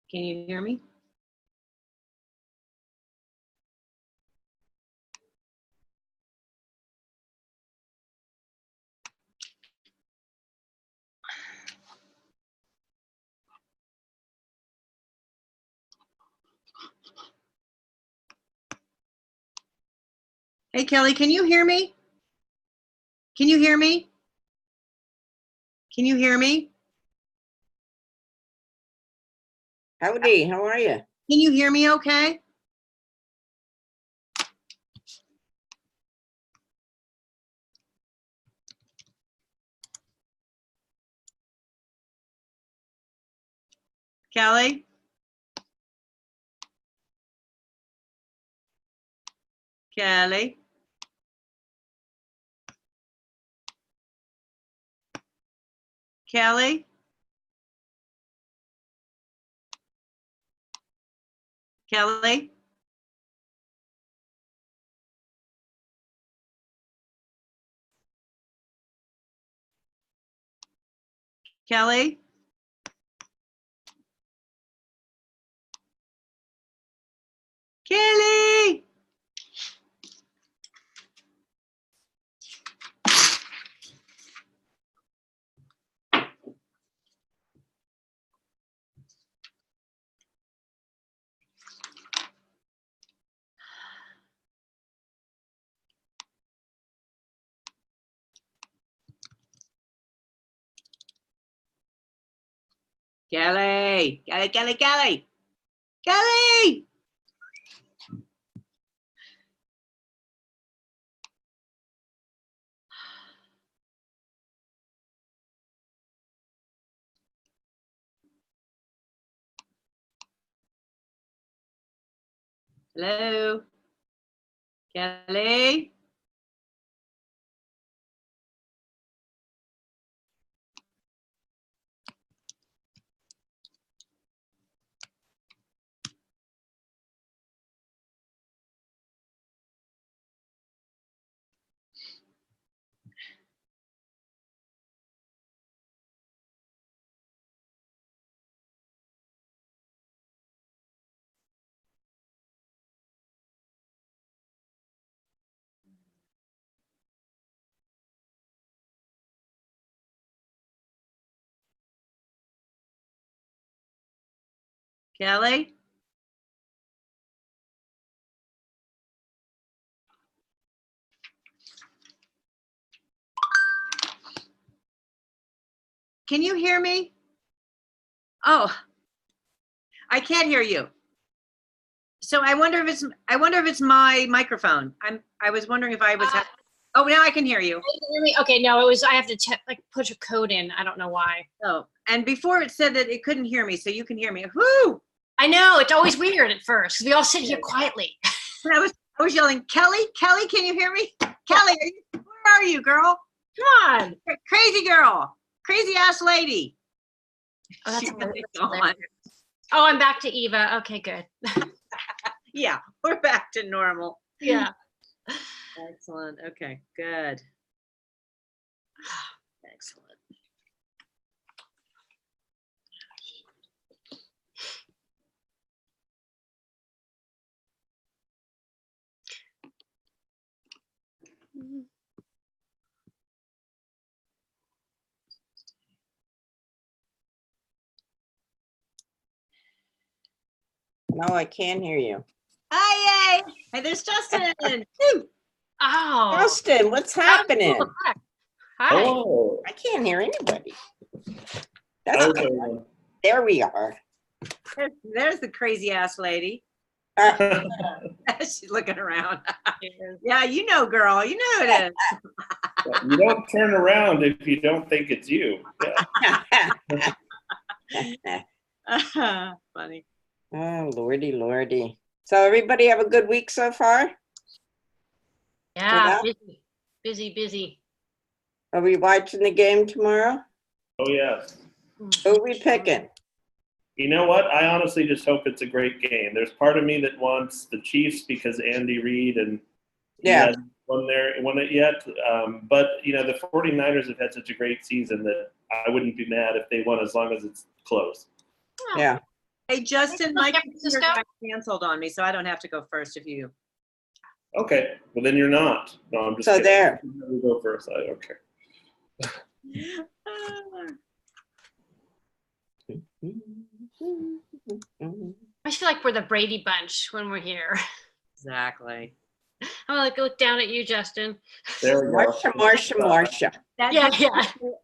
Can you hear me? Hey, Kelly, can you hear me? Can you hear me? Can you hear me? Howdy, how are you? Can you hear me okay? Kelly? Kelly? Kelly? Kelly? Kelly? Kelly! Kelly! Kelly, Kelly, Kelly! Kelly! Hello? Kelly? Kelly? Can you hear me? Oh, I can't hear you. So I wonder if it's my microphone. I was wondering if I was. Oh, now I can hear you. Okay, no, it was, I have to check, like, push a code in. I don't know why. Oh, and before it said that it couldn't hear me, so you can hear me. Whoo! I know, it's always weird at first, 'cause we all sit here quietly. I was yelling, Kelly, Kelly, can you hear me? Kelly, where are you, girl? Come on. Crazy girl, crazy ass lady. Oh, that's She was hilarious. gone. Oh, I'm back to Eva. Okay, good. Yeah, we're back to normal. Yeah. Excellent. Okay, good. Excellent. No, I can't hear you. Hi, yay! Hey, there's Justin. Woo. Oh. Justin, what's happening? Oh, hi. Hello. I can't hear anybody. That's Okay. good. There we are. There's the crazy ass lady. Uh, She's looking around. Yeah, you know, girl. You know it is. You don't turn around if you don't think it's you. Yeah. Funny. oh, lordy, lordy. So everybody have a good week so far? Yeah, Yeah. busy. Are we watching the game tomorrow? Oh, yes. Who are we picking? You know what? I honestly just hope it's a great game. There's part of me that wants the Chiefs because Andy Reid and he Yeah. hasn't won it yet. But, you know, the 49ers have had such a great season that I wouldn't be mad if they won as long as it's close. Yeah. Hey, Justin, my San computer Francisco? got canceled on me, so I don't have to go first if you. Okay, well then you're not. No, I'm just So kidding. there. You go first. I don't care. I feel like we're the Brady Bunch when we're here. Exactly. I'm like look down at you, Justin. There we go. Marsha. That Yeah, date-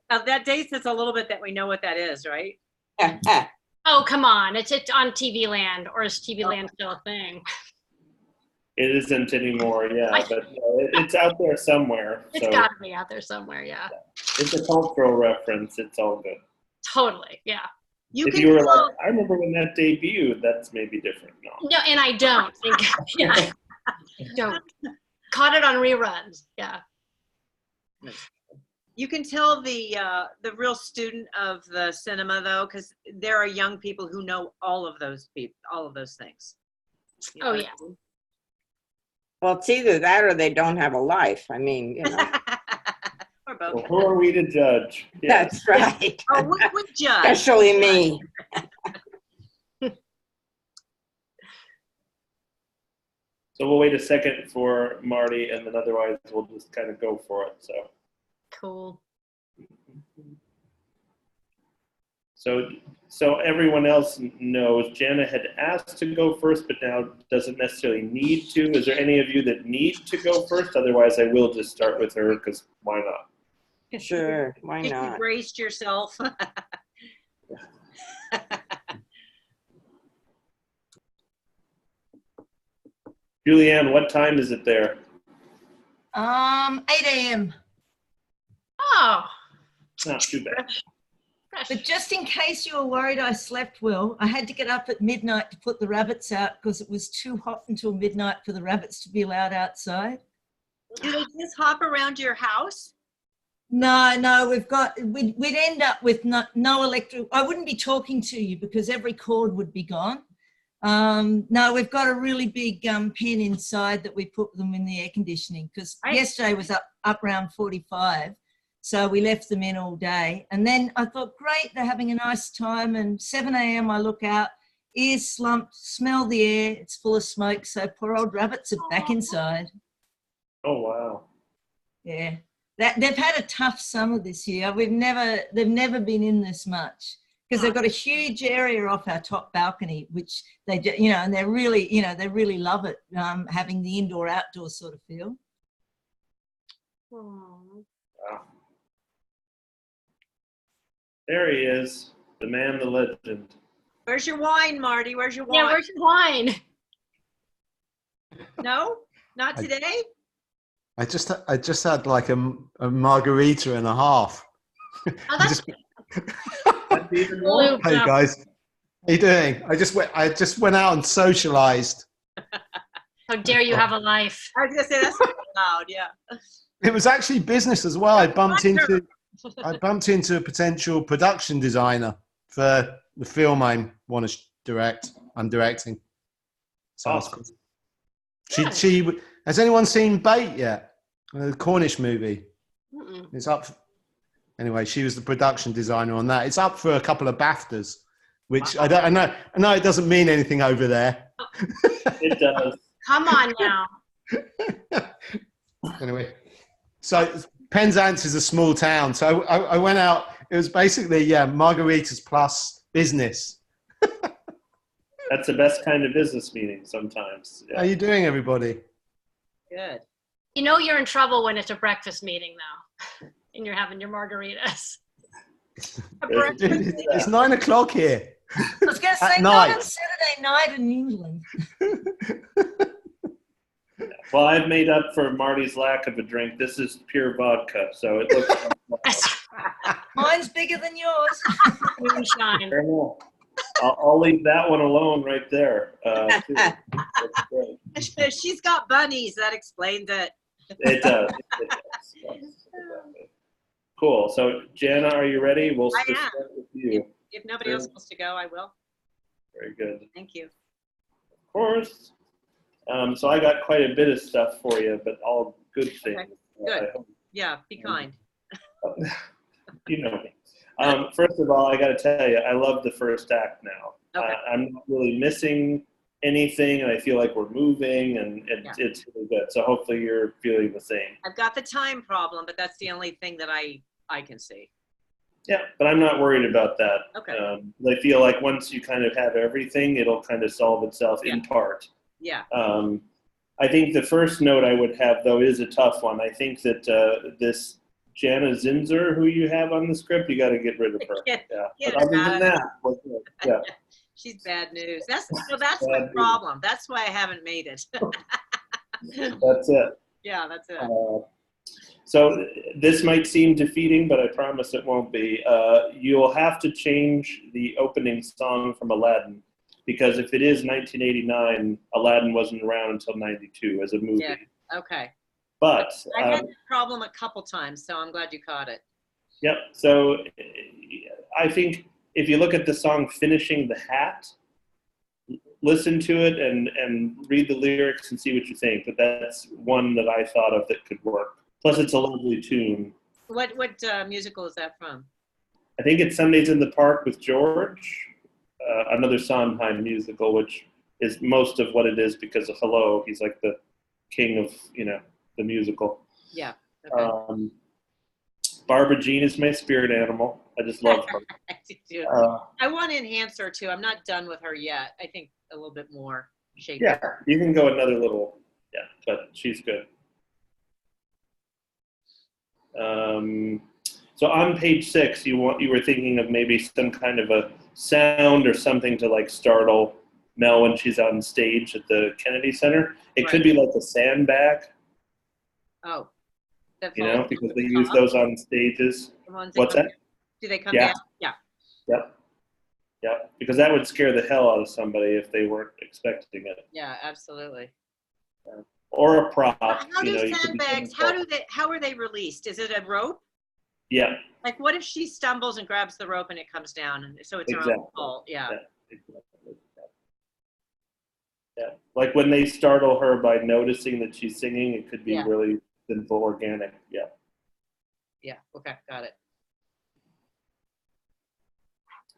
yeah. that dates us a little bit that we know what that is, right? Oh, come on. It's on TV Land, or is TV Land still a thing? It isn't anymore, yeah, but it's out there somewhere. It's So got to be out there somewhere. Yeah, it's a cultural reference. It's all good. totally. Yeah. You If can you were tell- like, I remember when that debuted, that's maybe different. No. No, and I don't think. Yeah. Don't. Caught it on reruns. Yeah. you can tell the real student of the cinema though, because there are young people who know all of those things. You know Oh, what yeah. I mean? Well, it's either that or they don't have a life. I mean, you know, Or both. Well, who are we to judge? Yeah. that's right. Oh, we judge. Especially me. So we'll wait a second for Marty, and then otherwise we'll just kind of go for it. Cool. So everyone else knows Jana had asked to go first, but now doesn't necessarily need to. Is there any of you that need to go first? Otherwise, I will just start with her because why not? Sure, why Did you not? braced yourself? Julianne, what time is it there? 8 a.m. Oh, Not too bad. fresh. But just in case you were worried I slept well, I had to get up at midnight to put the rabbits out because it was too hot until midnight for the rabbits to be allowed outside. Do they just hop around your house? No, we'd end up with no electric. I wouldn't be talking to you because every cord would be gone. No, we've got a really big pen inside that we put them in the air conditioning because yesterday was up around 45. So we left them in all day. And then I thought, great, they're having a nice time. And 7 a.m. I look out, ears slumped, smell the air, it's full of smoke. So poor old rabbits are back inside. Oh, wow. Yeah. They've had a tough summer this year. They've never been in this much because they've got a huge area off our top balcony, which and they really love it, having the indoor-outdoor sort of feel. Aw. Wow. There he is, the man, the legend. Where's your wine, Marty? Where's your wine? Yeah, where's your wine? No, not today. I just had like a margarita and a half. Oh, that's That's even more. blue. Hey guys, how you doing? I just went out and socialized. How dare you have a life? I was gonna say that's loud. Yeah. It was actually business as well. I bumped into a potential production designer for the film I want to direct. I'm directing. So that's Awesome. cool. She has anyone seen Bait yet? The Cornish movie. Mm-mm. It's up. Anyway, she was the production designer on that. It's up for a couple of BAFTAs, which I know it doesn't mean anything over there. It does. Come on now. Anyway, so Penzance is a small town. So I went out. It was basically margaritas plus business. That's the best kind of business meeting sometimes. How Yeah. you doing, everybody? Good. You know you're in trouble when it's a breakfast meeting, though, and you're having your margaritas. A Dude, breakfast Dude, meeting? it's 9 o'clock here. I was going to At say, not night. on Saturday night in England. Well, I've made up for Marty's lack of a drink. This is pure vodka, so it looks. Mine's bigger than yours. Moonshine. Fair enough. I'll leave that one alone right there. Too. That's great. She's got bunnies. That explains it. It does. It does. Cool. So, Jana, are you ready? We'll I just am. start with you. If nobody else wants to go, I will. Very good. Thank you. Of course. So I got quite a bit of stuff for you, but all good things. Okay, good. I hope Yeah, be kind. you know me. First of all, I got to tell you, I love the first act now. Okay. I'm not really missing anything, and I feel like we're moving, and Yeah. it's really good. So hopefully you're feeling the same. I've got the time problem, but that's the only thing that I can see. Yeah, but I'm not worried about that. Okay. I feel like once you kind of have everything, it'll kind of solve itself in part. Yeah. I think the first note I would have, though, is a tough one. I think that this Jana Zinzer, who you have on the script, you got to get rid of her. Get- Yeah. get But her other out than of that, we're good. Yeah. She's bad news. That's my Bad news. problem. That's why I haven't made it. That's it. Yeah, that's it. So this might seem defeating, but I promise it won't be. You'll have to change the opening song from Aladdin, because if it is 1989, Aladdin wasn't around until 92 as a movie. Yeah. Okay. But I had that problem a couple times, so I'm glad you caught it. yep. So I think if you look at the song "Finishing the Hat," listen to it and read the lyrics and see what you think. But that's one that I thought of that could work. Plus, it's a lovely tune. What musical is that from? I think it's Sundays in the Park with George, another Sondheim musical, which is most of what it is because of Hello. He's like the king of, the musical. Yeah. Okay. Barbara Jean is my spirit animal. I just love her. I do. Uh, I want to enhance her too. I'm not done with her yet. I think a little bit more shape. yeah, you can go another little, but she's good. So on page 6, you were thinking of maybe some kind of a sound or something to like startle Mel when she's on stage at the Kennedy Center. It could be like a sandbag, Oh. That falls because from they the use top? those on stages. The ones that What's come that? down? Do they come Yeah. down? Yeah. Yep, because that would scare the hell out of somebody if they weren't expecting it. Yeah, absolutely. Or a prop. How do you could be sandbags, doing how are they released? Is it a rope? Yeah, Like what if she stumbles and grabs the rope and it comes down and so it's her own Exactly. fault? Yeah. exactly. Yeah, like when they startle her by noticing that she's singing, it could be Yeah. really simple, organic. Yeah. Yeah. Okay. Got it.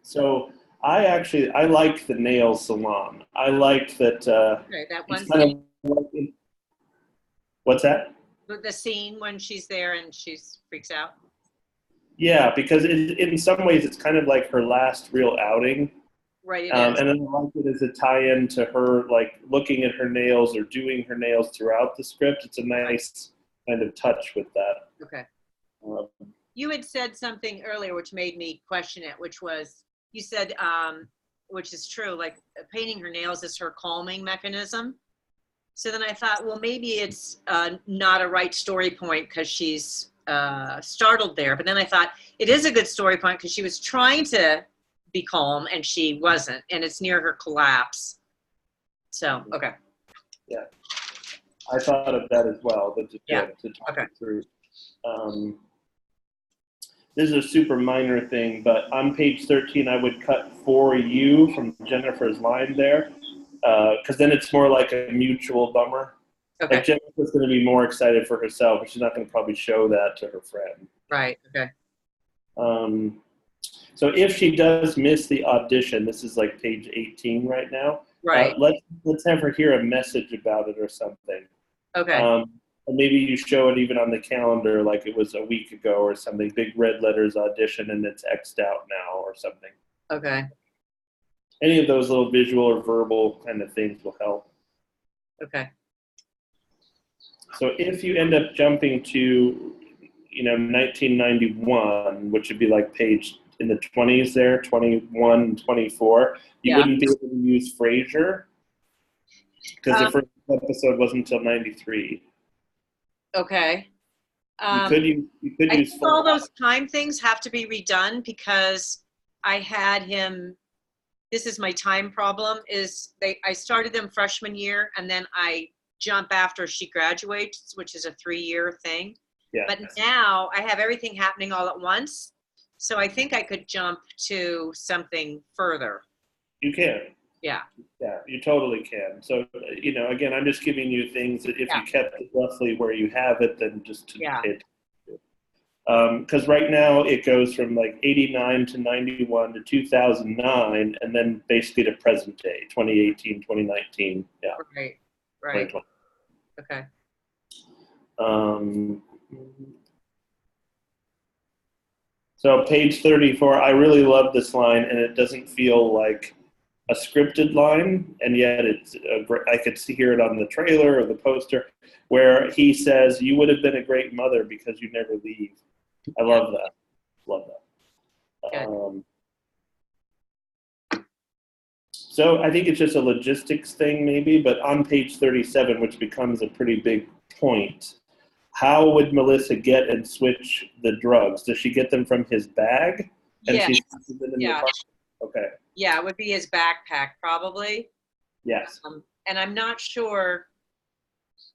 So I like the nail salon. I like that. Okay. That one It's kind of like, what's that? the scene when she's there and she's freaks out. Yeah, because in some ways it's kind of like her last real outing. Right. It And is. then I like it as a tie-in to her, like looking at her nails or doing her nails throughout the script. It's a nice kind of touch with that. Okay. Um, You had said something earlier which made me question it, which was you said, which is true, like painting her nails is her calming mechanism. So then I thought, well, maybe it's not a right story point because she's startled there. But then I thought it is a good story point because she was trying to be calm and she wasn't, and it's near her collapse. So, okay. I thought of that as well, but to talk Okay. it through. This is a super minor thing, but on page 13, I would cut "for you" from Jennifer's line there, because then it's more like a mutual bummer. Okay. Like Jennifer's going to be more excited for herself, but she's not going to probably show that to her friend. Right. Okay. So if she does miss the audition, this is like page 18 right now. Right. Let's have her hear a message about it or something. Okay. And maybe you show it even on the calendar, like it was a week ago or something. Big red letters audition, and it's X'd out now or something. Okay. Any of those little visual or verbal kind of things will help. Okay. So if you end up jumping to, 1991, which would be like page in the 20s there, 21 and 24, you Yeah. wouldn't be able to use Frasier because the first episode wasn't until 93. Okay. You could use I think all those time things have to be redone because I had him. This is my time problem. I started them freshman year and then I jump after she graduates, which is a 3-year thing. Yeah. But now I have everything happening all at once, so I think I could jump to something further. You can. Yeah. Yeah, you totally can. So, again, I'm just giving you things that if Yeah. you kept it roughly where you have it, then just to Yeah. pay attention Because right now it goes from like 89 to 91 to 2009, and then basically to present day, 2018, 2019. Yeah. Right, right, 2020. okay. So page 34, I really love this line, and it doesn't feel like a scripted line, and yet I could hear it on the trailer or the poster, where he says, "You would have been a great mother because you never leave." I love that. Love that. Okay. So I think it's just a logistics thing, maybe, but on page 37, which becomes a pretty big point, how would Melissa get and switch the drugs? Does she get them from his bag? And Yeah, she puts them in the yeah. apartment? Okay. Yeah, it would be his backpack probably. Yes. And I'm not sure.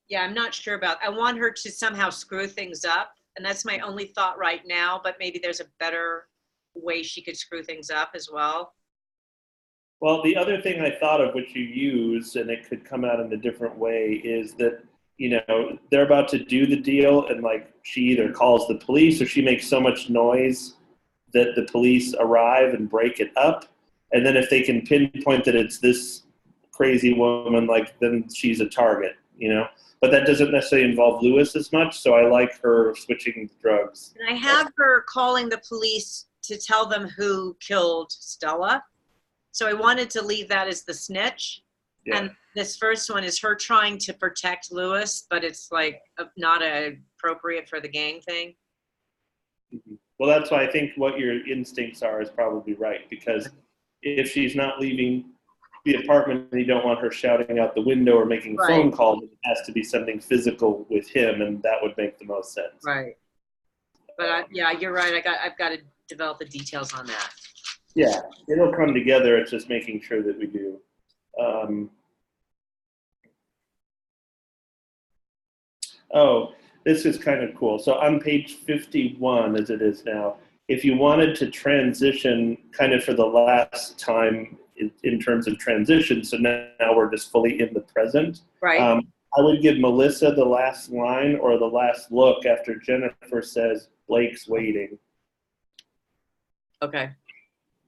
Yeah, I'm not sure about. I want her to somehow screw things up, and that's my only thought right now. But maybe there's a better way she could screw things up as well. Well, the other thing I thought of, which you use, and it could come out in a different way, is that, they're about to do the deal, and like she either calls the police or she makes so much noise that the police arrive and break it up. And then if they can pinpoint that it's this crazy woman, like, then she's a target, But that doesn't necessarily involve Lewis as much, so I like her switching drugs. And I have her calling the police to tell them who killed Stella. So I wanted to leave that as the snitch. Yeah. And this first one is her trying to protect Lewis, but it's like not appropriate for the gang thing. Mm-hmm. Well, that's why I think what your instincts are is probably right, because if she's not leaving the apartment and you don't want her shouting out the window or making a phone call, it has to be something physical with him, and that would make the most sense. Right. But yeah, you're right. I've got to develop the details on that. Yeah, it'll come together. It's just making sure that we do. Oh, this is kind of cool. So on page 51, as it is now, if you wanted to transition kind of for the last time in terms of transition, so now we're just fully in the present. Right. I would give Melissa the last line or the last look after Jennifer says, "Blake's waiting." Okay.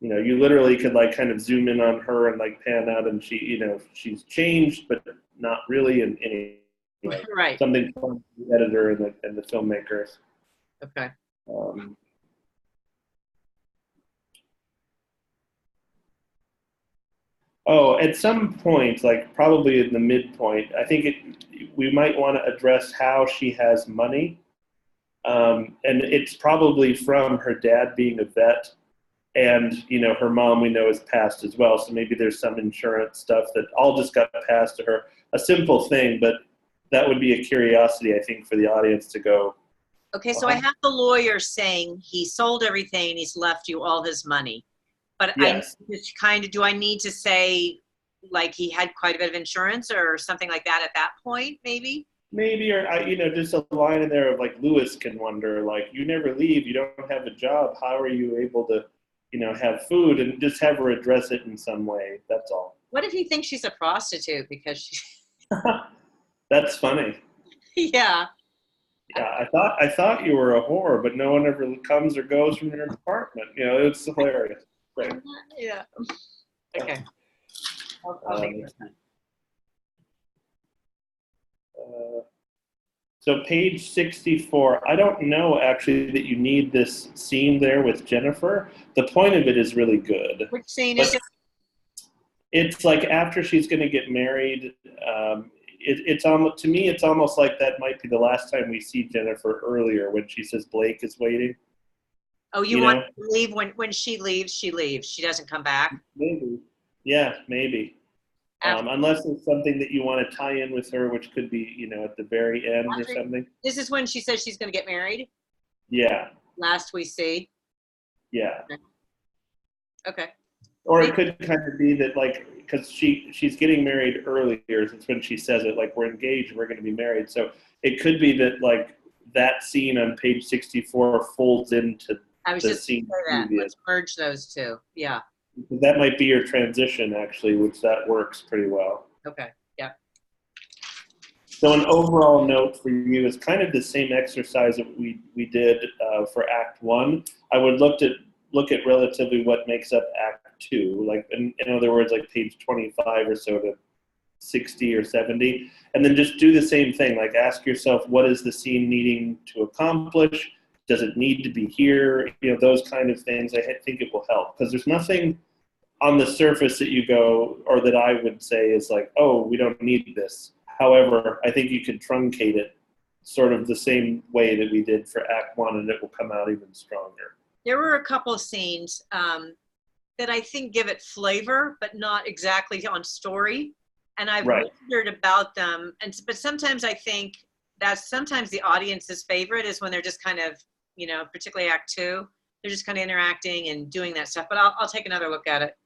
You literally could like kind of zoom in on her and like pan out, and she, she's changed, but not really in any right. Something from the editor and the filmmakers. Okay. At some point, like probably in the midpoint, I think we might want to address how she has money. And it's probably from her dad being a vet, and her mom we know is passed as well. So maybe there's some insurance stuff that all just got passed to her. A simple thing, but that would be a curiosity, I think, for the audience to go. Okay, so I have the lawyer saying he sold everything and he's left you all his money. But yes. do I need to say like he had quite a bit of insurance or something like that at that point, maybe? Maybe, or just a line in there of like Lewis can wonder, like, you never leave, you don't have a job, how are you able to, have food, and just have her address it in some way. That's all. What if he thinks she's a prostitute because she? That's funny. Yeah. Yeah, I thought you were a whore, but no one ever comes or goes from your apartment. It's hilarious. Right. Yeah. Okay. I'll make this one. So page 64, I don't know actually that you need this scene there with Jennifer. The point of it is really good. Which scene is it? It's like after she's going to get married. It's almost, to me, it's almost like that might be the last time we see Jennifer earlier when she says Blake is waiting. Oh, you want to leave when she leaves? She leaves. She doesn't come back. Maybe. Yeah, maybe. Unless it's something that you want to tie in with her, which could be, at the very end or something. This is when she says she's going to get married? Yeah. Last we see? Yeah. Okay. Or it could kind of be that, like, because she's getting married earlier. It's when she says it, like, we're engaged, we're going to be married. So it could be that, like, that scene on page 64 folds into the scene previous. Let's merge those two. Yeah. That might be your transition, actually, which that works pretty well. Okay. Yeah. So an overall note for you is kind of the same exercise that we did for Act 1. I would look at relatively what makes up Act 2, like in other words, like page 25 or so to 60 or 70, and then just do the same thing. Like ask yourself, what is the scene needing to accomplish? Does it need to be here? You know, those kind of things. I think it will help because there's nothing on the surface that you go, or that I would say is like, oh, we don't need this. However, I think you could truncate it sort of the same way that we did for Act 1, and it will come out even stronger. There were a couple of scenes that I think give it flavor, but not exactly on story. And I've Right. wondered about them. But sometimes I think that's sometimes the audience's favorite is when they're just kind of, you know, particularly Act 2, they're just kind of interacting and doing that stuff. But I'll take another look at it.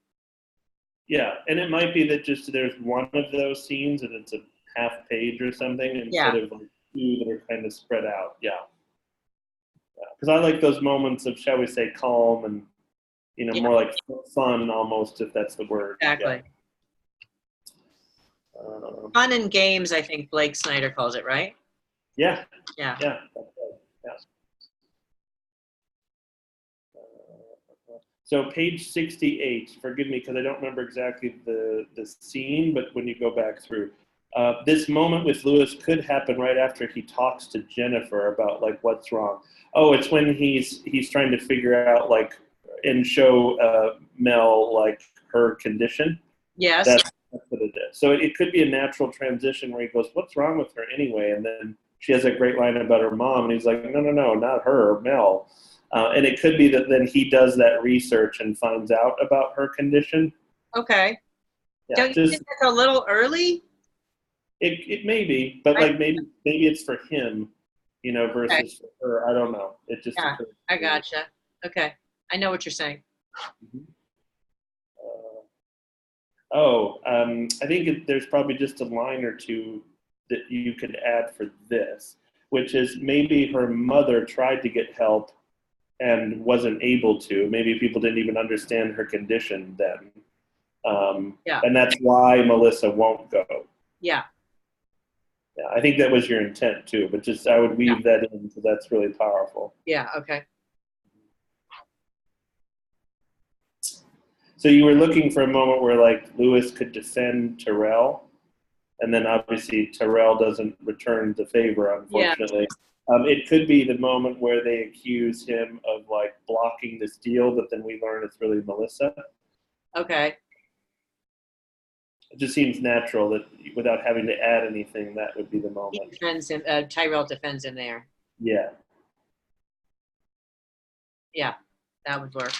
Yeah, and it might be that just there's one of those scenes and it's a half page or something instead of like 2 that are kind of spread out. Yeah. Because I like those moments of, shall we say, calm and, you know, more like fun almost, if that's the word. Exactly. Yeah. Fun and games, I think Blake Snyder calls it, right? Yeah. Yeah. Yeah. That's right. Yeah. So page 68, forgive me because I don't remember exactly the scene, but when you go back through, this moment with Lewis could happen right after he talks to Jennifer about like what's wrong. Oh, it's when he's trying to figure out like and show Mel like her condition. Yes. That's what it is. So it could be a natural transition where he goes, "What's wrong with her anyway?" And then she has a great line about her mom, and he's like, "No, not her, Mel." And it could be that then he does that research and finds out about her condition. Okay. Yeah, Don't you think that's a little early? It may be, but like maybe it's for him, you know, versus for her. I don't know. It just Yeah, occurred to I me. gotcha. Okay. I know what you're saying. I think there's probably just a line or two that you could add for this, which is maybe her mother tried to get help and wasn't able to. Maybe people didn't even understand her condition then. And that's why Melissa won't go. Yeah. Yeah, I think that was your intent too, but just I would weave that in because that's really powerful. Yeah. Okay. So you were looking for a moment where like Lewis could defend Terrell, and then obviously Terrell doesn't return the favor, unfortunately. It could be the moment where they accuse him of like blocking this deal, but then we learn it's really Melissa. Okay. It just seems natural that without having to add anything, that would be the He moment. defends him. Tyrell defends him there. Yeah. Yeah, that would work.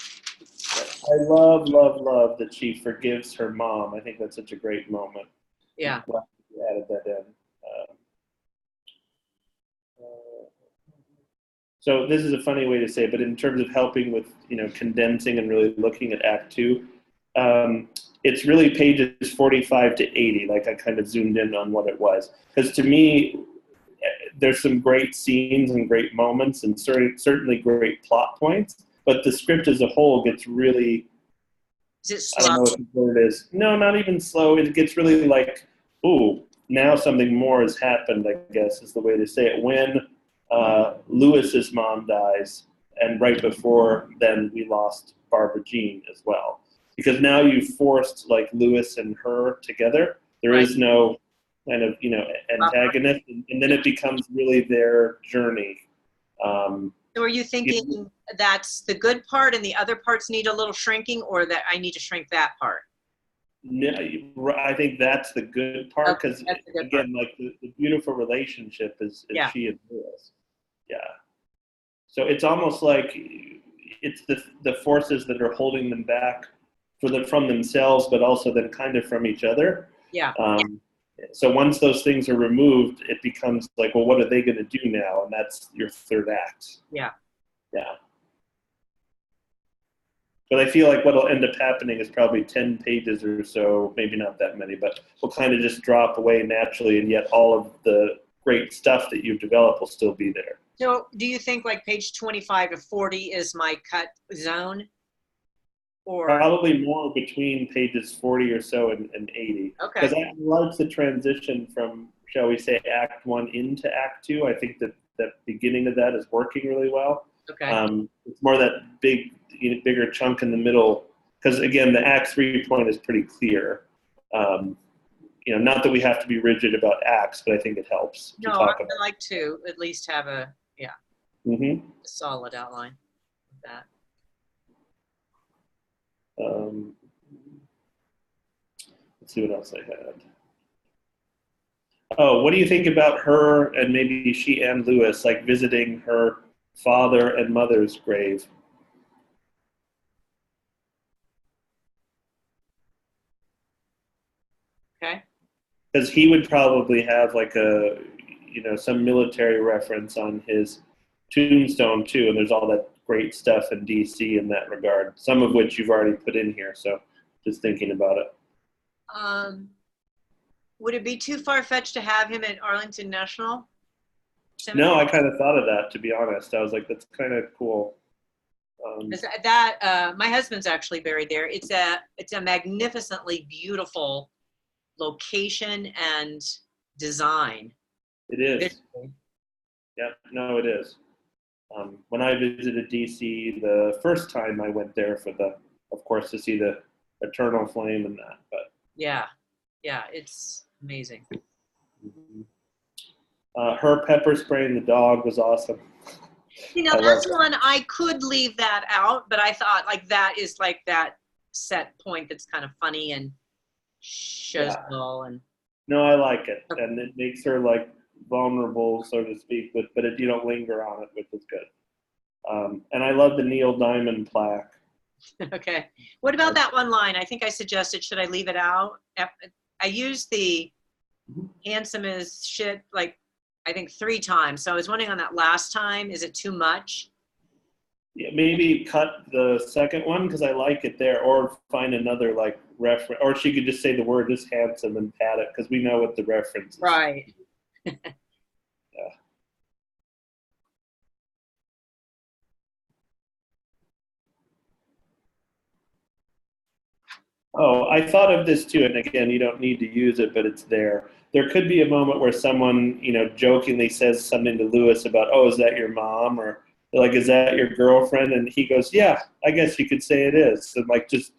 I love that she forgives her mom. I think that's such a great moment. Yeah. Glad you added that in. So this is a funny way to say it, but in terms of helping with, you know, condensing and really looking at Act 2, it's really pages 45 to 80. Like I kind of zoomed in on what it was. Because to me, there's some great scenes and great moments and certainly great plot points, but the script as a whole gets really, Is it I don't know slow? what the word is. No, not even slow. It gets really like, ooh, now something more has happened, I guess is the way to say it. When Lewis's mom dies, and right before then we lost Barbara Jean as well. Because now you've forced like Lewis and her together. There is no kind of, you know, antagonist, and then it becomes really their journey. So are you thinking that's the good part and the other parts need a little shrinking, or that I need to shrink that part? I think that's the good part, because that's the good again, like the beautiful relationship is she and Lewis. Yeah. So it's almost like it's the forces that are holding them back from themselves, but also then kind of from each other. Yeah. So once those things are removed, it becomes like, well, what are they going to do now? And that's your third act. Yeah. Yeah. But I feel like what will end up happening is probably 10 pages or so, maybe not that many, but will kind of just drop away naturally, and yet all of the great stuff that you've developed will still be there. So do you think like page 25 to 40 is my cut zone? Or Probably more between pages 40 or so and 80. Okay. Because I like the transition from shall we say, Act 1 into Act 2. I think that the beginning of that is working really well. Okay. It's more that bigger chunk in the middle, because again, the Act 3 point is pretty clear. Not that we have to be rigid about acts, but I think it helps to No, talk I about. like to at least have a Mm-hmm. solid outline of that. Let's see what else I had. Oh, what do you think about her and maybe she and Lewis, like visiting her father and mother's grave? Okay. Because he would probably have like some military reference on his tombstone too, and there's all that great stuff in DC in that regard, some of which you've already put in here, so just thinking about it. Would it be too far-fetched to have him at Arlington National Cemetery? No, I kind of thought of that, to be honest. I was like, that's kind of cool. My husband's actually buried there. It's a magnificently beautiful location and design. It is. Yeah, no, it is. When I visited DC the first time, I went there of course, to see the Eternal Flame and that. But Yeah, it's amazing. her pepper spraying the dog was awesome. That's one I could leave that out, but I thought like that is like that set point that's kind of funny and shows it all. And No, I like it, and it makes her like vulnerable, so to speak, but you don't linger on it, which is good. And I love the Neil Diamond plaque. Okay. What about that one line? I think I suggested, should I leave it out? I used the handsome as shit, like, I think 3 times. So I was wondering on that last time, is it too much? Yeah, maybe cut the second one because I like it there, or find another like reference, or she could just say the word just handsome and pat it because we know what the reference is. Right. Yeah. Oh, I thought of this too, and again, you don't need to use it, but it's there. There could be a moment where someone, jokingly says something to Lewis about, "Oh, is that your mom?" Or like, "Is that your girlfriend?" And he goes, "Yeah, I guess you could say it is." And like, just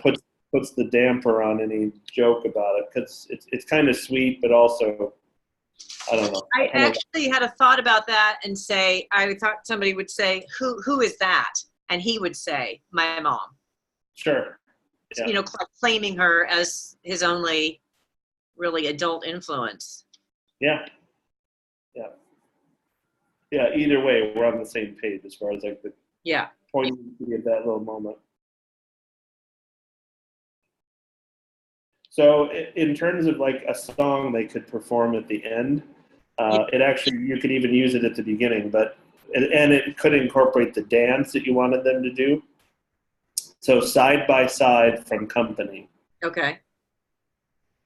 puts the damper on any joke about it because it's kind of sweet, but also, I don't know. I actually had a thought about that and say, I thought somebody would say, who is that? And he would say, my mom. Sure. Yeah. Claiming her as his only really adult influence. Yeah. Either way, we're on the same page as far as like the poignancy of that little moment. So in terms of like a song they could perform at the end, it actually, you could even use it at the beginning, and it could incorporate the dance that you wanted them to do. So Side by Side from Company. Okay.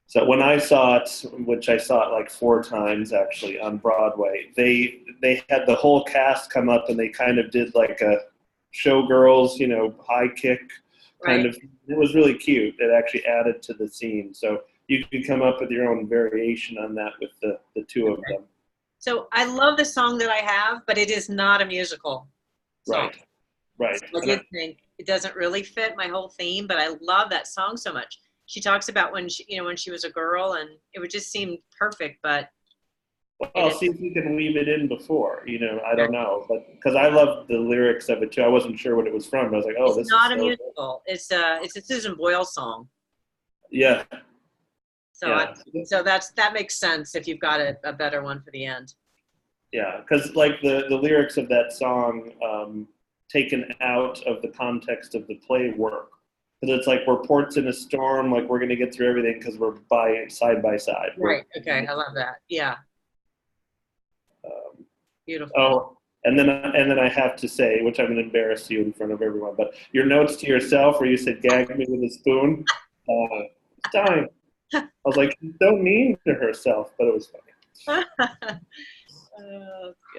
So when I saw it, which I saw it like 4 times actually on Broadway, they had the whole cast come up and they kind of did like a showgirls, high kick kind of. It was really cute. It actually added to the scene. So you could come up with your own variation on that with the 2 of them. So I love the song that I have, but it is not a musical song. Right. So I did think it doesn't really fit my whole theme, but I love that song so much. She talks about when she was a girl, and it would just seem perfect, but. Well, see if you can weave it in before, I don't know, but because I love the lyrics of it too. I wasn't sure what it was from. I was like, oh, it's not a musical. It's a Susan Boyle song. Yeah. So so that makes sense if you've got a better one for the end. Yeah, because like the lyrics of that song, taken out of the context of the play work. Because it's like we're ports in a storm, like we're going to get through everything because we're side by side. Right. Okay. I love that. Yeah. Beautiful. Oh, and then I have to say, which I'm going to embarrass you in front of everyone, but your notes to yourself where you said "gag me with a spoon," it's time. I was like, she's so mean to herself, but it was funny.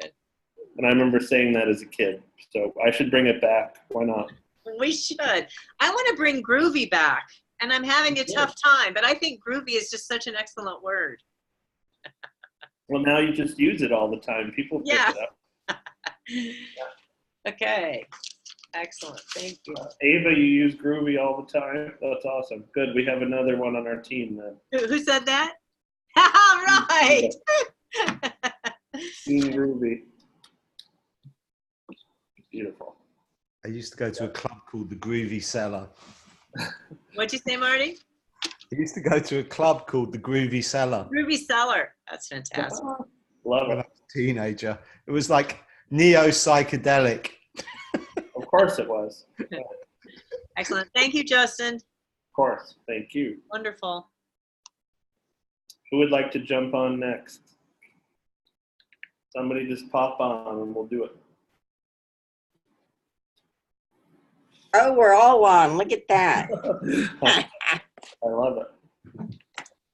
Good. And I remember saying that as a kid, so I should bring it back. Why not? We should. I want to bring groovy back, and I'm having a tough time, but I think groovy is just such an excellent word. Well, now you just use it all the time. People pick Yeah. it up. Okay. Excellent. Thank you. Ava, you use Groovy all the time. That's awesome. Good. We have another one on our team then. Who said that? All right. Team Groovy. Beautiful. I used to go to a club called the Groovy Cellar. What'd you say, Marty? I used to go to a club called the Groovy Cellar Ruby Seller. That's fantastic. Love when I it. was a teenager. It was like neo-psychedelic. Of course it was. Of Excellent. Thank you, Justin. course. Thank you. Wonderful. Who would like to jump on next? Somebody just pop on and we'll do it. Oh, we're all on. Look at that. I love it.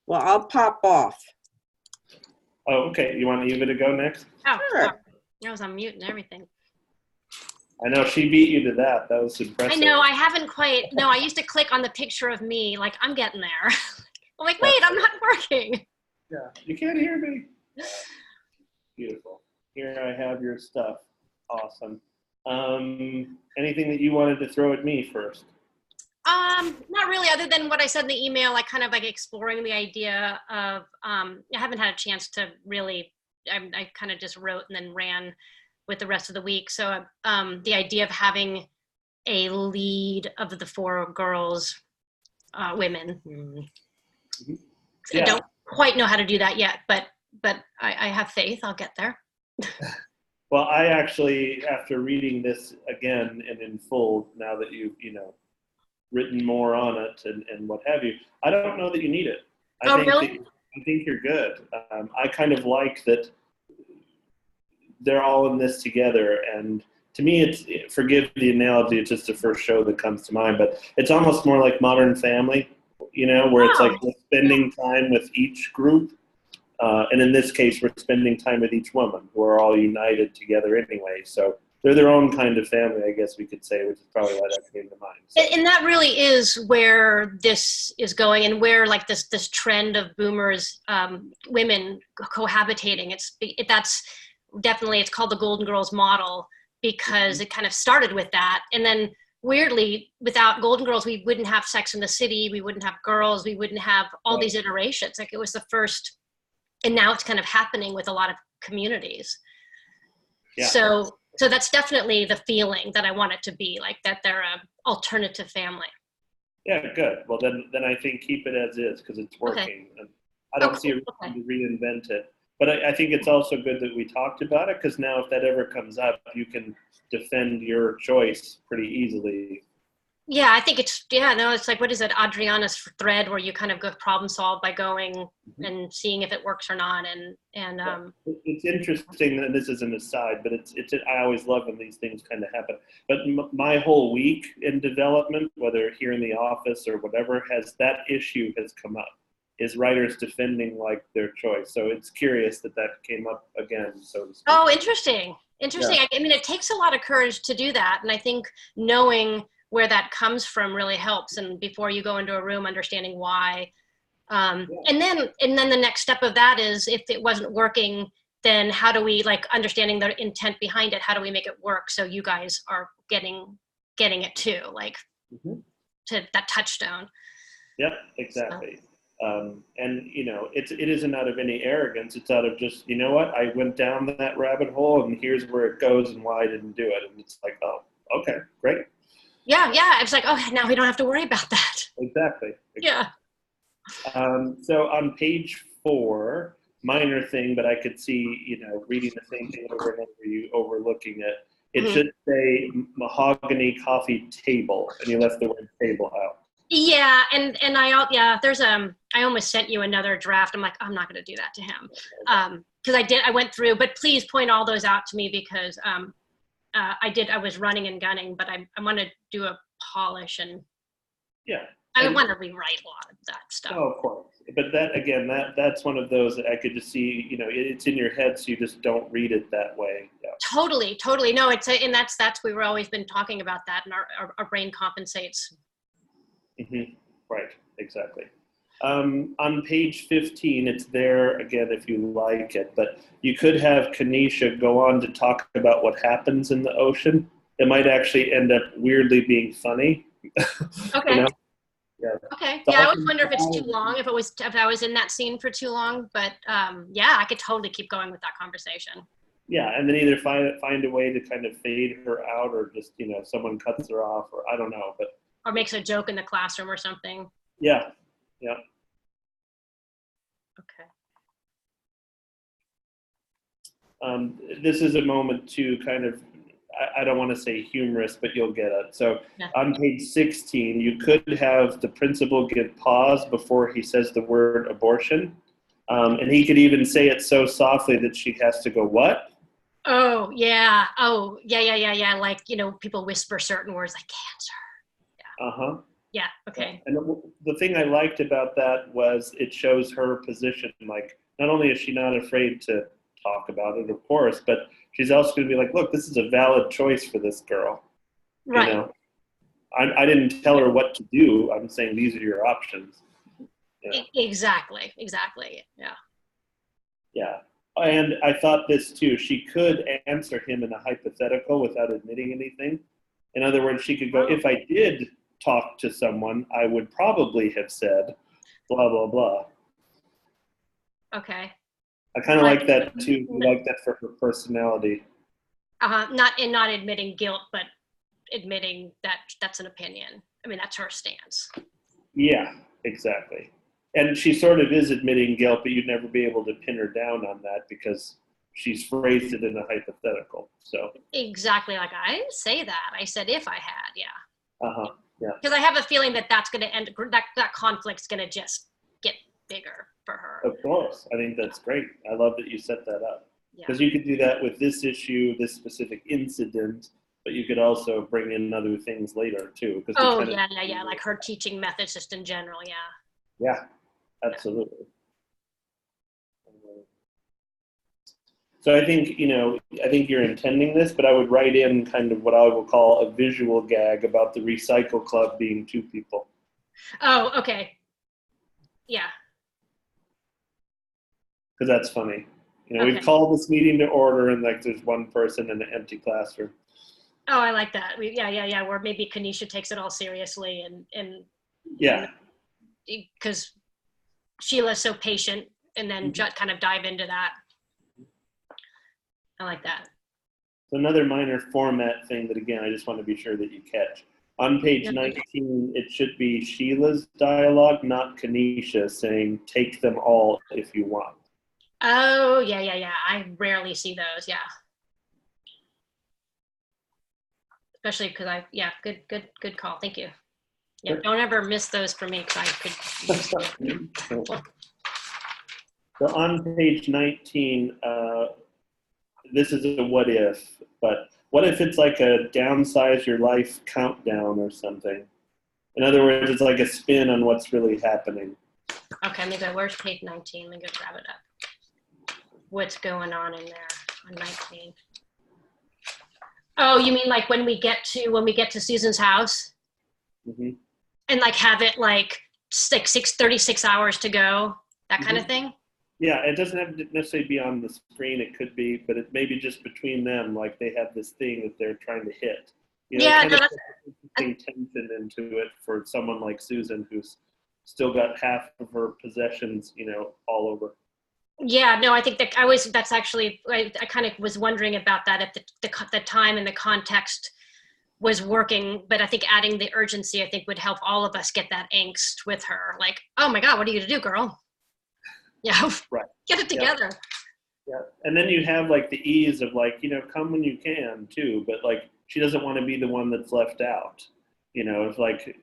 Well, I'll pop off. Oh, okay. You want Eva to go next? Oh, Sure. sorry. I was on mute and everything. I know she beat you to that. That was impressive. I know, I haven't quite, no, I used to click on the picture of me, like, I'm getting there. I'm like, wait, I'm not working. Yeah. You can't hear me. Beautiful. Here I have your stuff. Awesome. Anything that you wanted to throw at me first? Not really, other than what I said in the email, like kind of like exploring the idea of, I haven't had a chance to really, I kind of just wrote and then ran with the rest of the week. So the idea of having a lead of the 4 girls, women. I Yeah. don't quite know how to do that yet, but I have faith I'll get there. Well, I actually, after reading this again and in full, now that you've, written more on it and what have you, I don't know that you need it. Oh, really? I think you're good. I kind of like that they're all in this together. And to me, forgive the analogy, it's just the first show that comes to mind, but it's almost more like Modern Family, where it's like we're spending time with each group. And in this case, we're spending time with each woman. We're all united together anyway. So they're their own kind of family, I guess we could say, which is probably why that came to mind. So. And that really is where this is going, and where like this trend of boomers, women cohabitating. That's definitely, it's called the Golden Girls model, because it kind of started with that. And then weirdly, without Golden Girls, we wouldn't have Sex in the City, we wouldn't have Girls, we wouldn't have all these iterations. Like, it was the first, and now it's kind of happening with a lot of communities. Yeah. So that's definitely the feeling that I want it to be, like that they're a alternative family. Yeah, good. Well, then I think keep it as is, because it's working. Okay. And I don't see a reason to reinvent it. But I think it's also good that we talked about it, because now if that ever comes up, you can defend your choice pretty easily. Yeah, I think it's like, what is it, Adriana's thread, where you kind of go problem solve by going and seeing if it works or not. And It's interesting, and this is an aside, but I always love when these things kind of happen. But my whole week in development, whether here in the office or whatever, that issue has come up, is writers defending like their choice. So it's curious that came up again, so to speak. Oh, interesting. Yeah. I mean, it takes a lot of courage to do that. And I think knowing where that comes from really helps. And before you go into a room, understanding why. And then the next step of that is, if it wasn't working, then how do we, like, understanding the intent behind it, how do we make it work so you guys are getting it too, like to that touchstone. Yep, exactly. And it isn't out of any arrogance. It's out of just, you know what, I went down that rabbit hole and here's where it goes and why I didn't do it. And it's like, oh, okay, great. Yeah. It's like, oh, now we don't have to worry about that. Exactly. Yeah. So on page 4, minor thing, but I could see, reading the same thing over and over, you overlooking it. It should say mahogany coffee table, and you left the word table out. Yeah, and I almost sent you another draft. I'm like, I'm not going to do that to him, because I went through. But please point all those out to me, because I was running and gunning, but I want to do a polish, and I want to rewrite a lot of that stuff. Oh, of course. But that's one of those that I could just see, it's in your head, so you just don't read it that way. Yeah. Totally. No, and that's we've always been talking about that, and our brain compensates. Right, exactly. On page 15, it's there again if you like it, but you could have Kanisha go on to talk about what happens in the ocean. It might actually end up weirdly being funny. Okay. You know? Yeah. Okay. So Yeah, I I always can wonder if it's too try- long, if I was in that scene for too long, but yeah, I could totally keep going with that conversation. Yeah, and then either find a way to kind of fade her out, or just someone cuts her off, or I don't know, but Or makes a joke in the classroom or something. yeah. Okay. This is a moment to kind of, I don't want to say humorous, but you'll get it. So Yeah. on page 16, you could have the principal give pause before he says the word abortion. And he could even say it so softly that she has to go, what? Oh, yeah. Oh, yeah. Like, people whisper certain words like cancer. Uh-huh. Yeah. Okay. And the thing I liked about that was it shows her position. Like, not only is she not afraid to talk about it, of course, but she's also going to be like, look, this is a valid choice for this girl. Right. I didn't tell her what to do. I'm saying these are your options. Exactly. Yeah. Yeah. And I thought this too. She could answer him in a hypothetical without admitting anything. In other words, she could go, if I did talk to someone, I would probably have said blah, blah, blah. Okay. I kind of like that too. I like that for her personality. Not admitting guilt, but admitting that that's an opinion. I mean, that's her stance. Yeah, exactly. And she sort of is admitting guilt, but you'd never be able to pin her down on that because she's phrased it in a hypothetical. So Exactly. Like I didn't say that. I said if I had, yeah. uh-huh. Yeah. Because I have a feeling that that's going to end. That conflict's going to just get bigger for her. Of course. I think that's great. I love that you set that up. Yeah. Because you could do that with this issue, this specific incident, but you could also bring in other things later too. Oh, yeah. Like her teaching methods just in general, yeah. Yeah, absolutely. So I think, you're intending this, but I would write in kind of what I will call a visual gag about the recycle club being 2 people. Oh, okay. Yeah. Because that's funny. Okay. We've called this meeting to order and like there's one person in an empty classroom. Oh, I like that. Yeah. Where maybe Kanisha takes it all seriously and Yeah. because Sheila's so patient, and then just kind of dive into that. I like that. So another minor format thing that, again, I just want to be sure that you catch. On page 19, it should be Sheila's dialogue, not Kanisha saying, take them all if you want. Oh, yeah. I rarely see those, yeah. Especially because good call. Thank you. Yeah, don't ever miss those for me because I could use them. So on page 19, this is a what if, but what if it's like a downsize your life countdown or something? In other words, it's like a spin on what's really happening. Okay, let me go. Where's page 19? Let me go grab it up. What's going on in there on 19? Oh, you mean like when we get to Susan's house? Mm-hmm. And like have it like 36 hours to go, that kind of thing? Yeah, it doesn't have to necessarily be on the screen. It could be, but it may be just between them, like they have this thing that they're trying to hit. Yeah, no, putting tension into it for someone like Susan, who's still got half of her possessions, all over. Yeah, no, I think that that's actually, I kind of was wondering about that if the time and the context was working, but I think adding the urgency, I think would help all of us get that angst with her. Like, oh my God, what are you gonna do, girl? Yeah, right. Get it together. Yeah, and then you have like the ease of like, come when you can too, but like she doesn't want to be the one that's left out. If like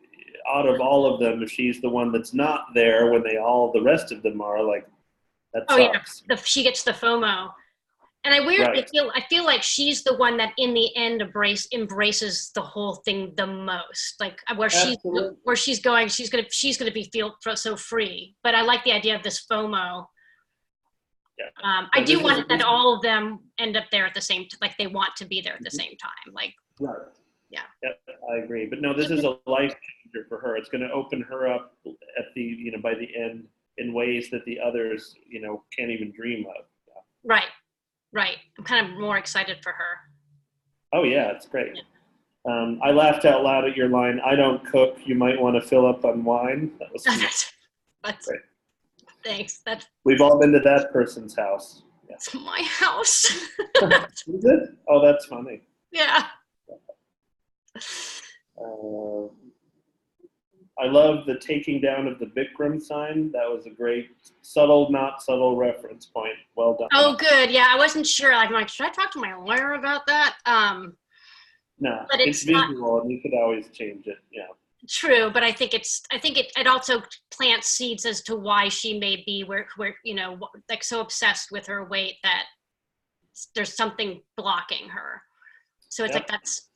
out of all of them, if she's the one that's not there when the rest of them are, like that sucks. Yeah, she gets the FOMO. And I weirdly feel like she's the one that in the end embraces the whole thing the most. Like where she's going, she's gonna feel so free. But I like the idea of this FOMO. Yeah. I do want that all of them end up there at the same, like they want to be there at the same time. Like, right. Yeah. Yep, I agree. But no, this is a life changer for her. It's going to open her up at the, you know, by the end in ways that the others, you know, can't even dream of. Right. I'm kind of more excited for her. Oh yeah, it's great. Yeah. I laughed out loud at your line, "I don't cook, you might want to fill up on wine." That was cute. That's Great. Thanks. That's We've all been to that person's house. Yeah. my house. Is it? Oh, that's funny. Yeah. I love the taking down of the Bikram sign. That was a great, subtle, not subtle reference point. Well done. Oh, good. Yeah, I wasn't sure. I'm like, should I talk to my lawyer about that? No, but it's it's not- visual, and you could always change it. Yeah. True, but I think it also plants seeds as to why she may be where you know, like so obsessed with her weight that there's something blocking her. So it's Yep. like that's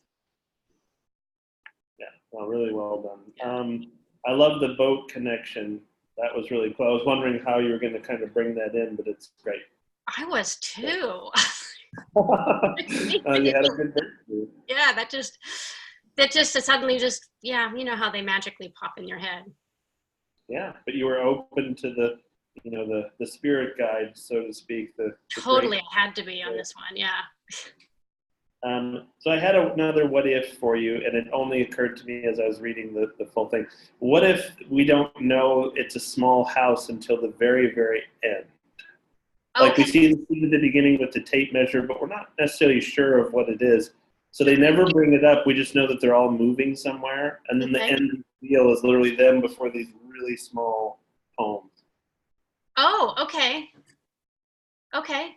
Yeah, well, really well done. I love the boat connection. That was really cool. I was wondering how you were going to kind of bring that in, but it's great. I was too. You had a good breakthrough. Yeah, that just suddenly just, yeah, you know how they magically pop in your head. Yeah, but you were open to the, you know, the spirit guide, so to speak. The Totally, great- I had to be on this one. Yeah. So I had another what if for you, and it only occurred to me as I was reading the full thing. What if we don't know it's a small house until the very, very end? Like we Okay. see the scene at the beginning with the tape measure, but we're not necessarily sure of what it is. So they never bring it up. We just know that they're all moving somewhere. And then the Okay. end deal is literally them before these really small homes. Oh, okay. Okay.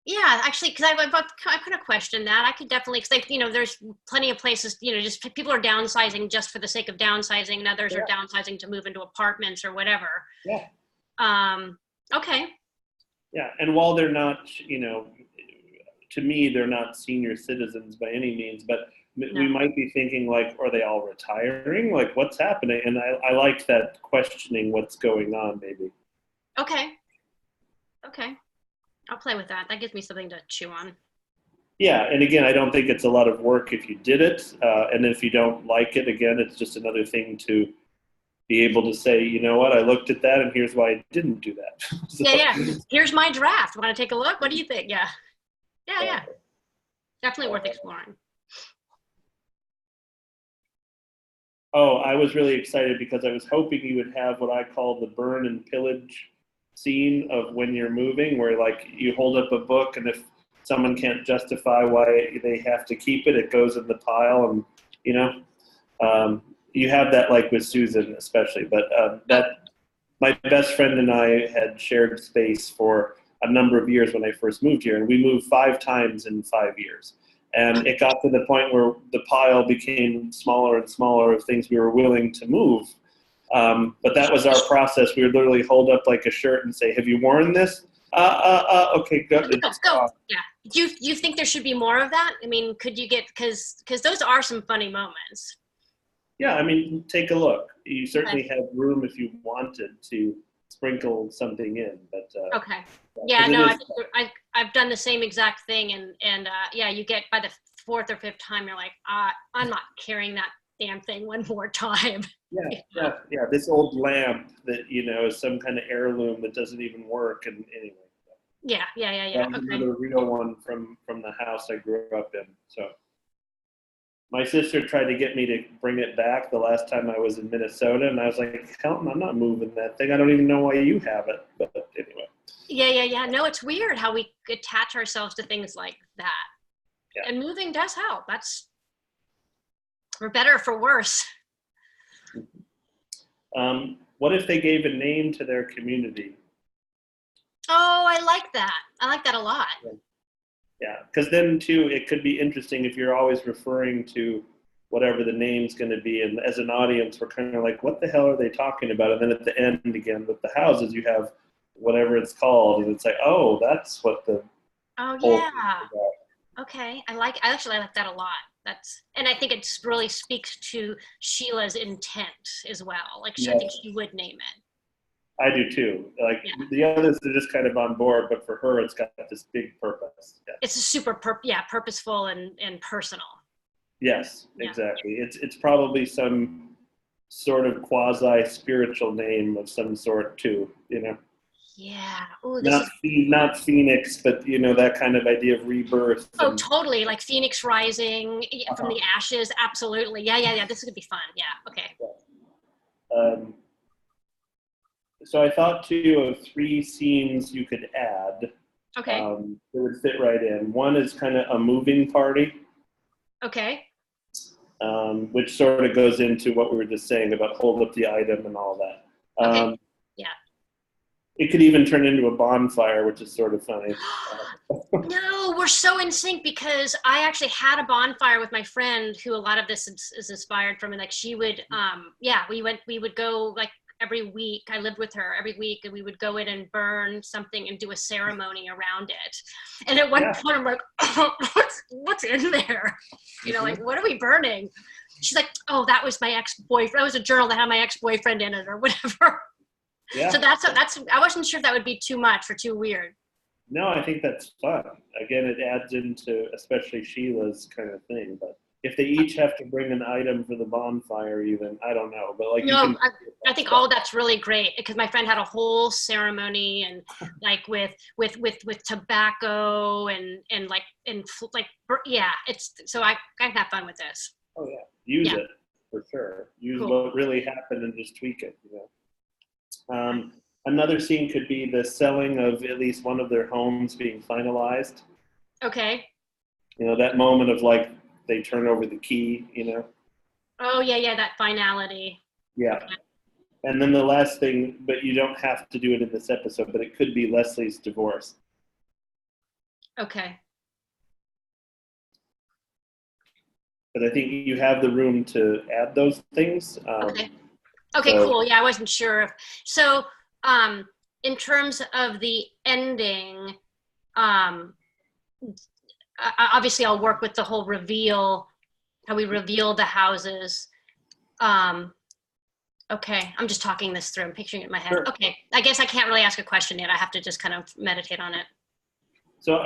Yeah, actually, because I could have questioned that. I could definitely, because like, you know, there's plenty of places, you know, just people are downsizing just for the sake of downsizing, and others are downsizing to move into apartments or whatever. Yeah. Okay. Yeah. And while they're not, you know, to me, they're not senior citizens by any means, but we No. might be thinking like, are they all retiring? Like what's happening? And I like that questioning what's going on maybe. Okay. Okay. I'll play with that. That gives me something to chew on. Yeah, and again, I don't think it's a lot of work if you did it, and if you don't like it, again, it's just another thing to be able to say, you know what, I looked at that, and here's why I didn't do that. So- Yeah. Here's my draft. Want to take a look? What do you think? Yeah. Yeah. Definitely worth exploring. Oh, I was really excited because I was hoping you would have what I call the burn and pillage scene of when you're moving, where like you hold up a book, and if someone can't justify why they have to keep it, it goes in the pile, and you know, you have that like with Susan especially. But that my best friend and I had shared space for a number of years when I first moved here, and we moved 5 times in 5 years. And it got to the point where the pile became smaller and smaller of things we were willing to move. But that was our process. We would literally hold up like a shirt and say, "Have you worn this? Okay, good." Go. Yeah. Do you think there should be more of that? I mean, could you get, because those are some funny moments. Yeah, I mean, take a look. You certainly have room if you wanted to sprinkle something in, but Okay. Yeah, 'cause it no, is- I've done the same exact thing, and yeah, you get by the 4th or 5th time, you're like, I'm not carrying that damn thing one more time. yeah. This old lamp that you know is some kind of heirloom that doesn't even work, and anyway. Yeah. That was Okay. another real one from the house I grew up in. So my sister tried to get me to bring it back the last time I was in Minnesota, and I was like, "Hell, I'm not moving that thing. I don't even know why you have it." But anyway. Yeah. No, it's weird how we attach ourselves to things like that. Yeah. And moving does help. That's for better or for worse. What if they gave a name to their community? Oh, I like that. I like that a lot. Yeah, because then too, it could be interesting if you're always referring to whatever the name's going to be, and as an audience, we're kind of like, what the hell are they talking about? And then at the end again, with the houses, you have whatever it's called, and it's like, oh, that's what the Oh whole yeah. thing's about. Okay. I actually like that a lot. And I think it really speaks to Sheila's intent as well. Like I think she would name it. I do too. Like Yeah. the others are just kind of on board, but for her, it's got this big purpose. Yeah. It's a super purposeful and personal. Yes, Yeah. exactly. It's probably some sort of quasi-spiritual name of some sort too, Yeah. Ooh, this Not is, not Phoenix, but that kind of idea of rebirth. oh, and- totally. Like Phoenix Rising from Uh-huh. the ashes. Absolutely. Yeah. This is gonna be fun. Yeah. Okay. So I thought too of 3 scenes you could add Okay. that would fit right in. One is kind of a moving party, Okay. which sort of goes into what we were just saying about hold up the item and all that. Okay. Yeah. It could even turn into a bonfire, which is sort of funny. No, we're so in sync because I actually had a bonfire with my friend who a lot of this is inspired from, and like she would, we would go like every week. I lived with her every week, and we would go in and burn something and do a ceremony around it. And at one point, I'm like, what's in there? Like what are we burning? She's like, oh, that was my ex-boyfriend. That was a journal that had my ex-boyfriend in it, or whatever. Yeah. So that's I wasn't sure if that would be too much or too weird. No, I think that's fun. Again, it adds into especially Sheila's kind of thing. But if they each have to bring an item for the bonfire, even I don't know. But like, No, I think all that's really great because my friend had a whole ceremony and like with tobacco and yeah. It's so I have fun with this. Oh yeah, use Yeah. it for sure. Use Cool. what really happened and just tweak it. Another scene could be the selling of at least one of their homes being finalized. Okay. That moment of like they turn over the key. Oh yeah, that finality. Yeah. And then the last thing, but you don't have to do it in this episode, but it could be Leslie's divorce. Okay. But I think you have the room to add those things. Okay. Okay, so- cool. Yeah, I wasn't sure if so. In terms of the ending, obviously I'll work with the whole reveal, how we reveal the houses. Okay, I'm just talking this through. I'm picturing it in my head. Sure. Okay, I guess I can't really ask a question yet. I have to just kind of meditate on it. So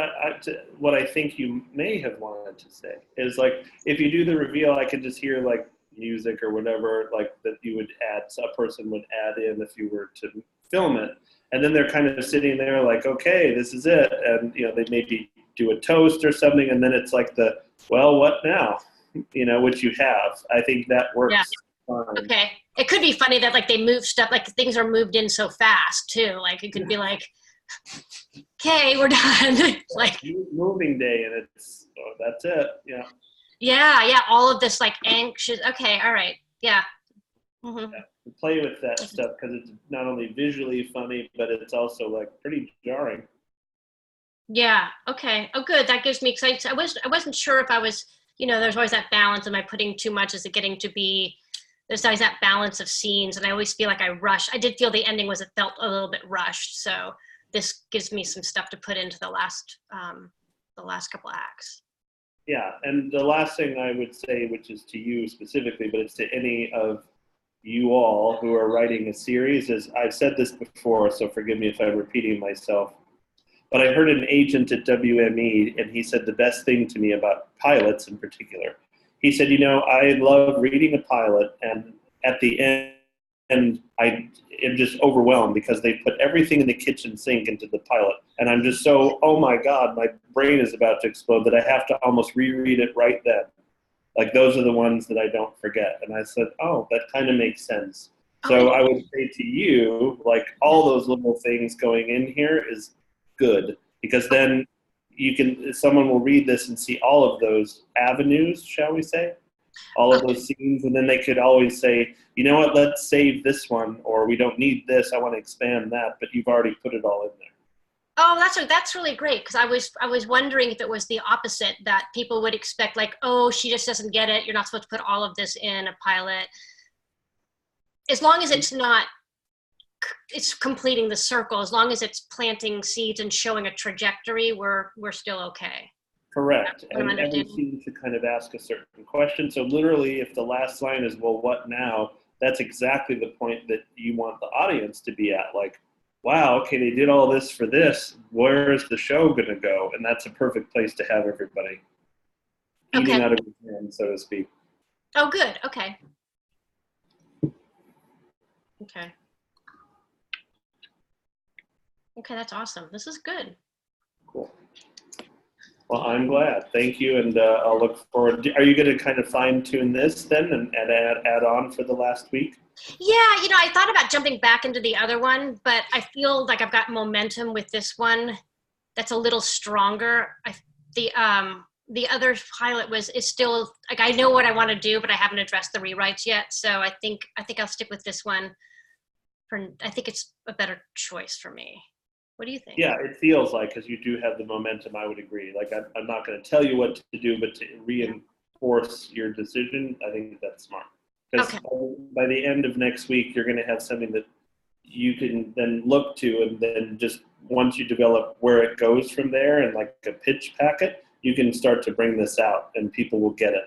what I think you may have wanted to say is like, if you do the reveal, I could just hear like music or whatever, like that you would add, a person would add in if you were to film it. And then they're kind of sitting there like, okay, this is it. And, they maybe do a toast or something. And then it's like well, what now? Which you have. I think that works. Yeah. Fine. Okay, it could be funny that like they move stuff, like things are moved in so fast too. Like it could be like, okay, we're done. Like Moving day, and that's it. Yeah. yeah, all of this like anxious. Okay, all right, yeah. Mm-hmm. Play with that stuff because it's not only visually funny, but it's also like pretty jarring. Yeah. Okay. Oh, good. That gives me excitement. I wasn't sure if I was. There's always that balance. Am I putting too much? Is it getting to be? There's always that balance of scenes, and I always feel like I rush. I did feel the ending it felt a little bit rushed. So this gives me some stuff to put into the last couple acts. Yeah, and the last thing I would say, which is to you specifically, but it's to any of you all who are writing a series, is I've said this before, so forgive me if I'm repeating myself, but I heard an agent at WME, and he said the best thing to me about pilots in particular. He said, I love reading a pilot, and at the end, I am just overwhelmed because they put everything in the kitchen sink into the pilot. And I'm just so, oh my God, my brain is about to explode that I have to almost reread it right then. Like those are the ones that I don't forget. And I said, oh, that kind of makes sense. So I would say to you, like all those little things going in here is good, because then someone will read this and see all of those avenues, shall we say, all of those scenes, and then they could always say, you know what, let's save this one, or we don't need this, I want to expand that, but you've already put it all in there. Oh, that's really great, because I was wondering if it was the opposite, that people would expect like, oh, she just doesn't get it, you're not supposed to put all of this in a pilot. As long as it's completing the circle, as long as it's planting seeds and showing a trajectory, we're still okay. Correct. I'm And every scene should kind of ask a certain question. So literally, if the last line is, well, what now? That's exactly the point that you want the audience to be at. Like, wow, okay, they did all this for this. Where is the show going to go? And that's a perfect place to have everybody eating out of your hand, so to speak. Oh, good. Okay. Okay. Okay, that's awesome. This is good. Cool. Well, I'm glad. Thank you, and I'll look forward. Are you going to kind of fine tune this then and add on for the last week? Yeah, I thought about jumping back into the other one, but I feel like I've got momentum with this one that's a little stronger. The other pilot is still like, I know what I want to do, but I haven't addressed the rewrites yet. So I think I'll stick with this one. I think it's a better choice for me. What do you think? Yeah, it feels like, because you do have the momentum, I would agree. Like, I'm not going to tell you what to do, but to reinforce your decision, I think that's smart. Because by the end of next week, you're going to have something that you can then look to, and then just once you develop where it goes from there and like a pitch packet, you can start to bring this out and people will get it.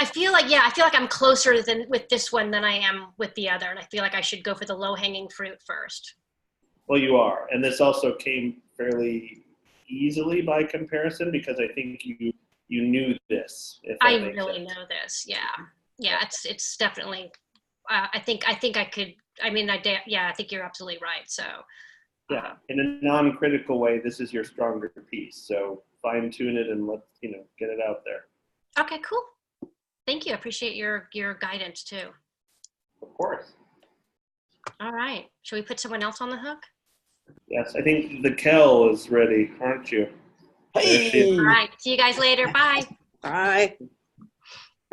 I feel like I'm closer with this one than I am with the other. And I feel like I should go for the low hanging fruit first. Well, you are. And this also came fairly easily by comparison, because I think you knew this. I really know this. Yeah. Yeah. It's definitely, I think I could, I think you're absolutely right. So yeah, in a non-critical way, this is your stronger piece. So fine tune it and let's, get it out there. Okay, cool. Thank you. I appreciate your guidance too. Of course. All right. Should we put someone else on the hook? Yes, I think the Kel is ready, aren't you? Hey. All right. See you guys later. Bye. Bye.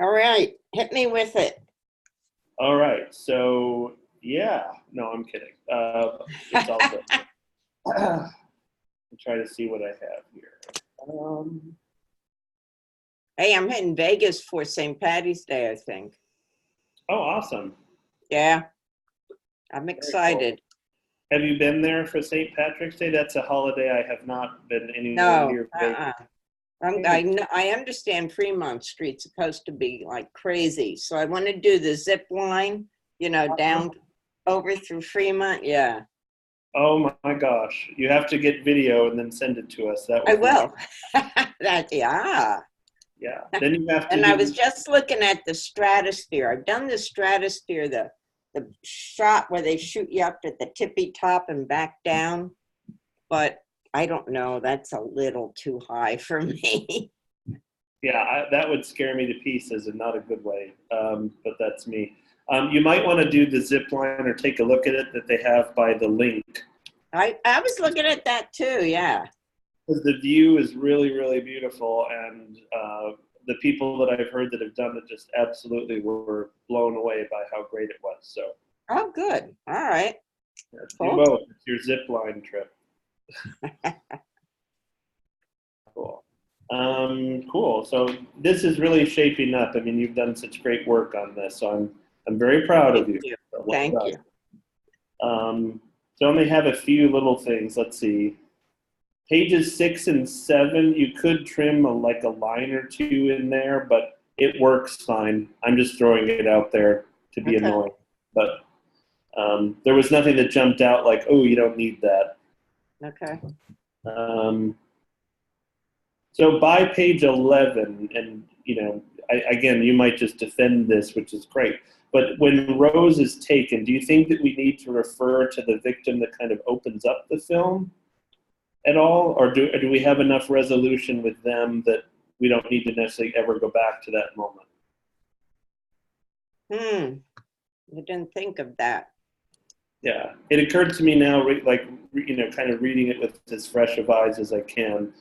All right. Hit me with it. All right. So, yeah. No, I'm kidding. It's all good. I'll try to see what I have here. Hey, I'm hitting Vegas for St. Patty's Day, I think. Oh, awesome. Yeah. I'm excited. Have you been there for St. Patrick's Day? That's a holiday I have not been anywhere near. I understand Fremont Street's supposed to be like crazy. So I want to do the zip line, down over through Fremont. Yeah. Oh my gosh. You have to get video and then send it to us. I will. Yeah. Yeah. Then you have to. And I was just looking at the Stratosphere. I've done the Stratosphere, the shot where they shoot you up at the tippy top and back down. But I don't know. That's a little too high for me. Yeah, that would scare me to pieces, and not a good way. But that's me. You might want to do the zip line or take a look at it that they have by the link. I was looking at that too. Yeah. Because the view is really, really beautiful, and the people that I've heard that have done it just absolutely were blown away by how great it was. So. Oh, good. All right. Yeah, cool. Do both. It's your zip line trip. Cool. Cool. So this is really shaping up. I mean, you've done such great work on this, so I'm very proud of you. So well Thank you. So I only have a few little things. Let's see. Pages 6 and 7, you could trim a line or two in there, but it works fine. I'm just throwing it out there to be annoying. But there was nothing that jumped out like, oh, you don't need that. Okay. So by page 11, and again, you might just defend this, which is great. But when Rose is taken, do you think that we need to refer to the victim that kind of opens up the film at all, or do we have enough resolution with them that we don't need to necessarily ever go back to that moment? I didn't think of that. Yeah, it occurred to me now, kind of reading it with as fresh of eyes as I can.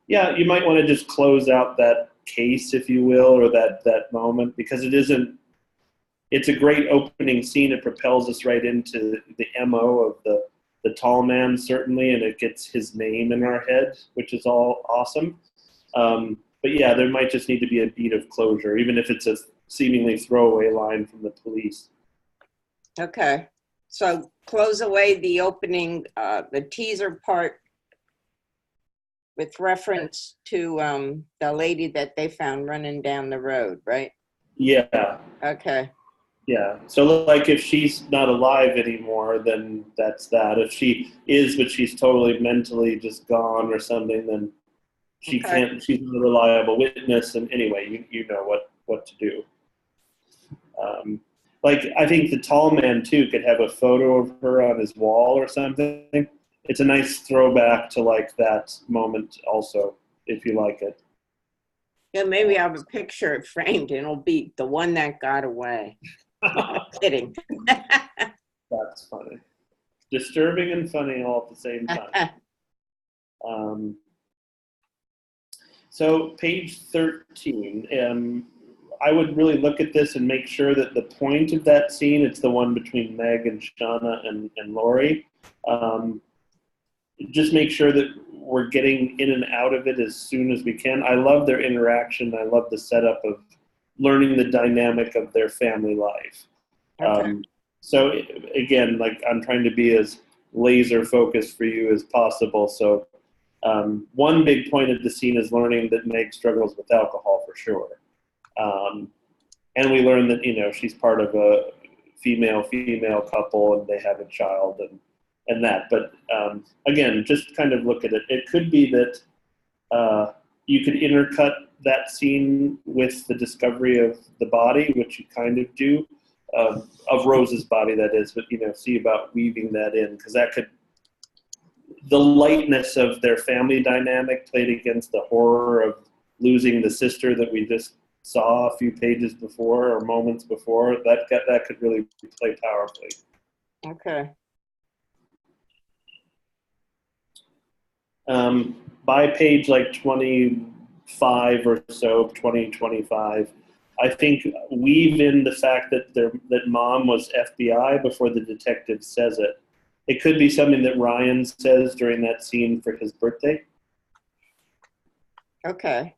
Yeah, you might want to just close out that case, if you will, or that moment, because it's a great opening scene. It propels us right into the MO of the tall man, certainly, and it gets his name in our head, which is all awesome. But yeah, there might just need to be a beat of closure, even if it's a seemingly throwaway line from the police. Okay. So close away the opening, the teaser part with reference to the lady that they found running down the road, right? Yeah. Okay. Yeah. So like if she's not alive anymore, then that's that. If she is, but she's totally mentally just gone or something, then she can't, she's not a reliable witness. And anyway, you know what to do. like, I think the tall man too could have a photo of her on his wall or something. It's a nice throwback to like that moment also, if you like it. Yeah, maybe I have a picture framed and it'll be the one that got away. Kidding. That's funny. Disturbing and funny all at the same time. So page 13, I would really look at this and make sure that the point of that scene, it's the one between Meg and Shauna and Lori. Just make sure that we're getting in and out of it as soon as we can. I love their interaction. I love the setup of learning the dynamic of their family life. Okay. So again, like I'm trying to be as laser focused for you as possible. So one big point of the scene is learning that Meg struggles with alcohol for sure. And we learn that, you know, she's part of a female couple and they have a child and that. But again, just kind of look at it. It could be that you could intercut that scene with the discovery of the body, which you kind of do, of Rose's body, that is, but, you know, see about weaving that in, because that could, the lightness of their family dynamic played against the horror of losing the sister that we just saw a few pages before or moments before, that could really play powerfully. Okay. By page like 25 or so, 20, 25, I think weave in the fact that mom was FBI before the detective says it. It could be something that Ryan says during that scene for his birthday. Okay.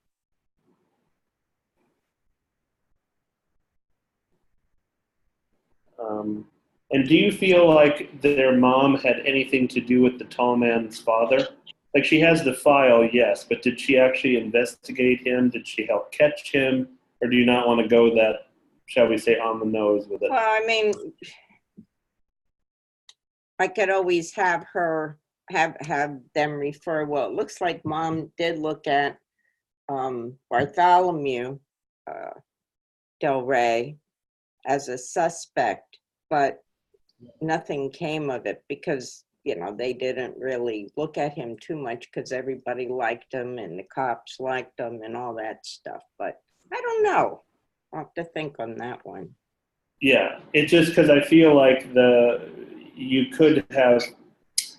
And do you feel like their mom had anything to do with the tall man's father? Like, she has the file, yes, but did she actually investigate him? Did she help catch him? Or do you not want to go that, shall we say, on the nose with it? Well, I mean, I could always have her have them refer. Well, it looks like mom did look at Bartholomew Del Rey as a suspect, but nothing came of it because, you know, they didn't really look at him too much because everybody liked him and the cops liked him and all that stuff. But I don't know. I'll have to think on that one. Yeah, it's just because I feel like you could have,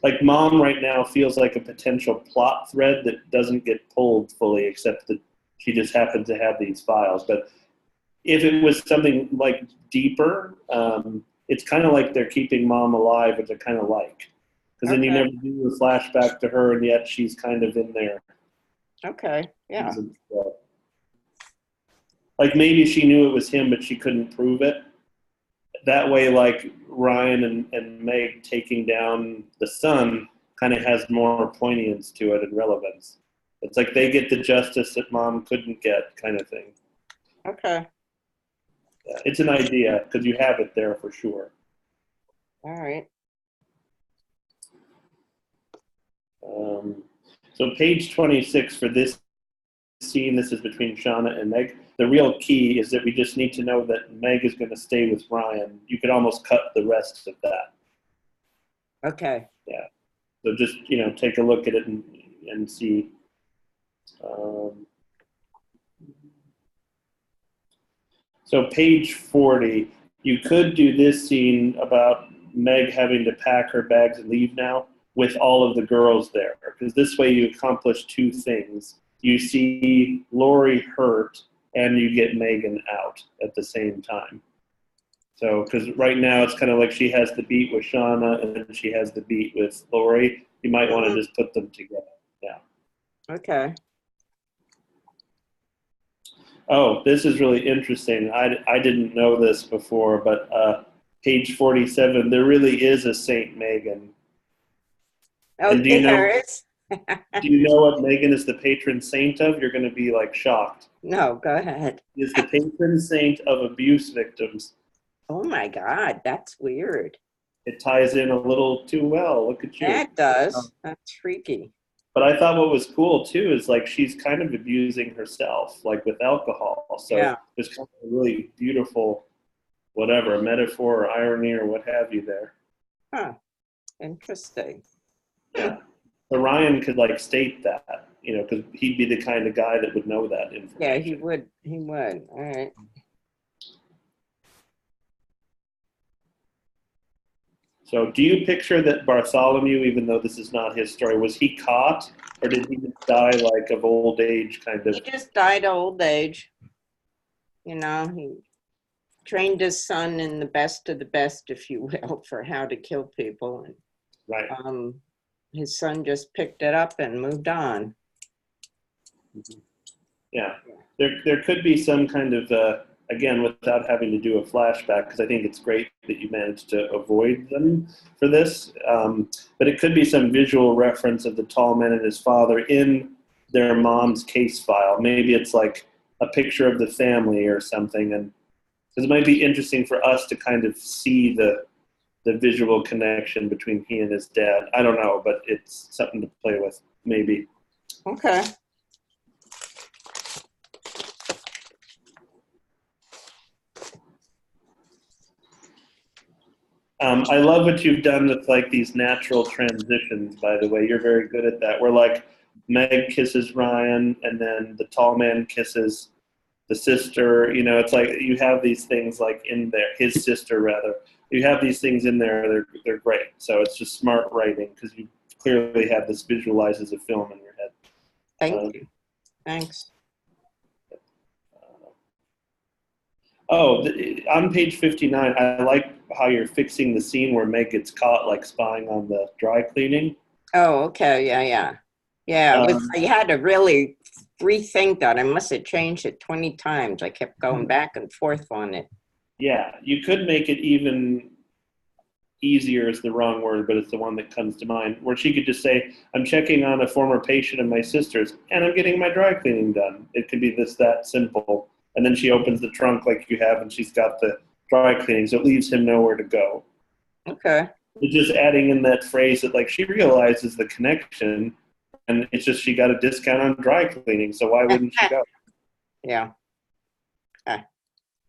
like, mom right now feels like a potential plot thread that doesn't get pulled fully, except that she just happened to have these files. But if it was something like deeper, it's kind of like they're keeping mom alive, which I kind of like. Because then you Okay. never do a flashback to her, and yet she's kind of in there. Okay, yeah. Like, maybe she knew it was him, but she couldn't prove it. That way, like, Ryan and Meg taking down the son kind of has more poignance to it and relevance. It's like they get the justice that mom couldn't get, kind of thing. Okay, Yeah, it's an idea, because you have it there for sure. all right. So page 26 for this scene, this is between Shauna and Meg. The real key is that we just need to know that Meg is going to stay with Ryan. You could almost cut the rest of that. Okay, So just, you know, take a look at it and see. So page 40, you could do this scene about Meg having to pack her bags and leave now with all of the girls there, because this way you accomplish two things. You see Lori hurt and you get Megan out at the same time. So, because right now it's kind of like she has the beat with Shauna and then she has the beat with Lori. You might want to just put them together. Yeah. okay. Oh, this is really interesting. I didn't know this before, but page 47, there really is a Saint Megan. Oh, And do you know- there is? Do you know what Megan is the patron saint of? You're going to be like shocked. No, go ahead. She is the patron saint of abuse victims. Oh my God, that's weird. It ties in a little too well. Look at you. That does. That's freaky. But I thought what was cool too is like she's kind of abusing herself, like with alcohol. So Yeah. there's kind of a really beautiful whatever, a metaphor or irony or what have you there. Huh. Interesting. Yeah. So Ryan could like state that, you know, because he'd be the kind of guy that would know that information. Yeah, he would. He would. All right. So do you picture that Bartholomew, even though this is not his story, was he caught or did he just die like of old age kind of? He just died of old age. You know, he trained his son in the best of the best, if you will, for how to kill people. And Right. his son just picked it up and moved on. Yeah. There could be some kind of, again, without having to do a flashback, because I think it's great that you managed to avoid them for this. But it could be some visual reference of the tall man and his father in their mom's case file. Maybe it's like a picture of the family or something. And because it might be interesting for us to kind of see the visual connection between he and his dad. I don't know, but it's something to play with, maybe. Okay. I love what you've done with like these natural transitions, by the way. You're very good at that. Where like Meg kisses Ryan and then the tall man kisses the sister. You know, it's like you have these things like in there, his sister rather. You have these things in there, they're great. So it's just smart writing because you clearly have this visualized as a film in your head. Thank you. Thanks. On page 59, I like how you're fixing the scene where Meg gets caught like spying on the dry cleaning. Oh, okay. Yeah, yeah. Yeah, I had to really rethink that. I must have changed it 20 times. I kept going back and forth on it. Yeah, you could make it even easier is the wrong word, but it's the one that comes to mind, where she could just say, I'm checking on a former patient of my sister's and I'm getting my dry cleaning done. It could be that simple. And then she opens the trunk like you have and she's got the dry cleaning, so it leaves him nowhere to go. Okay. It's just adding in that phrase that like she realizes the connection and it's just she got a discount on dry cleaning, so why wouldn't she go? Yeah.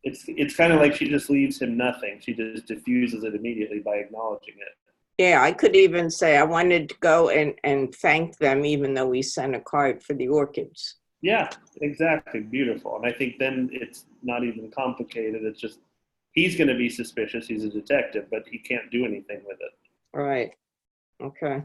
It's kind of like she just leaves him nothing. She just diffuses it immediately by acknowledging it. Yeah, I could even say I wanted to go and thank them even though we sent a card for the orchids. Yeah, exactly. Beautiful. And I think then it's not even complicated. It's just he's going to be suspicious. He's a detective, but he can't do anything with it. Right. Okay.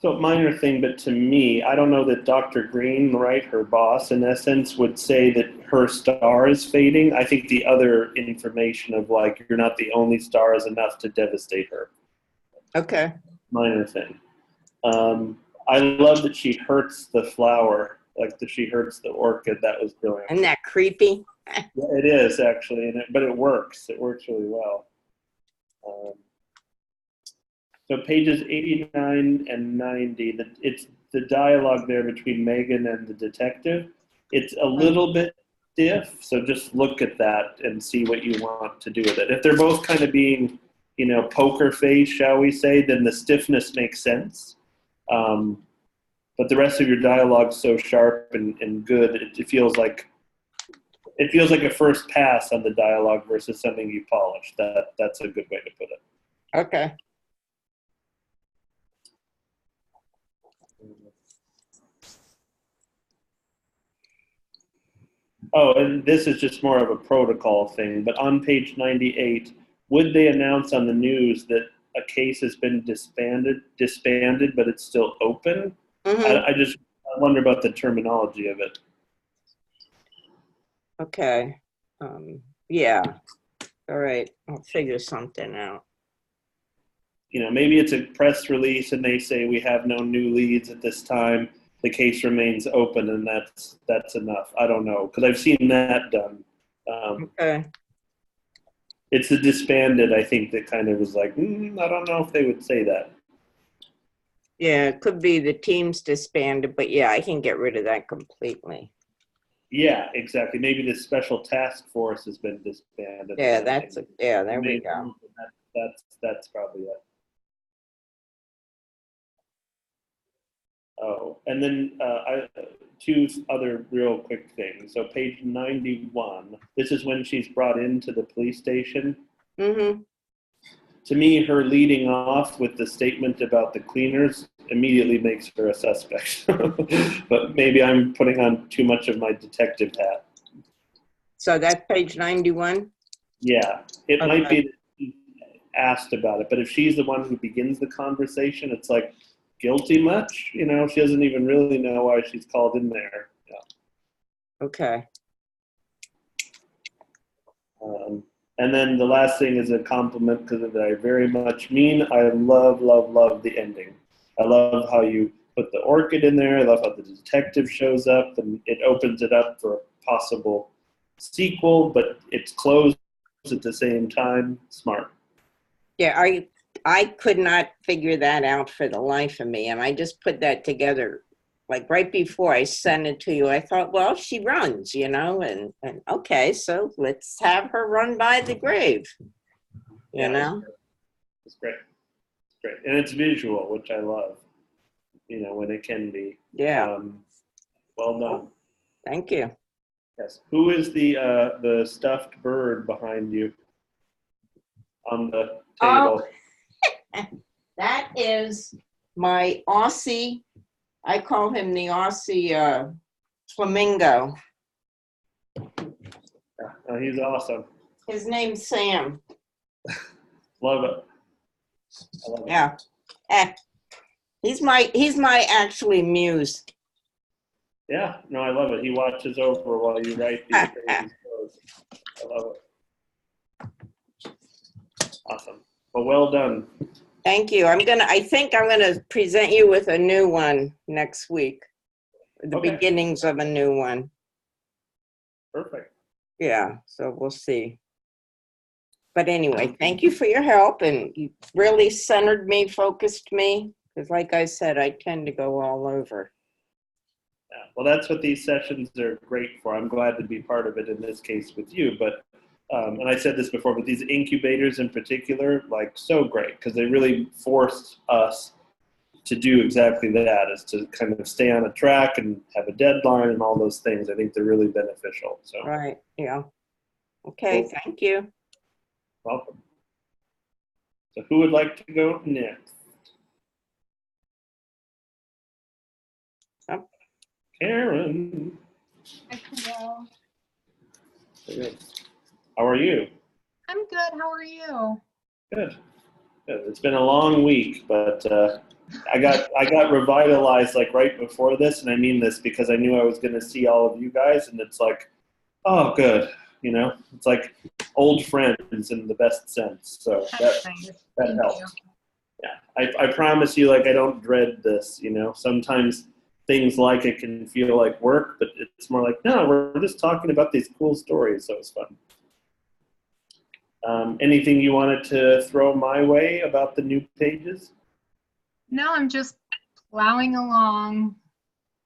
So minor thing, but to me, I don't know that Dr. Green, right, her boss in essence, would say that her star is fading. I think the other information of like, you're not the only star is enough to devastate her. Okay. Minor thing. I love that she hurts the flower, like that she hurts the orchid. That was brilliant. Isn't that creepy? Yeah, it is actually, but it works. It works really well. So pages 89 and 90, it's the dialogue there between Megan and the detective. It's a little bit stiff, so just look at that and see what you want to do with it. If they're both kind of being, you know, poker face, shall we say, then the stiffness makes sense. But the rest of your dialogue's so sharp and good, it feels like a first pass on the dialogue versus something you polished. That's a good way to put it. Okay. Oh, and this is just more of a protocol thing, but on page 98, would they announce on the news that a case has been disbanded, but it's still open? Mm-hmm. I wonder about the terminology of it. Okay. Yeah. All right. I'll figure something out. You know, maybe it's a press release and they say we have no new leads at this time. The case remains open, and that's enough. I don't know, because I've seen that done. Okay. It's the disbanded, I think, that kind of was like, I don't know if they would say that. Yeah, it could be the team's disbanded, but yeah, I can get rid of that completely. Yeah, exactly. Maybe the special task force has been disbanded. Yeah, there we go. That's probably it. Oh, and then two other real quick things. So page 91, this is when she's brought into the police station. Mm-hmm. To me, her leading off with the statement about the cleaners immediately makes her a suspect. But maybe I'm putting on too much of my detective hat. So that's page 91? Yeah, it might Okay. be that she's asked about it, but if she's the one who begins the conversation, it's like, guilty much? You know, she doesn't even really know why she's called in there. Yeah. Okay. And then the last thing is a compliment because I very much mean. I love, love, love the ending. I love how you put the orchid in there. I love how the detective shows up and it opens it up for a possible sequel, but it's closed at the same time. Smart. Yeah, I could not figure that out for the life of me. And I just put that together like right before I sent it to you. I thought, well, she runs, you know, and okay, so let's have her run by the grave, you know? It's great. It's great. And it's visual, which I love, you know, when it can be. Yeah, Well done. thank you. Yes. Who is the stuffed bird behind you on the table? That is my Aussie, I call him the Aussie flamingo. Oh, he's awesome. His name's Sam. Love it. I love it. Yeah. He's my actually muse. Yeah. No, I love it. He watches over while you write these crazy stories. I love it. Awesome. Well, well done. Thank you. I think I'm gonna present you with a new one next week. The Okay. beginnings of a new one. Perfect. Yeah, so we'll see. But anyway, thank you for your help, and you really centered me, focused me, because like I said, I tend to go all over. Yeah. Well, that's what these sessions are great for. I'm glad to be part of it in this case with you. But and I said this before, but these incubators in particular, like so great because they really forced us to do exactly that, is to kind of stay on a track and have a deadline and all those things. I think they're really beneficial. So Right, yeah. Okay, Cool. thank you. welcome. So who would like to go next? Oh. Karen. Hello. Good. How are you? I'm good. How are you? Good. Good. It's been a long week, but I got revitalized like right before this, and I mean this because I knew I was going to see all of you guys, and it's like, oh, good. You know, it's like old friends in the best sense. So That's nice. that Thank helps. you. Yeah, I promise you, like I don't dread this. You know, sometimes things like it can feel like work, but it's more like, no, we're just talking about these cool stories, so it's fun. Anything you wanted to throw my way about the new pages? No, I'm just plowing along,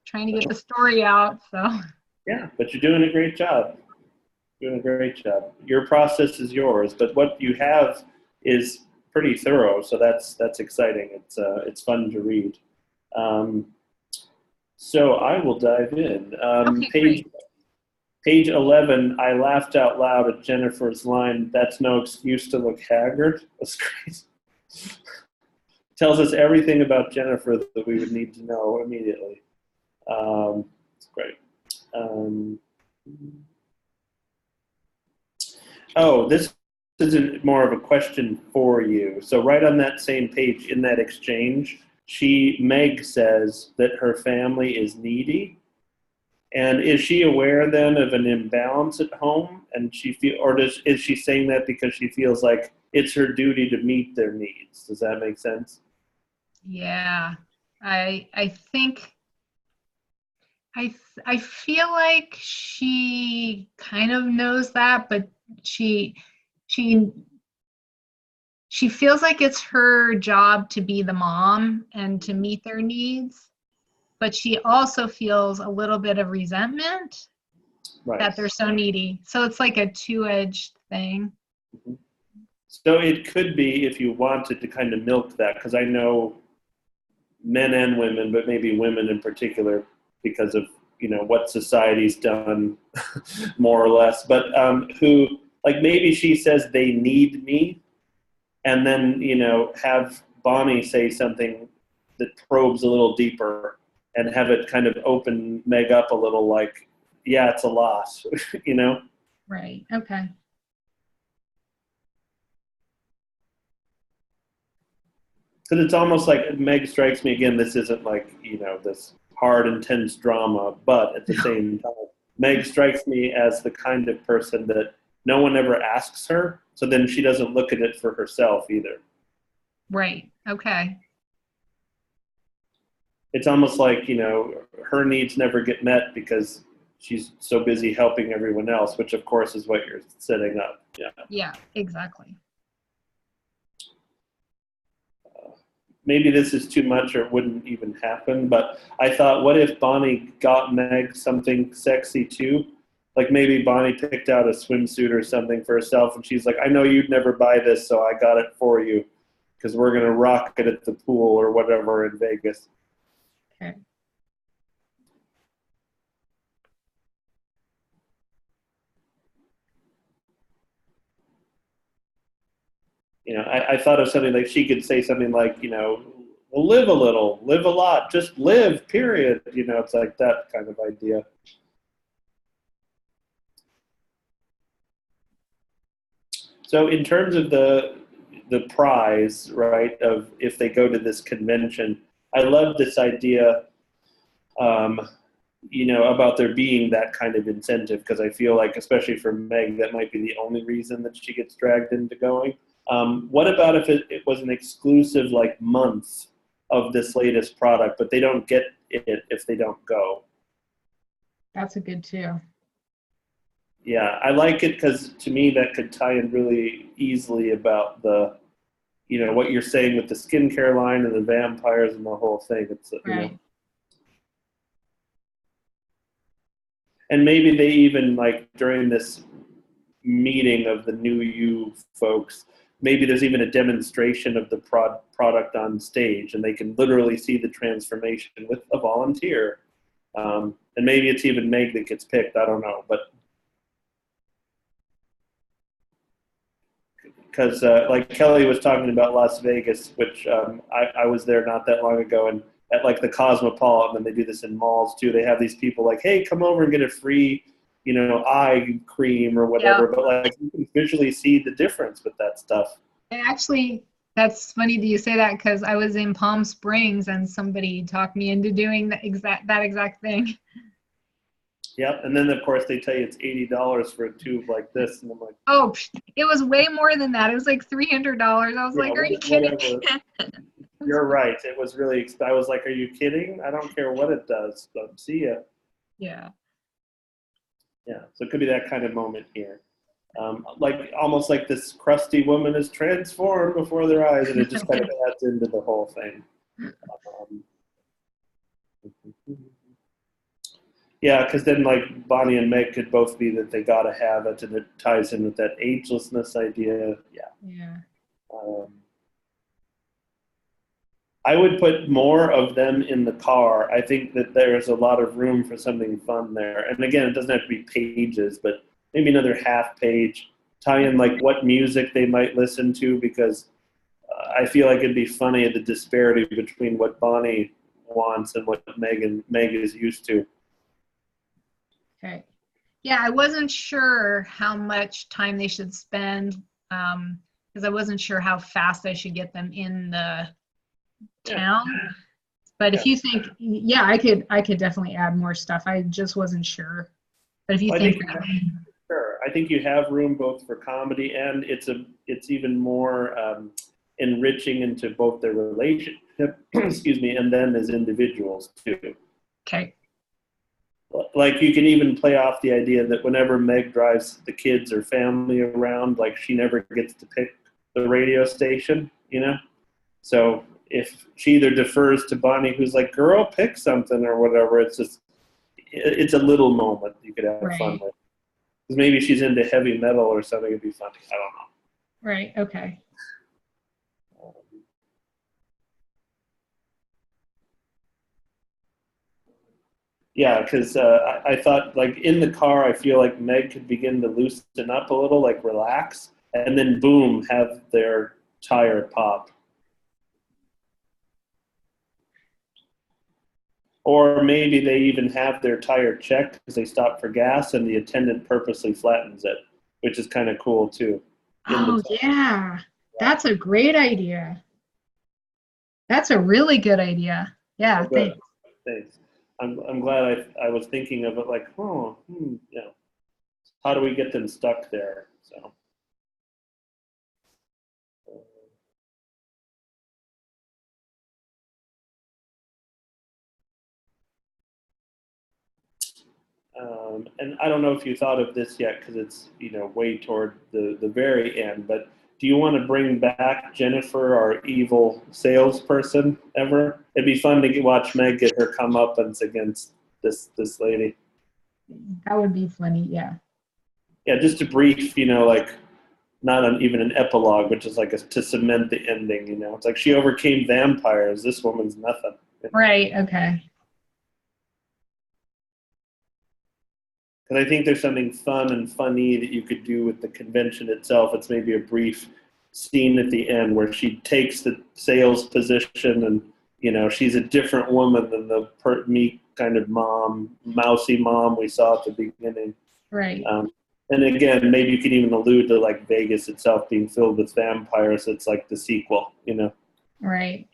trying to get the story out. So Yeah, but you're doing a great job. Doing a great job. Your process is yours, but what you have is pretty thorough, so that's exciting. It's fun to read. So I will dive in. Okay, Page 11, I laughed out loud at Jennifer's line, "That's no excuse to look haggard." That's great. Tells us everything about Jennifer that we would need to know immediately. It's great. Oh, this is more of a question for you. So right on that same page in that exchange, Meg says that her family is needy. And is she aware then of an imbalance at home? And is she saying that because she feels like it's her duty to meet their needs? Does that make sense? yeah, I think I feel like she kind of knows that, but she feels like it's her job to be the mom and to meet their needs. But she also feels a little bit of resentment Right. that they're so needy. So it's like a two-edged thing. So it could be, if you wanted to kind of milk that, because I know men and women, but maybe women in particular, because of what society's done, more or less. But who, like, maybe she says they need me, and then have Bonnie say something that probes a little deeper, and have it kind of open Meg up a little, like, yeah, it's a loss, Right. Okay. Because it's almost like Meg strikes me again. This isn't like this hard, intense drama, but at the same time, Meg strikes me as the kind of person that no one ever asks her, so then she doesn't look at it for herself either. Right. Okay. It's almost like her needs never get met because she's so busy helping everyone else, which of course is what you're setting up. Yeah. Yeah, exactly. Maybe this is too much or it wouldn't even happen, but I thought, what if Bonnie got Meg something sexy too? Like maybe Bonnie picked out a swimsuit or something for herself, and she's like, I know you'd never buy this, so I got it for you because we're going to rock it at the pool or whatever in Vegas. Okay. I thought of something like she could say something like, well, live a little, live a lot, just live, period. It's like that kind of idea. So in terms of the prize, right, of if they go to this convention, I love this idea, about there being that kind of incentive, because I feel like, especially for Meg, that might be the only reason that she gets dragged into going. What about if it was an exclusive month of this latest product, but they don't get it if they don't go? That's a good too. Yeah, I like it because to me that could tie in really easily about the, what you're saying with the skincare line and the vampires and the whole thing. It's Right. And maybe they even during this meeting of the new you folks, maybe there's even a demonstration of the product on stage, and they can literally see the transformation with a volunteer. And maybe it's even Meg that gets picked. I don't know, but because like Kelly was talking about Las Vegas, which I was there not that long ago, and at the Cosmopolitan, and they do this in malls too. They have these people like, hey, come over and get a free, eye cream or whatever. Yeah. But you can visually see the difference with that stuff. And actually, that's funny that you say that, because I was in Palm Springs and somebody talked me into doing that exact thing. Yep, and then of course they tell you it's $80 for a tube like this, and I'm like, Oh, it was way more than that. It was like $300. I was like, are you kidding me? You're right. It was really. I was like, are you kidding? I don't care what it does. But see ya. Yeah. Yeah. So it could be that kind of moment here. Almost like this crusty woman is transformed before their eyes, and it just kind of adds into the whole thing. Yeah, because then Bonnie and Meg could both be that they gotta have it, and it ties in with that agelessness idea. Yeah. Yeah. I would put more of them in the car. I think that there's a lot of room for something fun there. And again, it doesn't have to be pages, but maybe another half page. Tie in what music they might listen to, because I feel like it'd be funny the disparity between what Bonnie wants and what Meg is used to. Okay. Yeah, I wasn't sure how much time they should spend, because I wasn't sure how fast I should get them in the town. But if you think, yeah, I could definitely add more stuff. I just wasn't sure. But if you think sure, I think you have room both for comedy, and it's even more enriching into both their relationship, excuse me, and them as individuals too. Okay. You can even play off the idea that whenever Meg drives the kids or family around, she never gets to pick the radio station, So if she either defers to Bonnie, who's like, girl, pick something or whatever, it's a little moment you could have fun with. Because maybe she's into heavy metal or something, it'd be funny. I don't know. Right, okay. Yeah, because I thought, like, in the car, I feel like Meg could begin to loosen up a little, like relax, and then boom, have their tire pop. Or maybe they even have their tire checked because they stop for gas and the attendant purposely flattens it, which is kind of cool too. Oh, yeah. That's a great idea. That's a really good idea. Yeah, Oh, good. thanks. Thanks. I'm glad I was thinking of it like, yeah. How do we get them stuck there? So. And I don't know if you thought of this yet because it's way toward the very end, but do you want to bring back Jennifer, our evil salesperson, ever? It'd be fun to watch Meg get her comeuppance against this lady. That would be funny. Yeah. Yeah, just a brief, like not even an epilogue, but just like to cement the ending. It's like she overcame vampires. This woman's nothing. Right. Okay. Because I think there's something fun and funny that you could do with the convention itself. It's maybe a brief scene at the end where she takes the sales position and, she's a different woman than the meek kind of mousy mom we saw at the beginning. Right. And again, maybe you could even allude to like Vegas itself being filled with vampires. It's like the sequel, Right.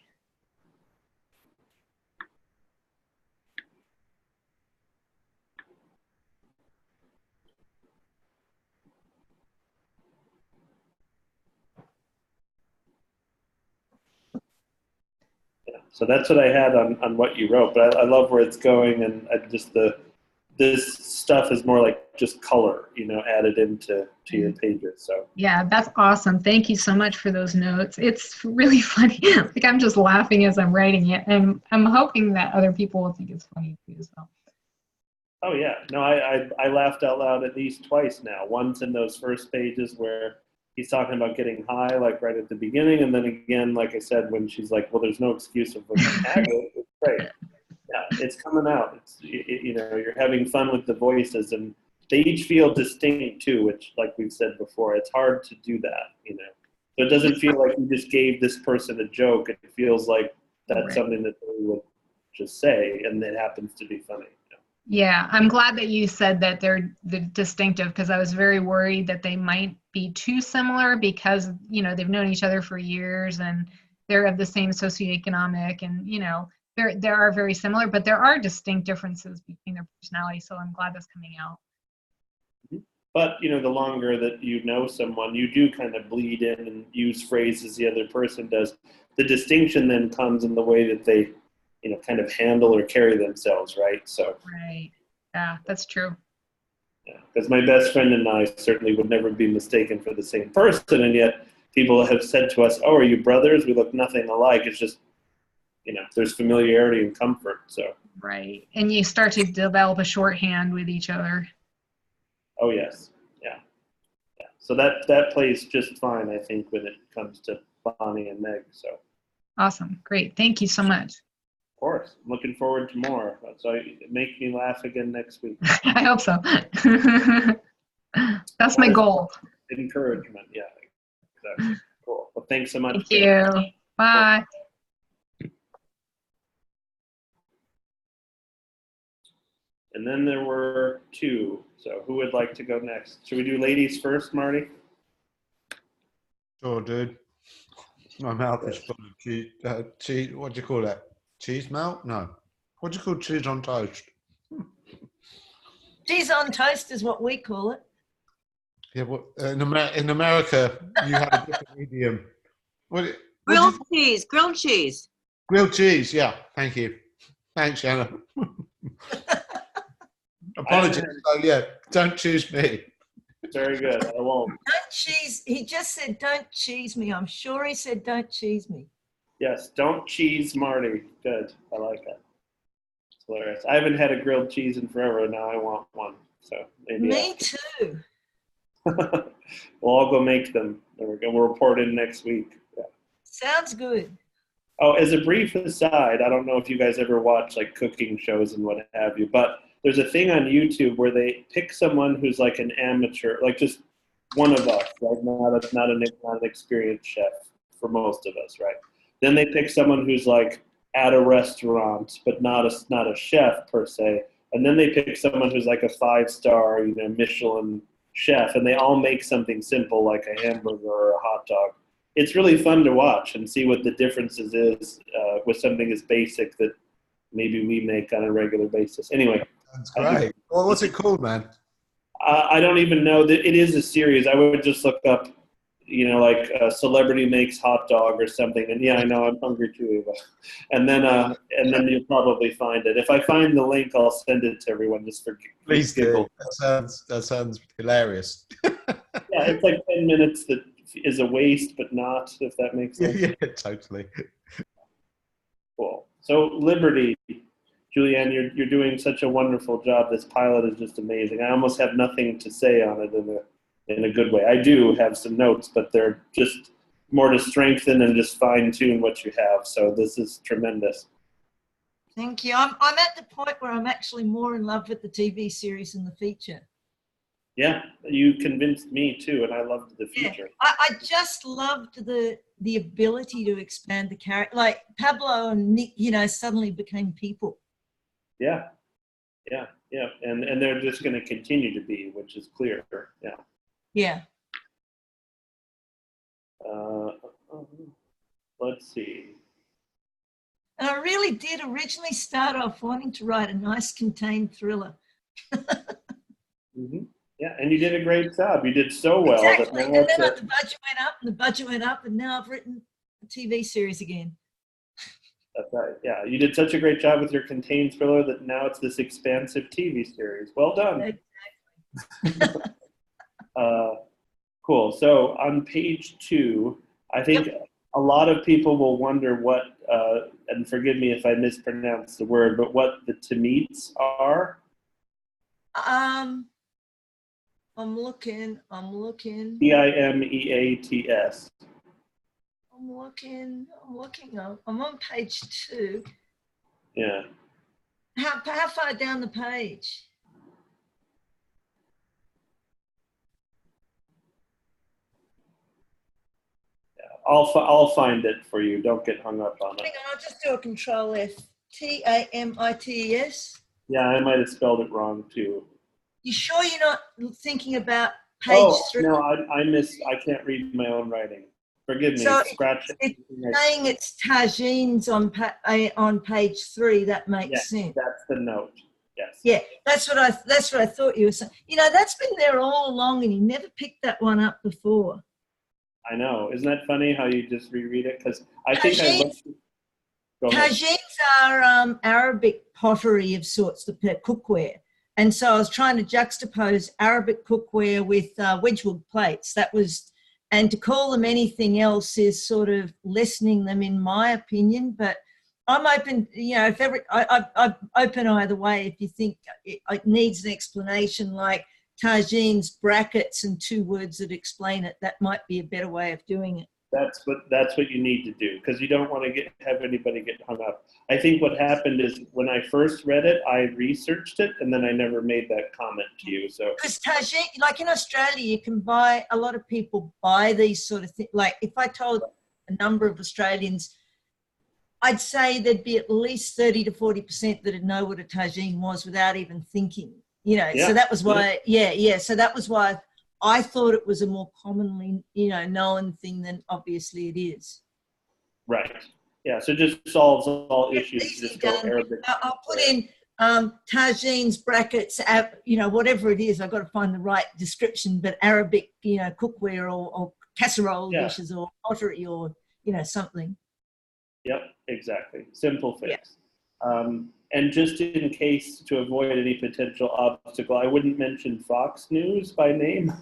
So that's what I had on what you wrote, but I love where it's going, and this stuff is more like just color, added into your pages. So Yeah, that's awesome. Thank you so much for those notes. It's really funny. Like I'm just laughing as I'm writing it, and I'm hoping that other people will think it's funny too as well. oh yeah, no, I laughed out loud at least twice now. Once in those first pages where he's talking about getting high, like right at the beginning, and then again, like I said, when she's like, "Well, there's no excuse of looking at it." It's great. Yeah, it's coming out. It's you're having fun with the voices, and they each feel distinct too, which, like we've said before, it's hard to do that. So it doesn't feel like you just gave this person a joke. It feels like that's Right. something that they would just say, and it happens to be funny. Yeah, I'm glad that you said that they're the distinctive because I was very worried that they might be too similar because, they've known each other for years and they're of the same socioeconomic and, they are very similar, but there are distinct differences between their personalities. So I'm glad that's coming out. But, the longer that you know someone, you do kind of bleed in and use phrases the other person does. The distinction then comes in the way that they, kind of handle or carry themselves, right? So. Right. Yeah, that's true. Yeah, because my best friend and I certainly would never be mistaken for the same person, and yet people have said to us, "Oh, are you brothers? We look nothing alike." It's just, there's familiarity and comfort. So. Right. And you start to develop a shorthand with each other. Oh yes, yeah. So that plays just fine, I think, when it comes to Bonnie and Meg. So. Awesome. Great. Thank you so much. Of course, I'm looking forward to more. So make me laugh again next week. I hope so. That's my goal. Encouragement, yeah, exactly. Cool. Well, thanks so much. Thank you. Bye. And then there were two. So who would like to go next? Should we do ladies first, Marty? Sure, dude. My mouth is full of cheese. What do you call that? Cheese melt? No. What do you call cheese on toast? Cheese on toast is what we call it. Yeah, well, in America, you have a different idiom. Grilled cheese, grilled cheese. Grilled cheese, yeah. Thank you. Thanks, Anna. Apologies. So, yeah, don't choose me. Very good. I won't. Don't cheese. He just said, don't cheese me. I'm sure he said, don't cheese me. Yes, don't cheese Marty. Good. I like that. It's hilarious. I haven't had a grilled cheese in forever. Now I want one. So maybe. Me too. We'll all go make them. There we go. We'll report in next week. Yeah. Sounds good. Oh, as a brief aside, I don't know if you guys ever watch like cooking shows and what have you, but there's a thing on YouTube where they pick someone who's like an amateur, like just one of us, like not an experienced chef for most of us, right? Then they pick someone who's like at a restaurant, but not a chef per se, and then they pick someone who's like a 5-star, Michelin chef, and they all make something simple like a hamburger or a hot dog. It's really fun to watch and see what the differences is with something as basic that maybe we make on a regular basis. Anyway, That's great. Well, what's it called, man? I don't even know that it is a series. I would just look up, like celebrity makes hot dog or something. And yeah, I know I'm hungry too, Eva. And then you'll probably find it. If I find the link, I'll send it to everyone just for Please people. do. That sounds hilarious. Yeah, it's like 10 minutes that is a waste, but not, if that makes sense. Yeah, totally. Cool. So Liberty, Julianne, you're doing such a wonderful job. This pilot is just amazing. I almost have nothing to say on it in a good way. I do have some notes, but they're just more to strengthen and just fine tune what you have. So this is tremendous. Thank you. I'm at the point where I'm actually more in love with the TV series than the feature. Yeah, you convinced me too, and I loved the feature. Yeah, I just loved the ability to expand the character. Like Pablo and Nick, suddenly became people. Yeah. And they're just going to continue to be, which is clear. Yeah. Yeah. Let's see. And I really did originally start off wanting to write a nice contained thriller. Mm-hmm. Yeah, and you did a great job. You did so well. Exactly. And then the budget went up, and now I've written a TV series again. That's right. Yeah, you did such a great job with your contained thriller that now it's this expansive TV series. Well done. Exactly. Cool. So on page 2, I think a lot of people will wonder what, and forgive me if I mispronounce the word, but what the Timeats are. I'm looking. Timeats. I'm looking. I'm on page 2. Yeah. How far down the page? I'll find it for you. Don't get hung up on it. Hang on, I'll just do a Control F. Timeits. Yeah, I might have spelled it wrong too. You sure you're not thinking about page 3? No, I can't read my own writing. Forgive me. So Scratch. it's saying it's tagines on page 3. That makes sense. That's the note. Yes. Yeah, that's what I thought you were saying. That's been there all along, and you never picked that one up before. I know. Isn't that funny how you just reread it? Because I think tagines are Arabic pottery of sorts, the cookware. And so I was trying to juxtapose Arabic cookware with Wedgwood plates. And to call them anything else is sort of lessening them, in my opinion. But I'm open, I'm open either way. If you think it needs an explanation, like tagines, brackets, and 2 words that explain it, that might be a better way of doing it. That's what you need to do, because you don't want to have anybody get hung up. I think what happened is when I first read it, I researched it, and then I never made that comment to you. So because tagine, like in Australia, you can buy, a lot of people buy these sort of things. Like if I told a number of Australians, I'd say there'd be at least 30 to 40% that'd know what a tagine was without even thinking. So that was why, so that was why I thought it was a more commonly, known thing than obviously it is. Right. Yeah. So just solves all issues. Just go Arabic. I'll put in tagines, brackets, whatever it is. I've got to find the right description, but Arabic, cookware or casserole dishes or pottery or, something. Yep. Exactly. Simple fix. Yeah. And just in case, to avoid any potential obstacle, I wouldn't mention Fox News by name.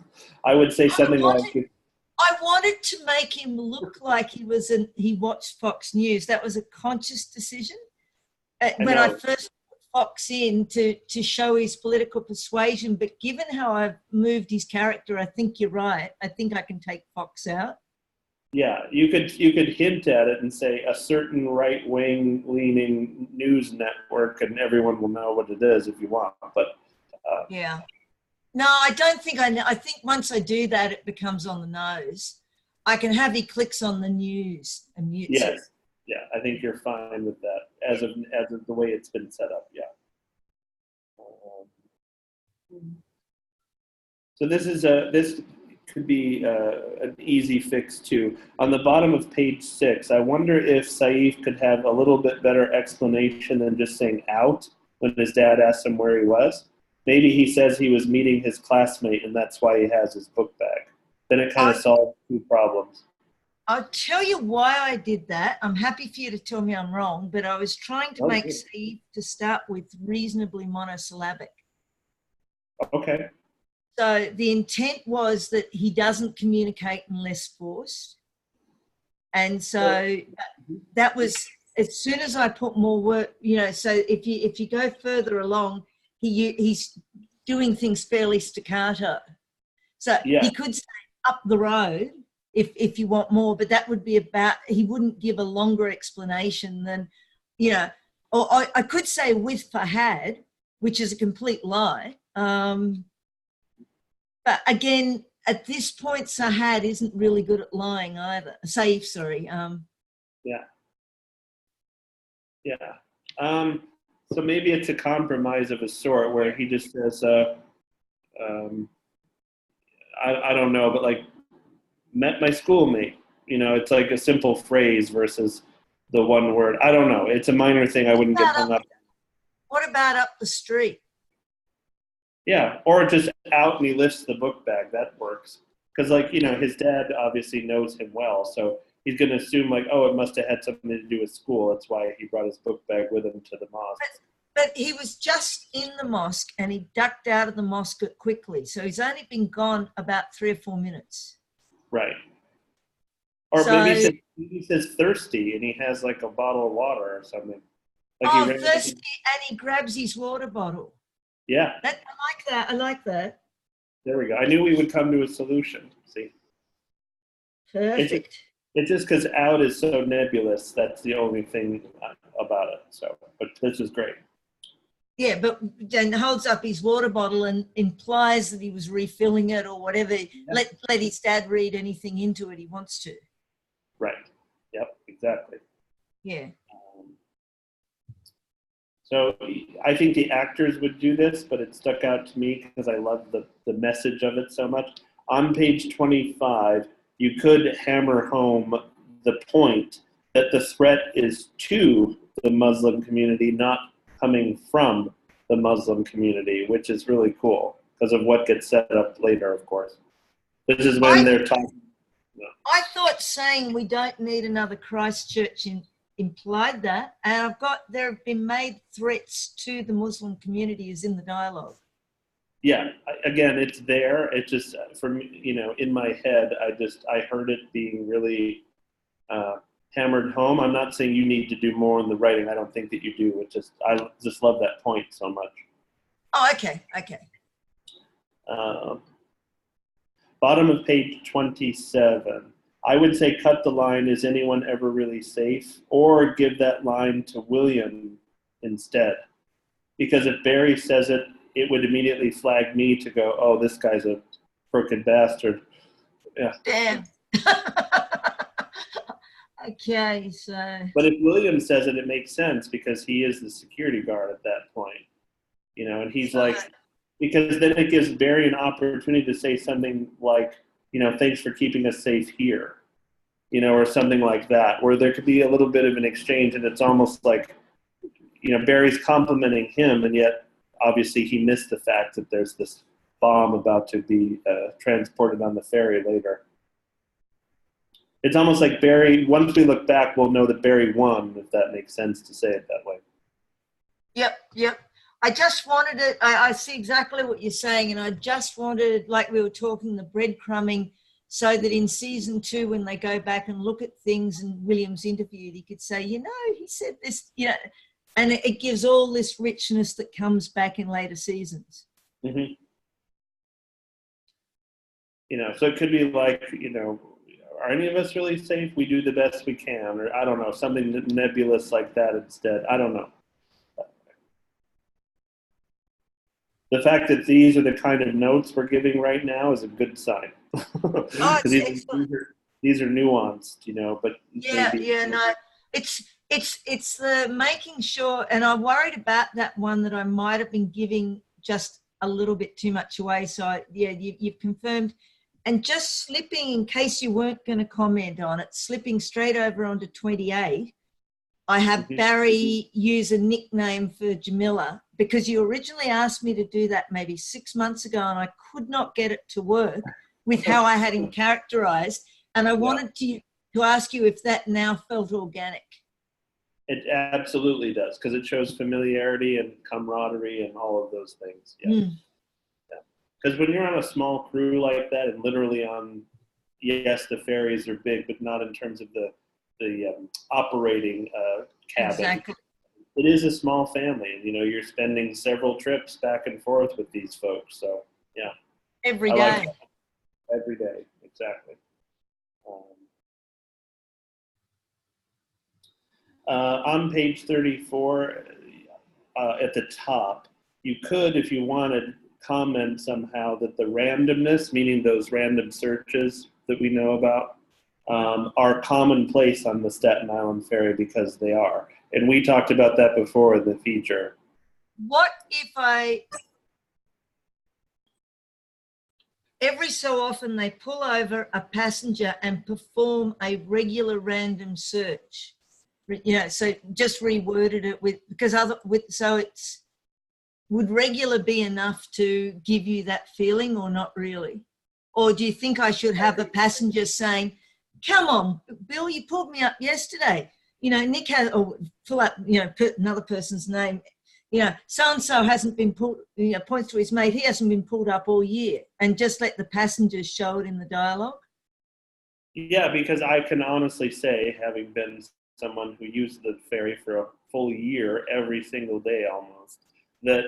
I would say something like... I wanted to make him look like he watched Fox News. That was a conscious decision. When I first put Fox in to show his political persuasion, but given how I've moved his character, I think you're right. I think I can take Fox out. Yeah, you could hint at it and say a certain right-wing leaning news network, and everyone will know what it is if you want. But Yeah. No, I don't think I know. I think once I do that, it becomes on the nose. I can have he clicks on the news and mutes it. yes, yeah, I think you're fine with that as of the way it's been set up. Yeah. So this could be an easy fix too. On the bottom of page 6, I wonder if Saif could have a little bit better explanation than just saying out when his dad asked him where he was. Maybe he says he was meeting his classmate and that's why he has his book bag. Then it kind of solves 2 problems. I'll tell you why I did that. I'm happy for you to tell me I'm wrong, but I was trying to make Steve to start with reasonably monosyllabic. Okay. So the intent was that he doesn't communicate unless forced. And so that was, as soon as I put more work, so if you go further along, he's doing things fairly staccato. So he could say up the road if you want more, but that would be about, he wouldn't give a longer explanation than, or I could say with Fahad, which is a complete lie. But again, at this point, Sahad isn't really good at lying either. Saif, sorry. So maybe it's a compromise of a sort where he just says, I don't know, but like, met my schoolmate. It's like a simple phrase versus the one word. I don't know. It's a minor thing. I wouldn't get hung up. What about up the street? Yeah, or just out and he lifts the book bag. That works. Because, his dad obviously knows him well, so he's going to assume, it must have had something to do with school. That's why he brought his book bag with him to the mosque. But he was just in the mosque and he ducked out of the mosque quickly. So he's only been gone about 3 or 4 minutes. Right. Or maybe he says thirsty and he has, a bottle of water or something. Thirsty, and he grabs his water bottle. Yeah. I like that. There we go. I knew we would come to a solution. See? Perfect. It's just because out is so nebulous. That's the only thing about it. So, but this is great. Yeah, but then holds up his water bottle and implies that he was refilling it or whatever. Yeah. Let his dad read anything into it he wants to. Right. Yep, exactly. Yeah. So I think the actors would do this, but it stuck out to me because I love the message of it so much. On page 25, you could hammer home the point that the threat is to the Muslim community, not coming from the Muslim community, which is really cool because of what gets set up later, of course. This is when they're talking. I thought saying we don't need another Christchurch implied that, and there have been made threats to the Muslim community as in the dialogue. Yeah, again, it's there. It just, for me, in my head, I heard it being really hammered home. I'm not saying you need to do more in the writing. I don't think that you do. I just love that point so much. Oh, okay. Bottom of page 27. I would say cut the line, is anyone ever really safe? Or give that line to William instead. Because if Barry says it, it would immediately flag me to go, oh, this guy's a crooked bastard. Yeah. Damn. Okay, so. But if William says it, it makes sense because he is the security guard at that point. And he's because then it gives Barry an opportunity to say something like, thanks for keeping us safe here, or something like that, where there could be a little bit of an exchange and it's almost like, Barry's complimenting him and yet obviously he missed the fact that there's this bomb about to be transported on the ferry later. It's almost like Barry, once we look back, we'll know that Barry won, if that makes sense to say it that way. Yep. I just wanted it. I see exactly what you're saying, and I just wanted, like we were talking, the breadcrumbing, so that in season 2, when they go back and look at things and William's interviewed, he could say, he said this, and it gives all this richness that comes back in later seasons. Mm-hmm. So it could be like, are any of us really safe? We do the best we can, or I don't know, something nebulous like that instead. I don't know. The fact that these are the kind of notes we're giving right now is a good sign. it's 'Cause excellent. these are nuanced, but Yeah, maybe, yeah, no, it's the making sure, and I worried about that one that I might have been giving just a little bit too much away. So you've confirmed, and just slipping, in case you weren't going to comment on it, slipping straight over onto 28. I have Mhm. Barry use a nickname for Jamila because you originally asked me to do that maybe 6 months ago, and I could not get it to work with how I had him characterized. And I wanted to ask you if that now felt organic. It absolutely does, because it shows familiarity and camaraderie and all of those things. Yeah. Because when you're on a small crew like that, and literally on, yes, the ferries are big, but not in terms of the operating cabin. Exactly. It is a small family, and you're spending several trips back and forth with these folks. So yeah, Every I day. like that. Every day, exactly. On page 34, at the top, you could, if you wanted, comment somehow that the randomness, meaning those random searches that we know about, are commonplace on the Staten Island Ferry, because they are. And we talked about that before in the feature. What if every so often they pull over a passenger and perform a regular random search? So just reworded it would regular be enough to give you that feeling, or not really? Or do you think I should have a passenger saying, come on, Bill, you pulled me up yesterday. Nick has, or pull up, another person's name. So-and-so hasn't been pulled, points to his mate, he hasn't been pulled up all year, and just let the passengers show it in the dialogue? Yeah, because I can honestly say, having been someone who used the ferry for a full year every single day almost, that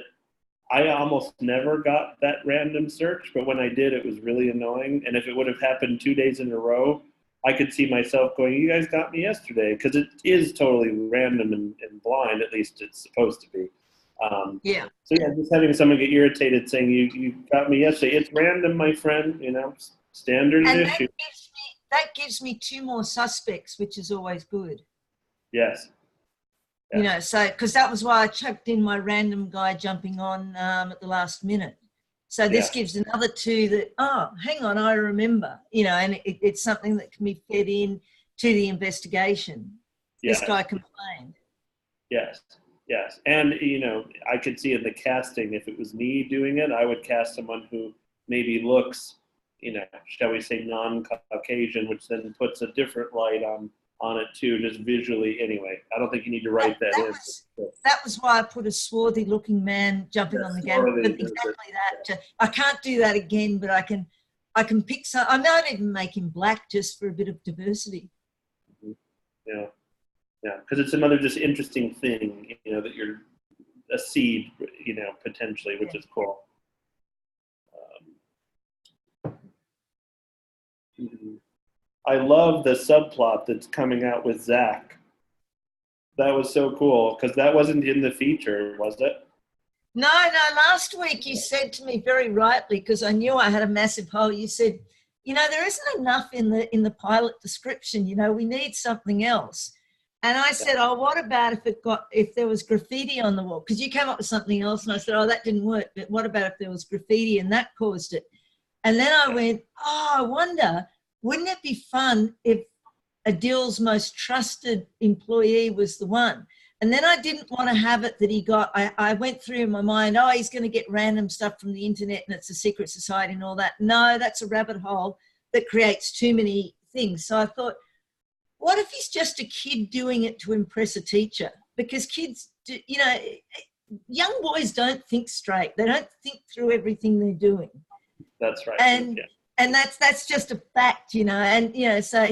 I almost never got that random search, but when I did, it was really annoying. And if it would have happened 2 days in a row, I could see myself going, you guys got me yesterday, because it is totally random and blind, at least it's supposed to be. So yeah, just having someone get irritated saying, you got me yesterday, it's random, my friend, standard And issue. that gives me two more suspects, which is always good. Yes. Yeah. So because that was why I chucked in my random guy jumping on at the last minute. So this gives another two that, hang on, I remember, and it's something that can be fed in to the investigation. Yes. This guy complained. Yes. And, I could see in the casting, if it was me doing it, I would cast someone who maybe looks, shall we say, non-Caucasian, which then puts a different light on it too, just visually. Anyway, I don't think you need to write that in. That was why I put a swarthy looking man jumping on the game. Exactly that. I can't do that again, but I can pick some. I might even make him black just for a bit of diversity. Yeah, because it's another just interesting thing, that you're a seed, potentially, which is cool. I love the subplot that's coming out with Zach. That was so cool, because that wasn't in the feature, was it? No. Last week you said to me very rightly, because I knew I had a massive hole. You said, there isn't enough in the pilot description. We need something else. And I said, what about if there was graffiti on the wall? Because you came up with something else, and I said, that didn't work. But what about if there was graffiti and that caused it? And then I went, I wonder, wouldn't it be fun if Adil's most trusted employee was the one? And then I didn't want to have it that he got, I went through in my mind, he's going to get random stuff from the internet and it's a secret society and all that. No, that's a rabbit hole that creates too many things. So I thought, what if he's just a kid doing it to impress a teacher? Because kids, young boys don't think straight. They don't think through everything they're doing. That's right. And that's just a fact, and, so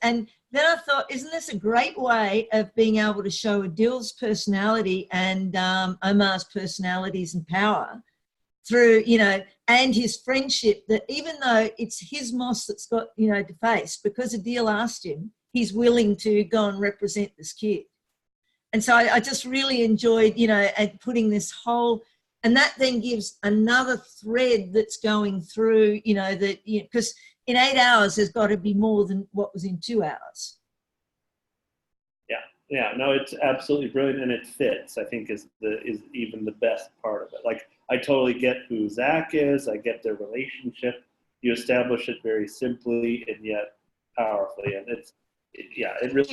and then I thought, isn't this a great way of being able to show Adil's personality and Omar's personalities and power through, and his friendship, that even though it's his moss that's got, you know, defaced, because Adele asked him, he's willing to go and represent this kid. And so I just really enjoyed, you know, putting this whole, and that then gives another thread that's going through, you know, that, you know, because in 8 hours, there's got to be more than what was in 2 hours. Yeah, no, it's absolutely brilliant, and it fits. I think is even the best part of it. Like, I totally get who Zach is. I get their relationship. You establish it very simply and yet powerfully, and it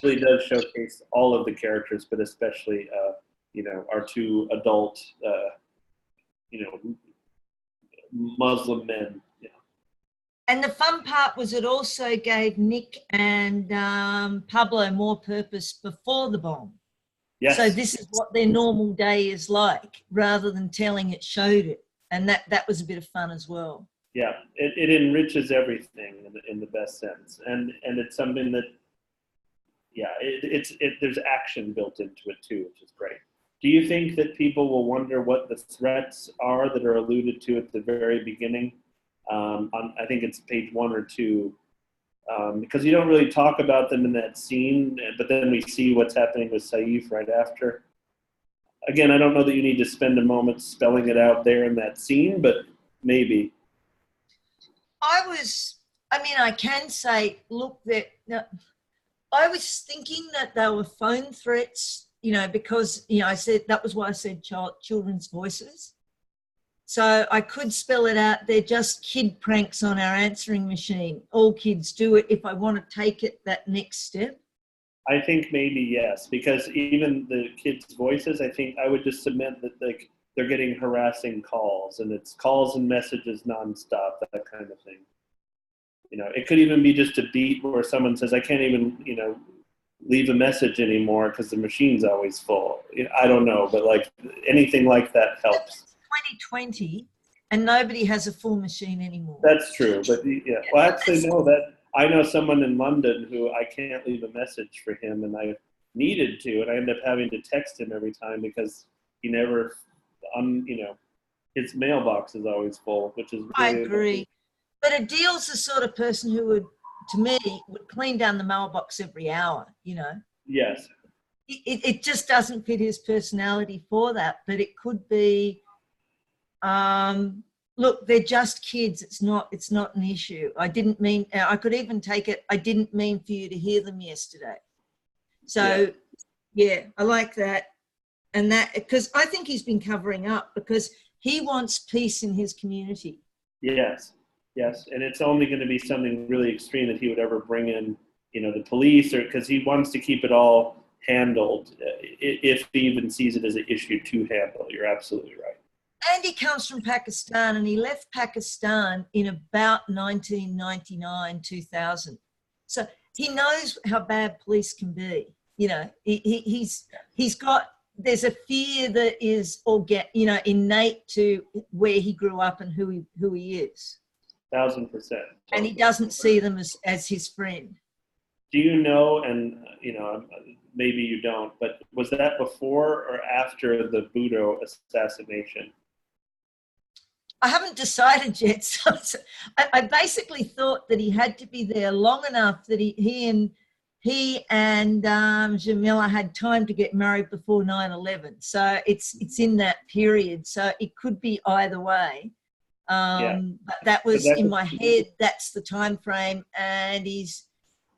really does showcase all of the characters, but especially you know, our two adult you know, Muslim men. Yeah. And the fun part was it also gave Nick and Pablo more purpose before the bomb. Yes. So this is what their normal day is like, rather than telling it, showed it. And that was a bit of fun as well. Yeah, it enriches everything in the best sense, and it's something that, yeah, there's action built into it too, which is great. Do you think that people will wonder what the threats are that are alluded to at the very beginning? I think it's page 1 or 2, because you don't really talk about them in that scene, but then we see what's happening with Saif right after. Again, I don't know that you need to spend a moment spelling it out there in that scene, but maybe. I can say, look, I was thinking that they were phone threats, you know, because, you know, I said, that was why I said children's voices. So I could spell it out. They're just kid pranks on our answering machine. All kids do it. If I want to take it that next step. I think maybe yes, because even the kids' voices, I think I would just submit that they're getting harassing calls, and it's calls and messages nonstop, that kind of thing. You know, it could even be just a beat where someone says, I can't even, you know, leave a message anymore because the machine's always full. I don't know, but like anything like that helps. 2020, and nobody has a full machine anymore. That's true, but yeah. Well, actually, no, that I know someone in London who I can't leave a message for him, and I needed to, and I end up having to text him every time because he never, you know, his mailbox is always full, which is really I agree. But Adele's the sort of person who would, to me, would clean down the mailbox every hour, you know. Yes. It just doesn't fit his personality for that, but it could be, look, they're just kids. It's not an issue. I didn't mean, I could even take it, I didn't mean for you to hear them yesterday. So, yeah, I like that. And that, because I think he's been covering up because he wants peace in his community. Yes. Yes, and it's only going to be something really extreme that he would ever bring in, you know, the police, or because he wants to keep it all handled, if he even sees it as an issue to handle. You're absolutely right. And he comes from Pakistan, and he left Pakistan in about 1999, 2000. So he knows how bad police can be. You know, he's got, there's a fear that is innate to where he grew up and who he is. 1,000%. And he doesn't see them as his friend. Do you know, and you know, maybe you don't, but was that before or after the Bhutto assassination? I haven't decided yet. So I basically thought that he had to be there long enough that he and Jamila had time to get married before 9/11. So it's in that period. So it could be either way. But that was in my head. That's the time frame, and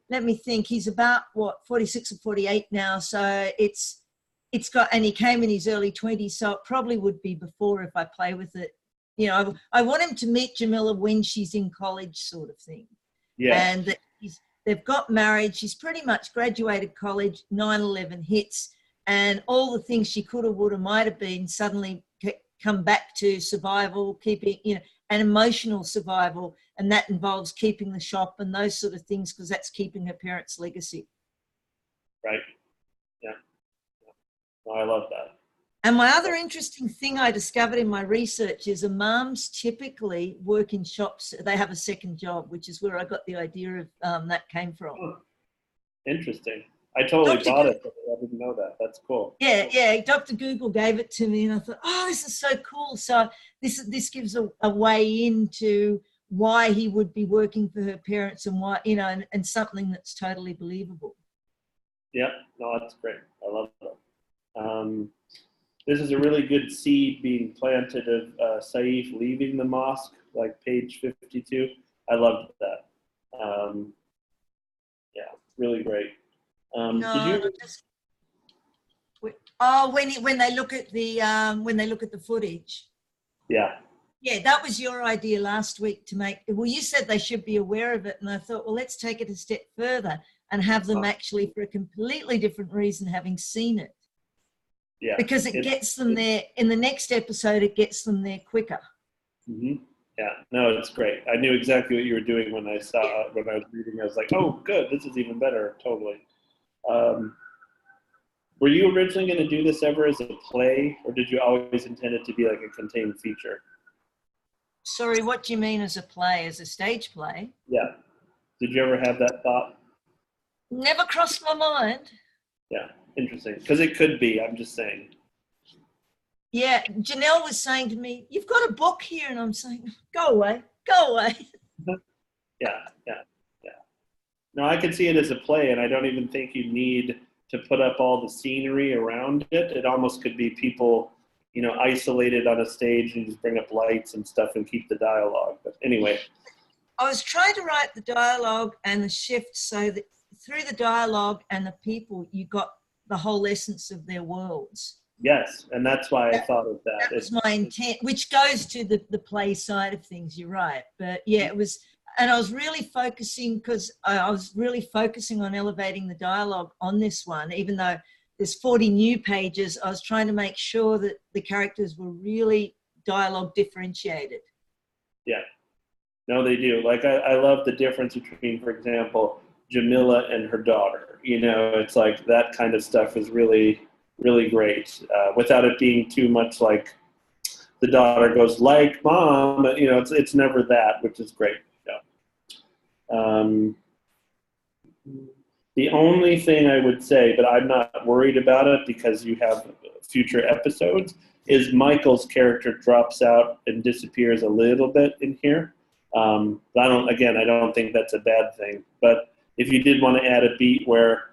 let me think, he's about 46 or 48 now. So it's got, and he came in his early 20s, so it probably would be before if I play with it. You know, I want him to meet Jamila when she's in college, sort of thing. Yeah. And that they've got married. She's pretty much graduated college. 9/11 hits, and all the things she could have, would have, might have been suddenly come back to survival, keeping, you know, and emotional survival, and that involves keeping the shop and those sort of things, because that's keeping her parents' legacy. Right. Yeah. Well, I love that. And my other interesting thing I discovered in my research is moms typically work in shops. They have a second job, which is where I got the idea of that came from. Oh, interesting. I totally Dr. bought it, but I didn't know that. That's cool. Yeah. Dr. Google gave it to me, and I thought, oh, this is so cool. So this gives a way into why he would be working for her parents and why, you know, and something that's totally believable. Yep. No, that's great. I love it. This is a really good seed being planted of Saif leaving the mosque, like page 52. I loved that. Yeah, really great. No, when they look at the footage. Yeah. Yeah, that was your idea last week to make. Well, you said they should be aware of it, and I thought, well, let's take it a step further and have them actually, for a completely different reason, having seen it. Yeah. Because it gets them there in the next episode. It gets them there quicker. Mm-hmm. Yeah. No, it's great. I knew exactly what you were doing when I was reading. I was like, oh, good. This is even better. Totally. Were you originally going to do this ever as a play, or did you always intend it to be like a contained feature? Sorry, what do you mean as a play, as a stage play? Yeah. Did you ever have that thought? Never crossed my mind. Yeah. Interesting. Because it could be. I'm just saying. Yeah, Janelle was saying to me, you've got a book here. And I'm saying, go away, go away. Yeah. No, I could see it as a play, and I don't even think you need to put up all the scenery around it. It almost could be people, you know, isolated on a stage and just bring up lights and stuff and keep the dialogue. But anyway. I was trying to write the dialogue and the shift so that through the dialogue and the people, you got the whole essence of their worlds. Yes, and that's why I thought of that. That was my intent, which goes to the play side of things, you're right. But yeah, it was, and I was really focusing, because I was really focusing on elevating the dialogue on this one, even though there's 40 new pages. I was trying to make sure that the characters were really dialogue differentiated. Yeah. No, they do. Like, I love the difference between, for example, Jamila and her daughter. You know, it's like that kind of stuff is really, really great, without it being too much like the daughter goes like mom. You know, it's never that, which is great. Yeah. The only thing I would say, but I'm not worried about it because you have future episodes, is Michael's character drops out and disappears a little bit in here. I don't think that's a bad thing. But if you did want to add a beat where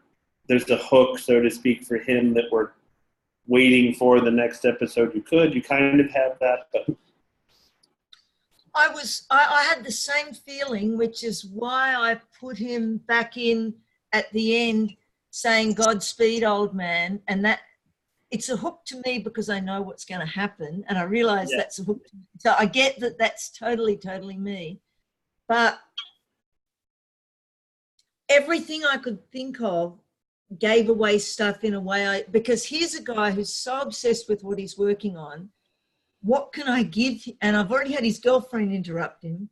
there's a hook, so to speak, for him that we're waiting for the next episode, you kind of have that. But I had the same feeling, which is why I put him back in at the end saying Godspeed, old man. And that it's a hook to me because I know what's going to happen. And I realize that's a hook. So I get that that's totally, totally me. But everything I could think of gave away stuff in a way because here's a guy who's so obsessed with what he's working on. What can I give? And I've already had his girlfriend interrupt him.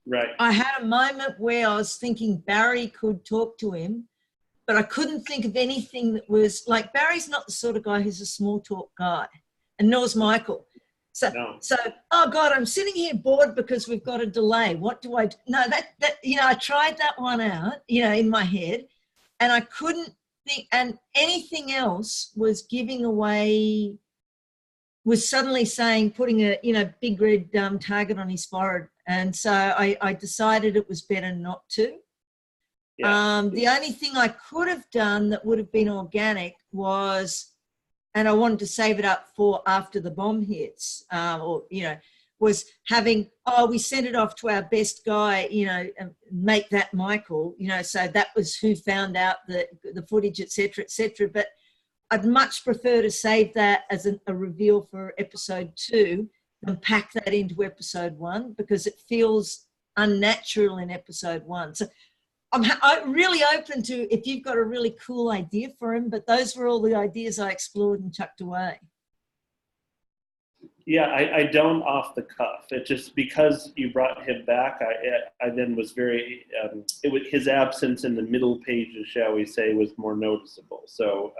Right. I had a moment where I was thinking Barry could talk to him, but I couldn't think of anything that was like, Barry's not the sort of guy who's a small talk guy, and nor's Michael. So, oh God, I'm sitting here bored because we've got a delay. What do I do? No, that I tried that one out, in my head, and I couldn't think, and anything else was giving away, was suddenly saying, putting a big red target on his forehead. And so I decided it was better not to. Yeah. The only thing I could have done that would have been organic was, and I wanted to save it up for after the bomb hits, was having, we sent it off to our best guy, and make that Michael, so that was who found out the footage, et cetera. But I'd much prefer to save that as a reveal for episode 2 than pack that into episode 1 because it feels unnatural in episode 1. So I'm really open to if you've got a really cool idea for him, but those were all the ideas I explored and chucked away. Yeah, I don't off the cuff. It just because you brought him back, I then was very, his absence in the middle pages, shall we say, was more noticeable. So,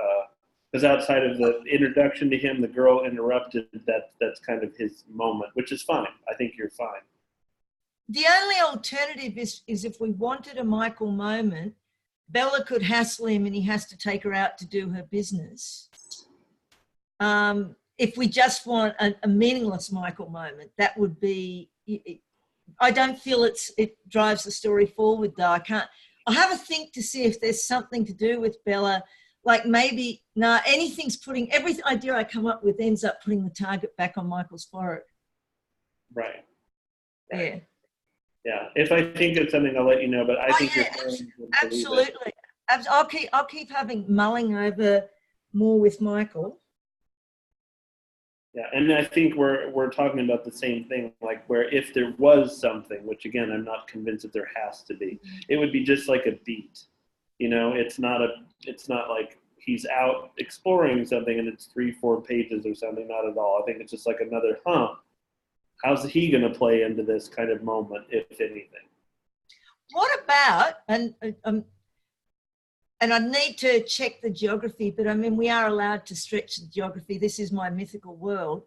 because outside of the introduction to him, the girl interrupted, that's kind of his moment, which is fine. I think you're fine. The only alternative is if we wanted a Michael moment, Bella could hassle him and he has to take her out to do her business. If we just want a meaningless Michael moment, that would be, I don't feel it drives the story forward though. I'll have a think to see if there's something to do with Bella. Like maybe, every idea I come up with ends up putting the target back on Michael's forehead. Right. Yeah. Yeah. If I think of something, I'll let you know. But I think yeah, your parents would believe it. Absolutely. I'll keep mulling over more with Michael. Yeah, and I think we're talking about the same thing, like where if there was something, which again I'm not convinced that there has to be, it would be just like a beat. You know, it's not like he's out exploring something and it's 3-4 pages or something. Not at all. I think it's just like another, how's he going to play into this kind of moment, if anything? What about, and I need to check the geography, but I mean, we are allowed to stretch the geography. This is my mythical world.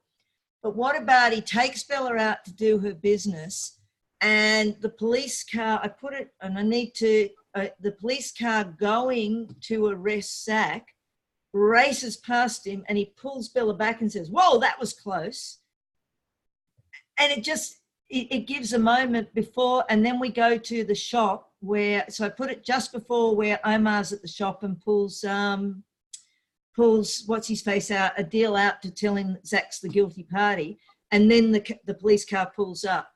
But what about he takes Bella out to do her business and the police car, the police car going to arrest Zach races past him and he pulls Bella back and says, whoa, that was close. And it gives a moment before, and then we go to the shop so I put it just before where Omar's at the shop and pulls what's his face out, a deal out to tell him that Zach's the guilty party, and then the police car pulls up.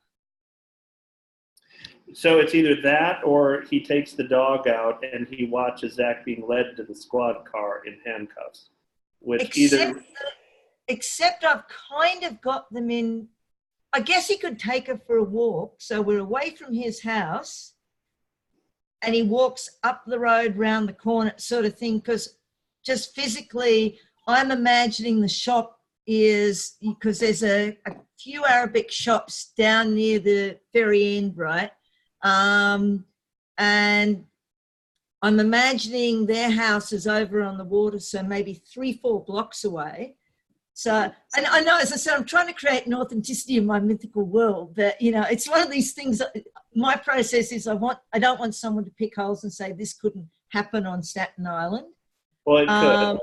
So it's either that or he takes the dog out and he watches Zach being led to the squad car in handcuffs. Except I've kind of got them in. I guess he could take her for a walk. So we're away from his house and he walks up the road round the corner sort of thing, because just physically I'm imagining the shop is, because there's a few Arabic shops down near the very end, right? And I'm imagining their house is over on the water, so maybe 3-4 blocks away. So, and I know, as I said, I'm trying to create an authenticity in my mythical world, but, you know, it's one of these things that my process is I don't want someone to pick holes and say this couldn't happen on Staten Island. Well, it could. I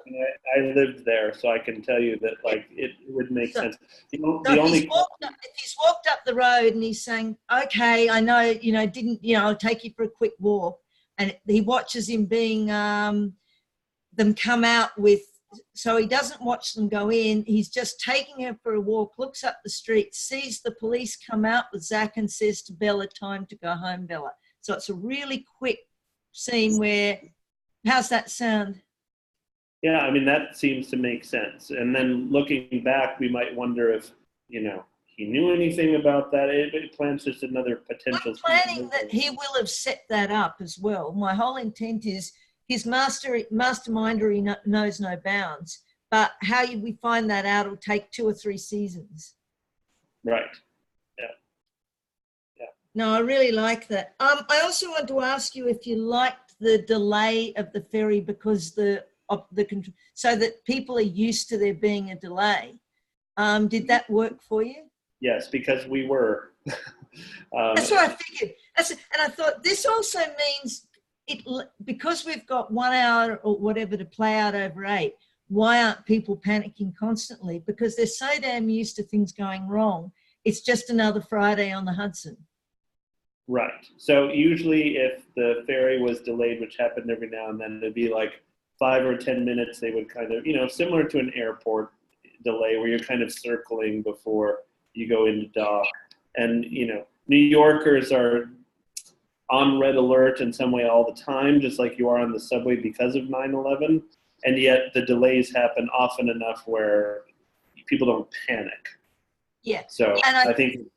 lived there, so I can tell you that, like, it would make sense. If he's walked up the road and he's saying, okay, I know, I'll take you for a quick walk. And he watches him being, them come out with, so he doesn't watch them go in. He's just taking her for a walk, looks up the street, sees the police come out with Zach and says to Bella, time to go home, Bella. So it's a really quick scene where, how's that sound? Yeah, I mean, that seems to make sense. And then looking back, we might wonder if, he knew anything about that. It plants just another potential. I'm planning that he will have set that up as well. My whole intent is his mastermindery knows no bounds. But how we find that out will take 2 or 3 seasons. Right. Yeah. No, I really like that. I also want to ask you if you liked the delay of the ferry because so that people are used to there being a delay. Did that work for you? Yes, because we were. That's what I figured. And I thought this also means because we've got 1 hour or whatever to play out over 8. Why aren't people panicking constantly? Because they're so damn used to things going wrong. It's just another Friday on the Hudson. Right. So usually if the ferry was delayed, which happened every now and then, it'd be like 5 or 10 minutes. They would kind of, similar to an airport delay where you're kind of circling before you go into dock. And, New Yorkers are on red alert in some way all the time, just like you are on the subway because of 9/11. And yet the delays happen often enough where people don't panic. Yeah. So and I think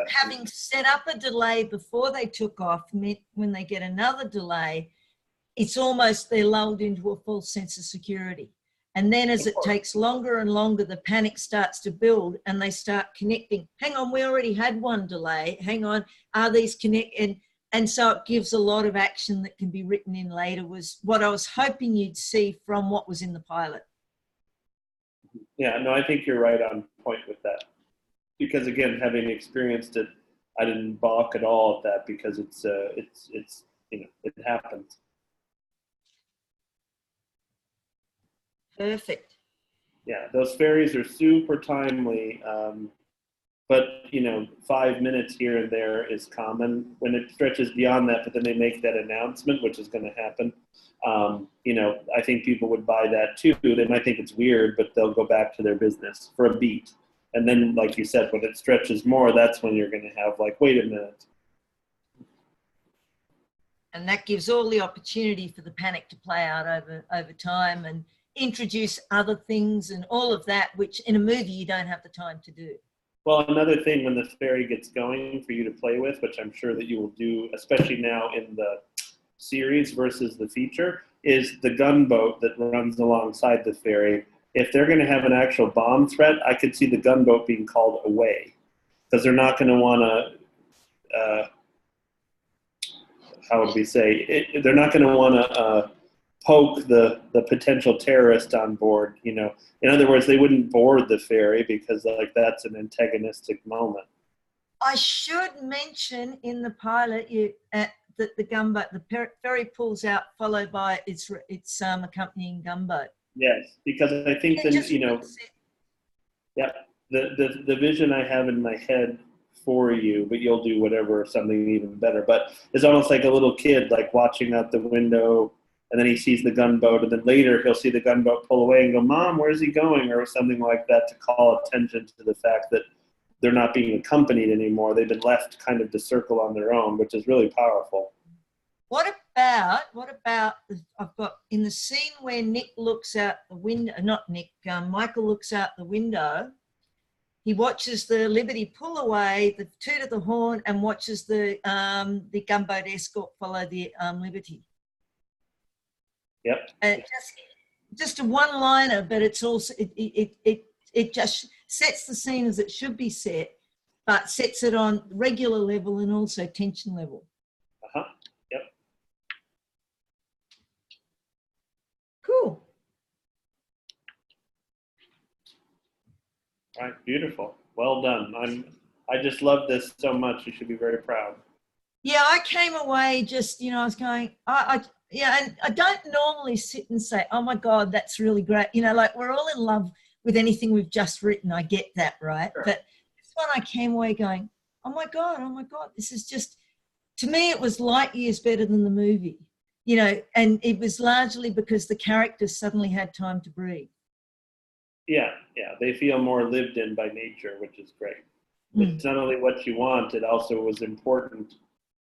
having set up a delay before they took off, when they get another delay, it's almost they're lulled into a false sense of security. And then as it takes longer and longer, the panic starts to build and they start connecting. Hang on, we already had 1 delay. Hang on, are these connected? And so it gives a lot of action that can be written in later, was what I was hoping you'd see from what was in the pilot. Yeah, no, I think you're right on point with that. Because again, having experienced it, I didn't balk at all at that because it happens. Perfect. Yeah, those ferries are super timely. But 5 minutes here and there is common. When it stretches beyond that, but then they make that announcement, which is going to happen. I think people would buy that too. They might think it's weird, but they'll go back to their business for a beat. And then, like you said, when it stretches more, that's when you're going to have like, wait a minute. And that gives all the opportunity for the panic to play out over time and introduce other things and all of that, which in a movie you don't have the time to do. Well, another thing when the ferry gets going for you to play with, which I'm sure that you will do, especially now in the series versus the feature, is the gunboat that runs alongside the ferry. If they're going to have an actual bomb threat, I could see the gunboat being called away because they're not going to want to, how would we say, they're not going to want to poke the potential terrorist on board, In other words, they wouldn't board the ferry because that's an antagonistic moment. I should mention in the pilot that the gunboat, the ferry pulls out, followed by its accompanying gunboat. Yes, because I think then, yeah, the vision I have in my head for you, but you'll do whatever, something even better. But it's almost like a little kid, like watching out the window, and then he sees the gunboat, and then later he'll see the gunboat pull away and go, "Mom, where's he going?" or something like that, to call attention to the fact that they're not being accompanied anymore. They've been left kind of to circle on their own, which is really powerful. What about, I've got in the scene where Nick looks out the window, not Nick, Michael looks out the window. He watches the Liberty pull away, the toot of the horn, and watches the gunboat escort follow the Liberty. Yep. Just a one-liner, but it's also it just sets the scene as it should be set, but sets it on regular level and also tension level. Yep. Cool. All right, beautiful. Well done. I just love this so much. You should be very proud. Yeah, I came away just, I was going, and I don't normally sit and say, oh my God, that's really great. We're all in love with anything we've just written. I get that, right? Sure. But this one I came away going, oh my God, this is just, to me, it was light years better than the movie, and it was largely because the characters suddenly had time to breathe. Yeah. They feel more lived in by nature, which is great. It's not only what you want, it also was important,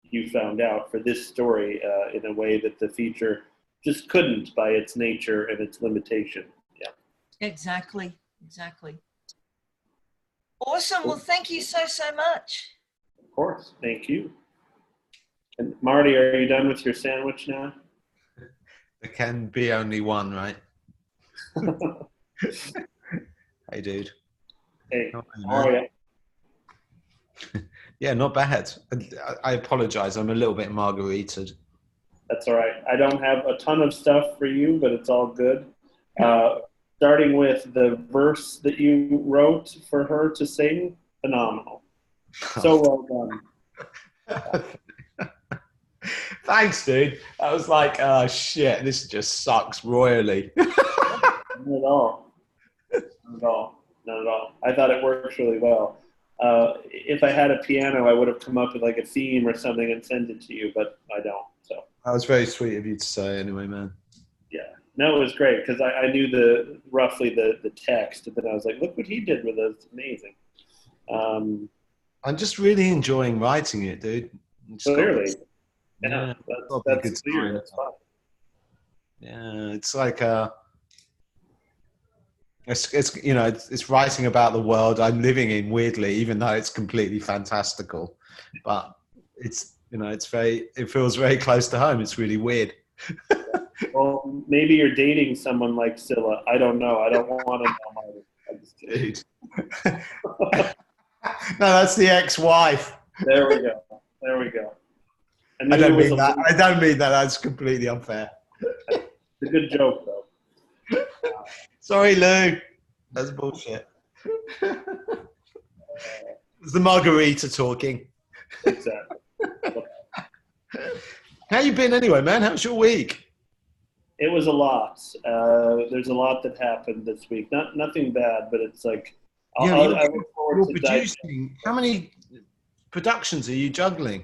you found out, for this story in a way that the feature just couldn't by its nature and its limitation. Yeah. Exactly. Awesome. Well, thank you so much. Of course. Thank you. And Marty, are you done with your sandwich now? There can be only one, right? Hey, dude. Hey, how are you? Yeah, not bad. I apologize. I'm a little bit margaritaed. That's all right. I don't have a ton of stuff for you, but it's all good. Starting with the verse that you wrote for her to sing, phenomenal. So well done. Thanks, dude. I was like, oh shit, this just sucks royally. Not at all. Not at all. I thought it works really well. If I had a piano, I would have come up with like a theme or something and sent it to you, but I don't. So that was very sweet of you to say anyway, man. Yeah. No, it was great because I knew roughly the text, and then I was like, look what he did with it. It's amazing. I'm just really enjoying writing it, dude. Clearly. Yeah, that's clear. That's fine. Yeah, it's like it's writing about the world I'm living in, weirdly, even though it's completely fantastical. But it feels very close to home. It's really weird. Well, maybe you're dating someone like Scylla. I don't know. I don't want to know. I'm just kidding. Dude. No, that's the ex-wife. There we go. I don't mean that. That's completely unfair. It's a good joke, though. Sorry, Lou. That's bullshit. It's the margarita talking. Exactly. How you been anyway, man? How's your week? It was a lot. There's a lot that happened this week. Nothing bad, but it's like I look forward You're to producing. How many productions are you juggling?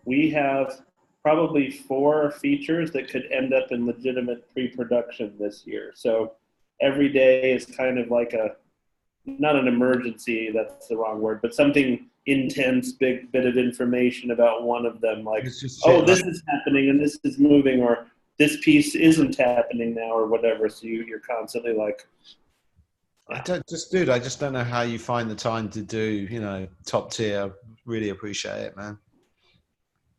We have probably 4 features that could end up in legitimate pre-production this year. So every day is kind of like not an emergency, that's the wrong word, but something intense, big bit of information about one of them. Like, oh, this is happening and this is moving, or this piece isn't happening now, or whatever. So you're constantly like, I just don't know how you find the time to do, top tier. Really appreciate it, man.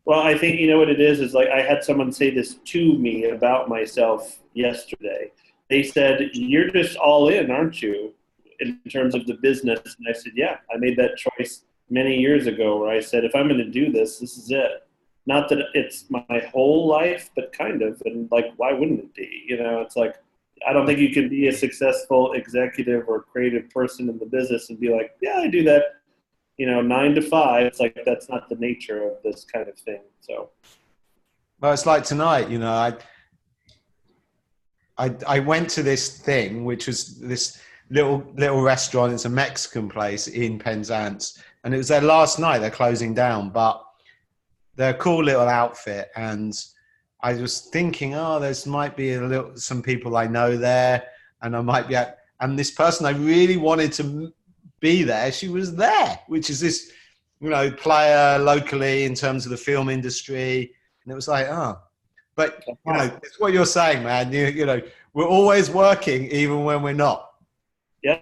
Well, I think you know what it is like I had someone say this to me about myself yesterday. They said, "You're just all in, aren't you, in terms of the business?" And I said, "Yeah, I made that choice many years ago where I said, if I'm going to do this, this is it. Not that it's my whole life, but kind of. And like, why wouldn't it be? It's like, I don't think you can be a successful executive or creative person in the business and be like, yeah, I do that, 9 to 5. It's like, that's not the nature of this kind of thing. So. Well, it's like tonight, I went to this thing, which was this little restaurant. It's a Mexican place in Penzance, and it was their last night. They're closing down, but they're a cool little outfit. And I was thinking, might be some people I know there, and I might be at. And this person I really wanted to be there, she was there, which is this, player locally in terms of the film industry. And it was like, but it's what you're saying, man. We're always working, even when we're not. Yeah.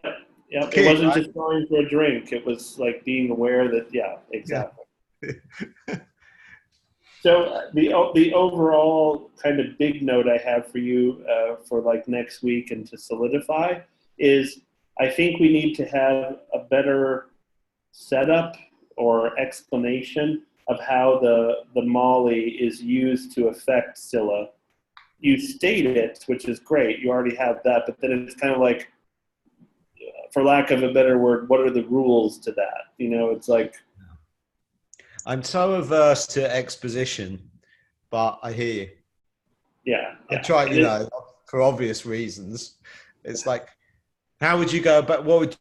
It wasn't just going for a drink. It was like being aware that, yeah, exactly. Yeah. So the overall kind of big note I have for you for like next week and to solidify is I think we need to have a better setup or explanation of how the Molly is used to affect Scylla. You state it, which is great. You already have that, but then it's kind of like, for lack of a better word, what are the rules to that? It's like. I'm so averse to exposition, but I hear you. Yeah. I try, for obvious reasons. It's like, how would you go about, what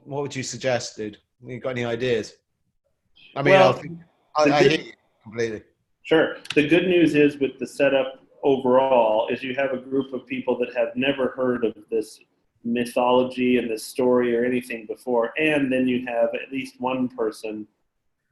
would you suggest, dude? You got any ideas? I mean, I hear you completely. Sure. The good news is with the setup overall is you have a group of people that have never heard of this mythology and this story or anything before. And then you have at least one person,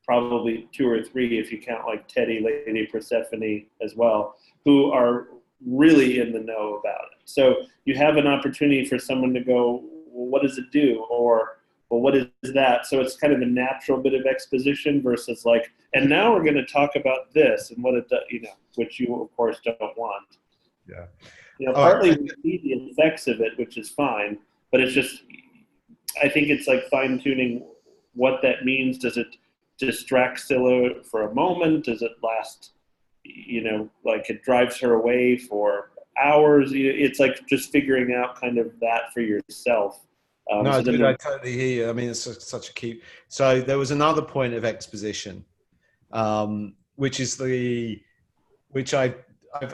probably 2 or 3 if you count like Teddy, Lady Persephone as well, who are really in the know about it. So you have an opportunity for someone to go, well, what does it do? Or, well, what is that? So it's kind of a natural bit of exposition versus like, and now we're going to talk about this and what it does, which you of course don't want. Yeah. Partly we see the effects of it, which is fine, but it's just, I think it's like fine tuning what that means. Does it distract Scylla for a moment? Does it last, like it drives her away for hours? It's like just figuring out kind of that for yourself. No, dude, I totally hear you. I mean, it's such a key. So there was another point of exposition, which is which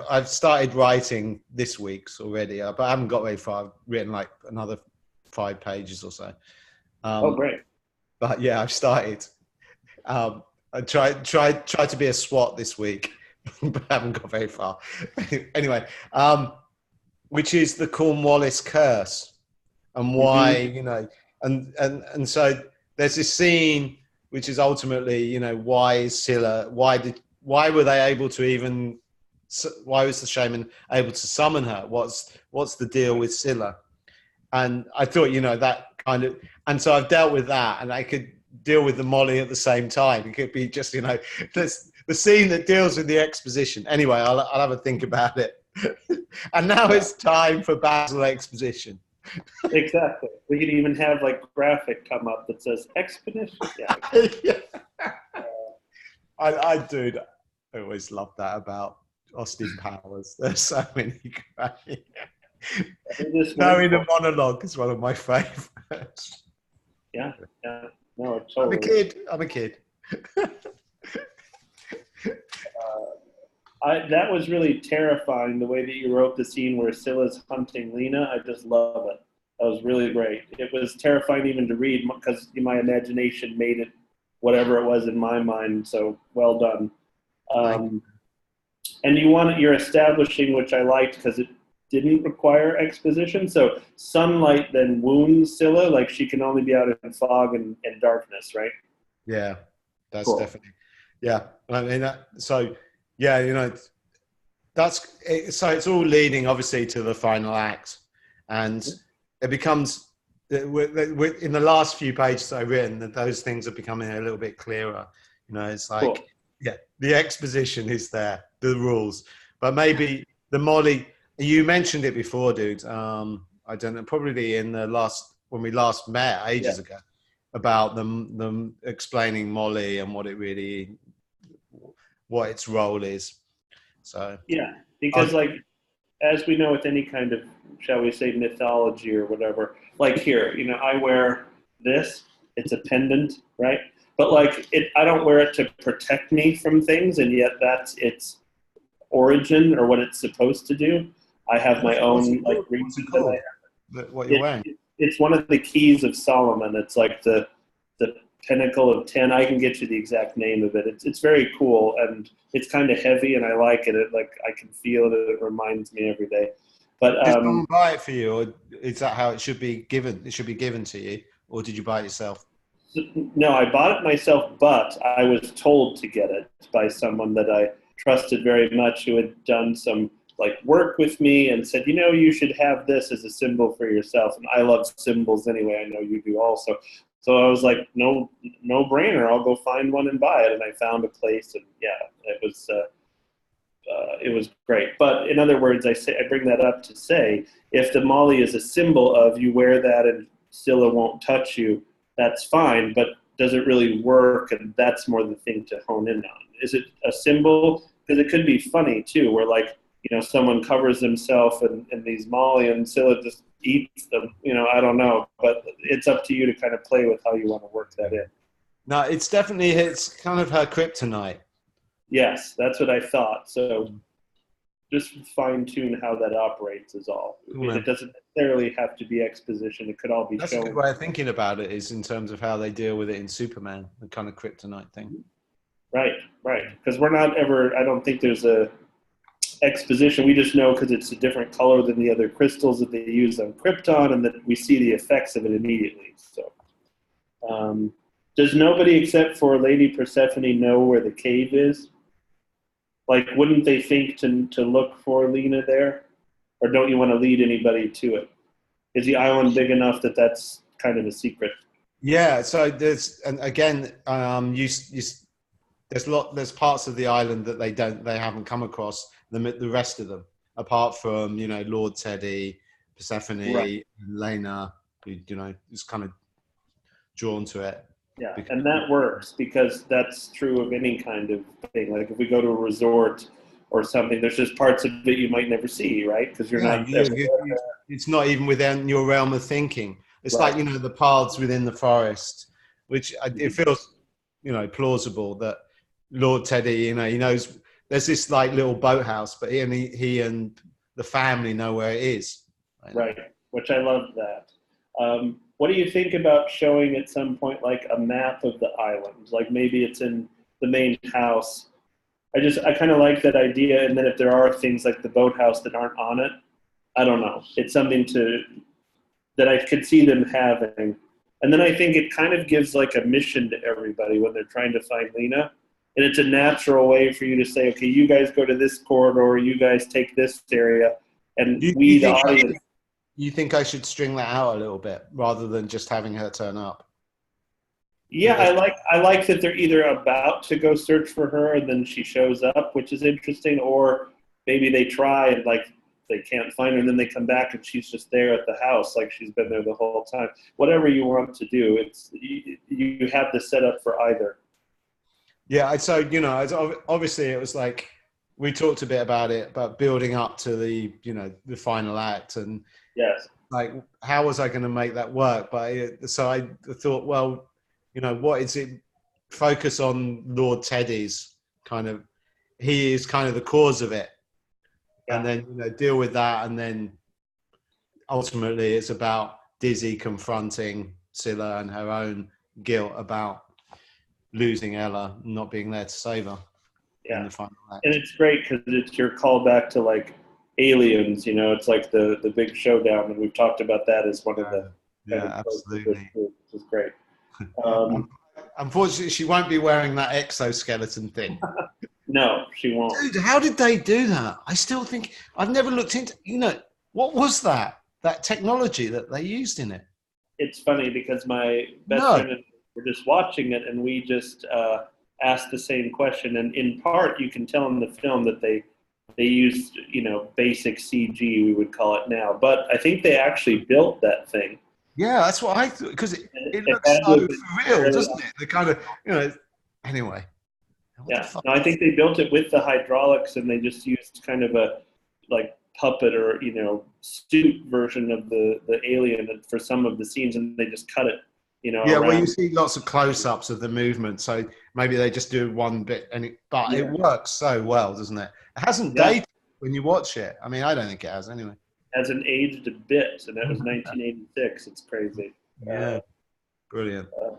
I've started writing this week's already, but I haven't got very far. I've written like another 5 pages or so. Great. But yeah, I've started. I tried to be a SWAT this week, but I haven't got very far. Anyway, which is the Cornwallis curse, and why and so there's this scene which is ultimately why is Scylla? Why were they able to even? Why was the shaman able to summon her? What's the deal with Scylla? And I thought that kind of, and so I've dealt with that, and I could deal with the Molly at the same time. It could be just the scene that deals with the exposition. Anyway, I'll have a think about it. And now it's time for Basil exposition. Exactly. We could even have like graphic come up that says expedition. Yeah. Dude, I always love that about Austin Powers. There's so many great. Knowing the monologue is one of my favorites. Yeah. No, totally. I'm a kid. That was really terrifying, the way that you wrote the scene where Scylla's hunting Lena. I just love it. That was really great. It was terrifying even to read because my imagination made it whatever it was in my mind. So well done. And you're establishing, which I liked because it didn't require exposition. So sunlight then wounds Scylla, like she can only be out in fog and darkness, right? Yeah, that's Cool. definitely. Yeah, I mean, so yeah, you know, that's it, so it's all leading obviously to the final act, and it becomes in the last few pages I've written that those things are becoming a little bit clearer. You know, it's like Cool. yeah, the exposition is there, the rules, but maybe the Molly. You mentioned it before, dude. I don't know, probably in the when we last met ages ago, about them explaining Molly and what its role is. So yeah, because like as we know with any kind of, shall we say, mythology or whatever, like here, you know, I wear this. It's a pendant, right? But like I don't wear it to protect me from things, and yet that's its origin or what it's supposed to do. I have my own like reason that I have. What you're wearing? It's one of the keys of Solomon. It's like the pinnacle of 10. I can get you the exact name of it. It's very cool, and it's kind of heavy, and I like it. Like I can feel it. It reminds me every day. But did someone buy it for you, or is that how it should be given? It should be given to you, or did you buy it yourself? No, I bought it myself, but I was told to get it by someone that I trusted very much, who had done some like work with me and said, you know, you should have this as a symbol for yourself. And I love symbols anyway. I know you do also. So I was like, no brainer. I'll go find one and buy it. And I found a place, and yeah, it was great. But in other words, I bring that up to say, if the Molly is a symbol of you wear that and Scylla won't touch you, that's fine. But does it really work? And that's more the thing to hone in on. Is it a symbol? Because it could be funny too, where like, you know, someone covers himself in these Molly and Scylla just eats them. You know, I don't know, but it's up to you to kind of play with how you want to work that in. No, it's kind of her kryptonite. Yes, that's what I thought. So just fine tune how that operates is all. It doesn't necessarily have to be exposition. It could all be That's shown. a good way of thinking about it, is in terms of how they deal with it in Superman, the kind of kryptonite thing. Right. Because we're not ever, I don't think there's a exposition. We just know because it's a different color than the other crystals that they use on Krypton, and that we see the effects of it immediately. So does nobody except for Lady Persephone know where the cave is? Like, wouldn't they think to look for Lena there? Or don't you want to lead anybody to it? Is the island big enough that that's kind of a secret? Yeah, so there's, and again, there's parts of the island that they haven't come across the rest of them, apart from, you know, Lord Teddy, Persephone, right, and Lena, who, you know, is kind of drawn to it. Yeah, and that works because that's true of any kind of thing. Like if we go to a resort or something, there's just parts of it you might never see, right? Because you're not. It's not even within your realm of thinking. It's right, like, you know, the paths within the forest, which it feels, you know, plausible that Lord Teddy, you know, he knows there's this like little boathouse, but he and the family know where it is. Right, which I love that. What do you think about showing at some point like a map of the island? Like maybe it's in the main house. I kind of like that idea. And then if there are things like the boathouse that aren't on it, I don't know. It's something that I could see them having. And then I think it kind of gives like a mission to everybody when they're trying to find Lena. And it's a natural way for you to say, okay, you guys go to this corridor, you guys take this area, and the audience. You think I should string that out a little bit rather than just having her turn up? Yeah, I like that they're either about to go search for her and then she shows up, which is interesting, or maybe they try and like they can't find her and then they come back and she's just there at the house, like she's been there the whole time. Whatever you want to do, you have the setup for either. Yeah, so, you know, obviously it was like we talked a bit about it, about building up to the, you know, the final act, and yes, like how was I going to make that work? But so I thought, well, you know, what is it? Focus on Lord Teddy's kind of he is kind of the cause of it, Yeah. and then deal with that, and then ultimately it's about Dizzy confronting Scylla and her own guilt about losing Ella, not being there to save her in Yeah. the final act. And it's great because it's your callback to like Aliens. It's like the big showdown, and we've talked about that as one of the Yeah, absolutely. Which is great. Unfortunately, she won't be wearing that exoskeleton thing. No, she won't. Dude, how did they do that? I still think I've never looked into. What was that technology that they used in it? It's funny because my best No. friend and I were just watching it, and we just asked the same question. And in part, you can tell in the film that they used basic CG, we would call it now. But I think they actually built that thing. Yeah, that's what I thought, because it It looks had to so have been for real, really doesn't it? The kind of Anyway. What the Yeah, fuck? no, I think they built it with the hydraulics, and they just used kind of a like puppet or suit version of the alien for some of the scenes, and they just cut it. Yeah, well, around. you see lots of close-ups of the movement, so maybe they just do one bit, but it works so well, doesn't it? It hasn't Yeah. dated when you watch it. I mean, I don't think it has anyway. Hasn't aged a bit, and that was 1986. It's crazy. Yeah, brilliant. Uh,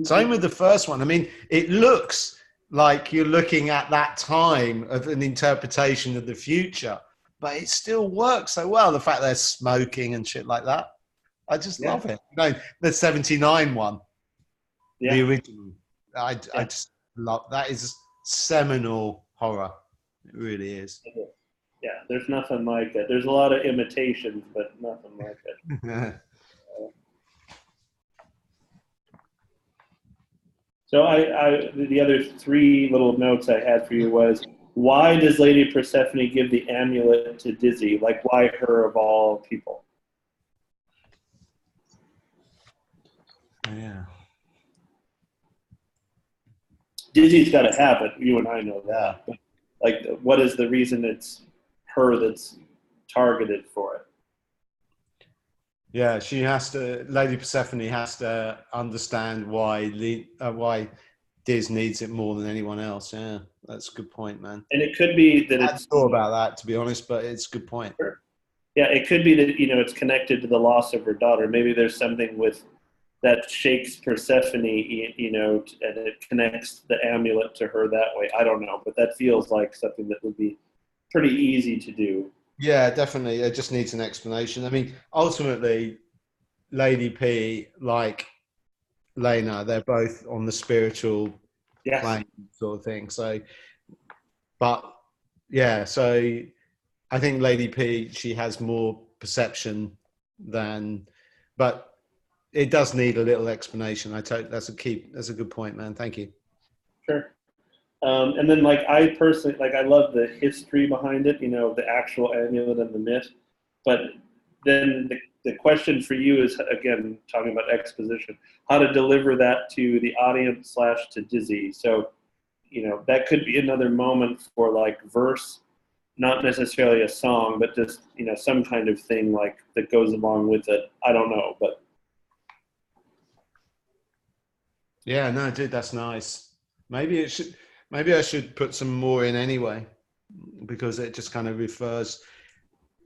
Same with the first one. I mean, it looks like you're looking at that time of an interpretation of the future, but it still works so well. The fact they're smoking and shit like that. I just Yeah. love it. No, the 79 one, yeah, the original. I just love that. Is seminal horror. It really is. yeah. There's nothing like it. There's a lot of imitations, but nothing like it. So the other three little notes I had for you was, why does Lady Persephone give the amulet to Dizzy? Like, why her of all people? Yeah. Dizzy's got to have it. You and I know that. But like, what is the reason it's her that's targeted for it? Yeah, she has to. Lady Persephone has to understand why Diz needs it more than anyone else. Yeah, that's a good point, man. And it could be that I hadn't it's thought about that, to be honest, but it's a good point. yeah, it could be that it's connected to the loss of her daughter. Maybe there's something with that shakes Persephone, and it connects the amulet to her that way. I don't know, but that feels like something that would be pretty easy to do. Yeah, definitely. It just needs an explanation. I mean, ultimately, Lady P, like Lena, they're both on the spiritual Yes. plane sort of thing. So, but yeah, so I think Lady P, she has more perception than, but it does need a little explanation. That's a good point, man. Thank you. Sure. And then, I personally, I love the history behind it, the actual amulet and the myth. But then the question for you is, again, talking about exposition, how to deliver that to the audience / to Dizzy. So, that could be another moment for verse, not necessarily a song, but just, some kind of thing that goes along with it. I don't know, but. Yeah, no, dude, that's nice. Maybe I should put some more in anyway, because it just kind of refers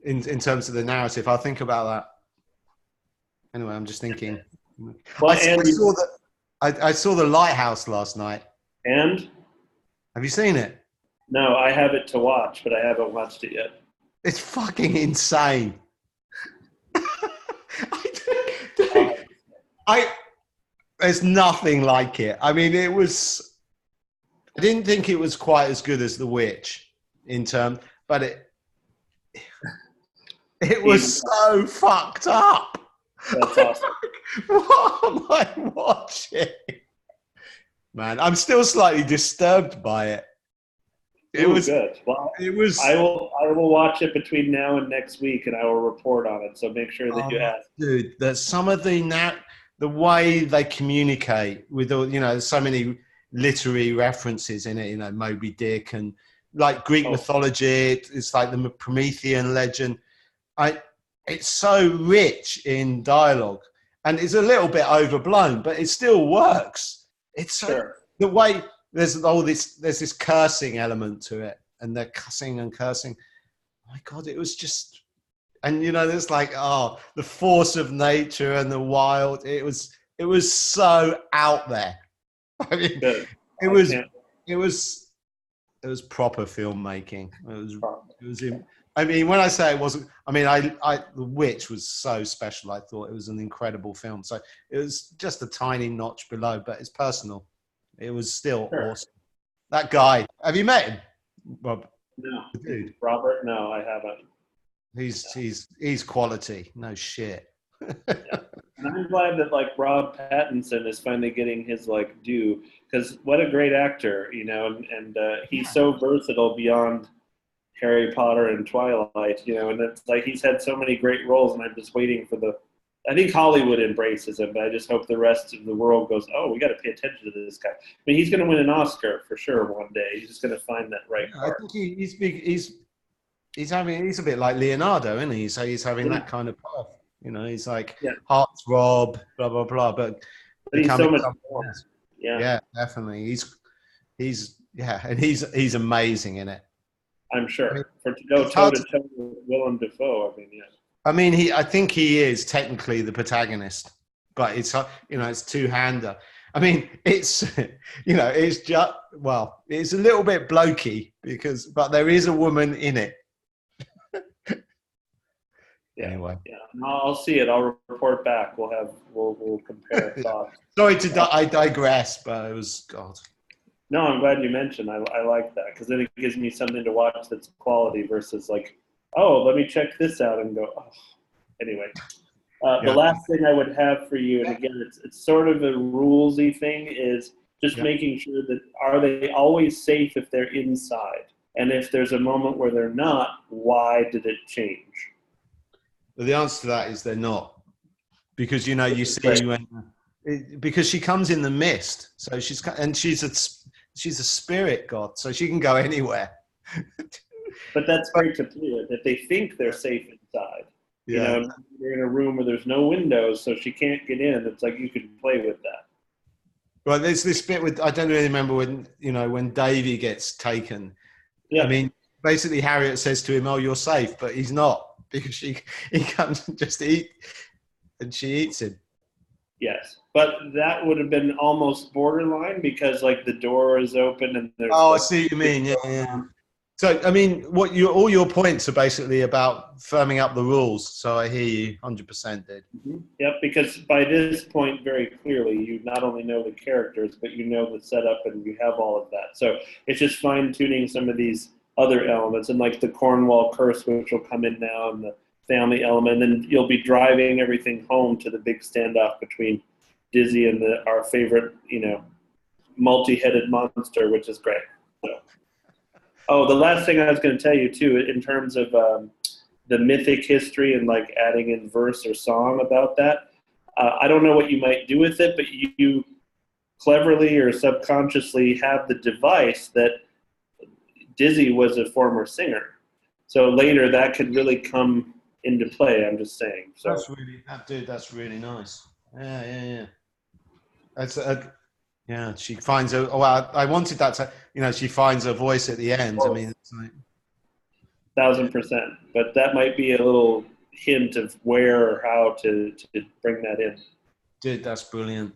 in terms of the narrative. I'll think about that. Anyway, I'm just thinking. Well, I saw the Lighthouse last night. And? Have you seen it? No, I have it to watch, but I haven't watched it yet. It's fucking insane. There's nothing like it. I mean, I didn't think it was quite as good as The Witch but it was so fucked up. That's awesome. What am I watching? Man, I'm still slightly disturbed by it. It was good. Well, it was. I will watch it between now and next week, and I will report on it. So make sure that you ask. Dude, there's some of the way they communicate with all, there's so many literary references in it, Moby Dick and Greek mythology. It's like the Promethean legend. It's so rich in dialogue, and it's a little bit overblown, but it still works. It's Sure. The way there's this cursing element to it, and they're cussing and cursing. Oh my God, it was just, and there's like, the force of nature and the wild. It was so out there. I mean, Good. it was proper filmmaking. It was. I mean, when I say it wasn't, I mean, The Witch was so special. I thought it was an incredible film. So it was just a tiny notch below, but it's personal. It was still awesome. That guy, have you met him, Rob? No. Dude, Robert? No, I haven't. he's quality. No shit. And I'm glad that like Rob Pattinson is finally getting his like due, because what a great actor, and he's so versatile beyond Harry Potter and Twilight, and it's like he's had so many great roles, and I'm just waiting for I think Hollywood embraces him, but I just hope the rest of the world goes, oh, we got to pay attention to this guy. I mean, he's going to win an Oscar for sure one day. He's just going to find that right I part. think he's a bit like Leonardo, isn't he? So he's having that kind of path. He's like heartthrob, blah blah blah. But he's so much more. more. Yeah. Yeah, definitely. And he's amazing in it. I'm sure. For to go toe to toe with Willem Dafoe, I mean, yeah. I mean, I think he is technically the protagonist, but it's it's two-hander. I mean, it's it's just it's a little bit blokey but there is a woman in it. Yeah. Anyway, yeah, I'll see it. I'll report back. We'll compare thoughts. Sorry I digress, but it was God. No, I'm glad you mentioned. I like that, because then it gives me something to watch that's quality versus like, oh, let me check this out and go. Oh. Anyway, the last thing I would have for you, and again, it's sort of a rulesy thing, is just making sure that are they always safe if they're inside, and if there's a moment where they're not, why did it change? Well, the answer to that is they're not, because you see because she comes in the mist, so she's a spirit god, so she can go anywhere. But that's great to play with, that they think they're safe inside. Yeah. They're in a room where there's no windows, so she can't get in. It's like you can play with that. Well, there's this bit with, I don't really remember when Davy gets taken. Yeah. I mean, basically Harriet says to him, "Oh, you're safe," but he's not, because he comes and just eat, and she eats him. Yes, but that would have been almost borderline, because like the door is open and there's. Oh, I see what you mean. Yeah. So, I mean, all your points are basically about firming up the rules. So I hear you 100%, dude. Mm-hmm. Yep, because by this point, very clearly, you not only know the characters, but you know the setup, and you have all of that. So it's just fine-tuning some of these other elements, and like the Cornwall curse, which will come in now, and the family element, and then you'll be driving everything home to the big standoff between Dizzy and our favorite, multi-headed monster, which is great. So. Oh, the last thing I was going to tell you too, in terms of the mythic history and like adding in verse or song about that, I don't know what you might do with it, but you cleverly or subconsciously have the device that Dizzy was a former singer. So later that could really come into play. I'm just saying. So that's really nice. Yeah. That's yeah. She finds her. Oh, I wanted that to. She finds her voice at the end. I mean, it's like 1000%. But that might be a little hint of where or how to bring that in. Dude, that's brilliant.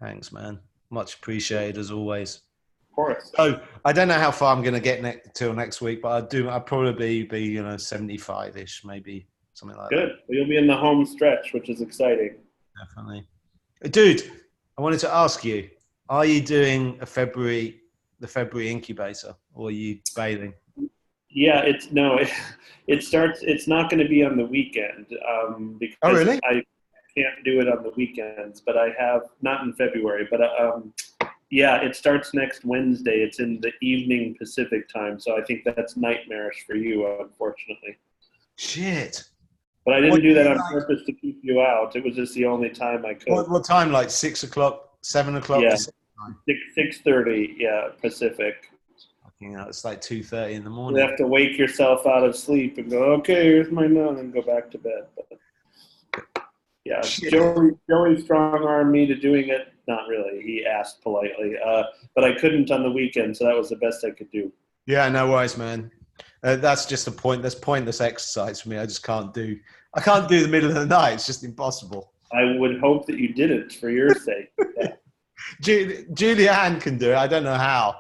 Thanks, man. Much appreciated as always. Of course. So I don't know how far I'm going to get till next week, but I'll probably be 75-ish, maybe something like that. Good. Well, you'll be in the home stretch, which is exciting. Definitely. Dude, I wanted to ask you, are you doing the February incubator, or are you bailing? Yeah, it's not going to be on the weekend, because oh, really? I can't do it on the weekends, but I have, not in February, but yeah, it starts next Wednesday. It's in the evening Pacific time, so I think that's nightmarish for you, unfortunately. Shit. But I didn't do that on purpose to keep you out. It was just the only time I could. What time? Like 6 o'clock, 7 o'clock? Yeah, 6:30. Yeah, Pacific. It's like 2:30 in the morning. You have to wake yourself out of sleep and go, okay, here's my nun, and go back to bed. But yeah, Joey strong-armed me to doing it not really. He asked politely, but I couldn't on the weekend, so that was the best I could do. Yeah, no worries, man. That's just a pointless exercise for me. I just can't do. I can't do the middle of the night. It's just impossible. I would hope that you did it for your sake. Yeah. Julianne can do it. I don't know how.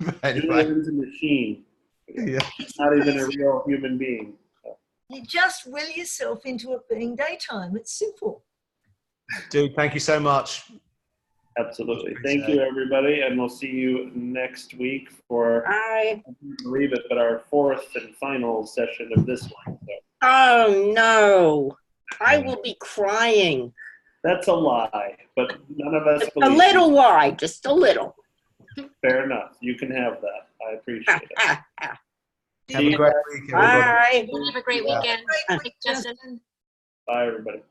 But anyway, Julian's a machine. yeah. Not even a real human being. You just will yourself into it being daytime. It's simple. Dude, thank you so much. Absolutely. Thank you, everybody, and we'll see you next week for, Bye. I can't believe it, but our fourth and final session of this one. So Oh, no. I will be crying. that's a lie, but none of us A believe little lie, just a little. you. Fair enough. You can have that. I appreciate it. Have a great week, everybody. Bye. Have a great weekend. Great Thanks, week, Justin. Justin. Bye, everybody.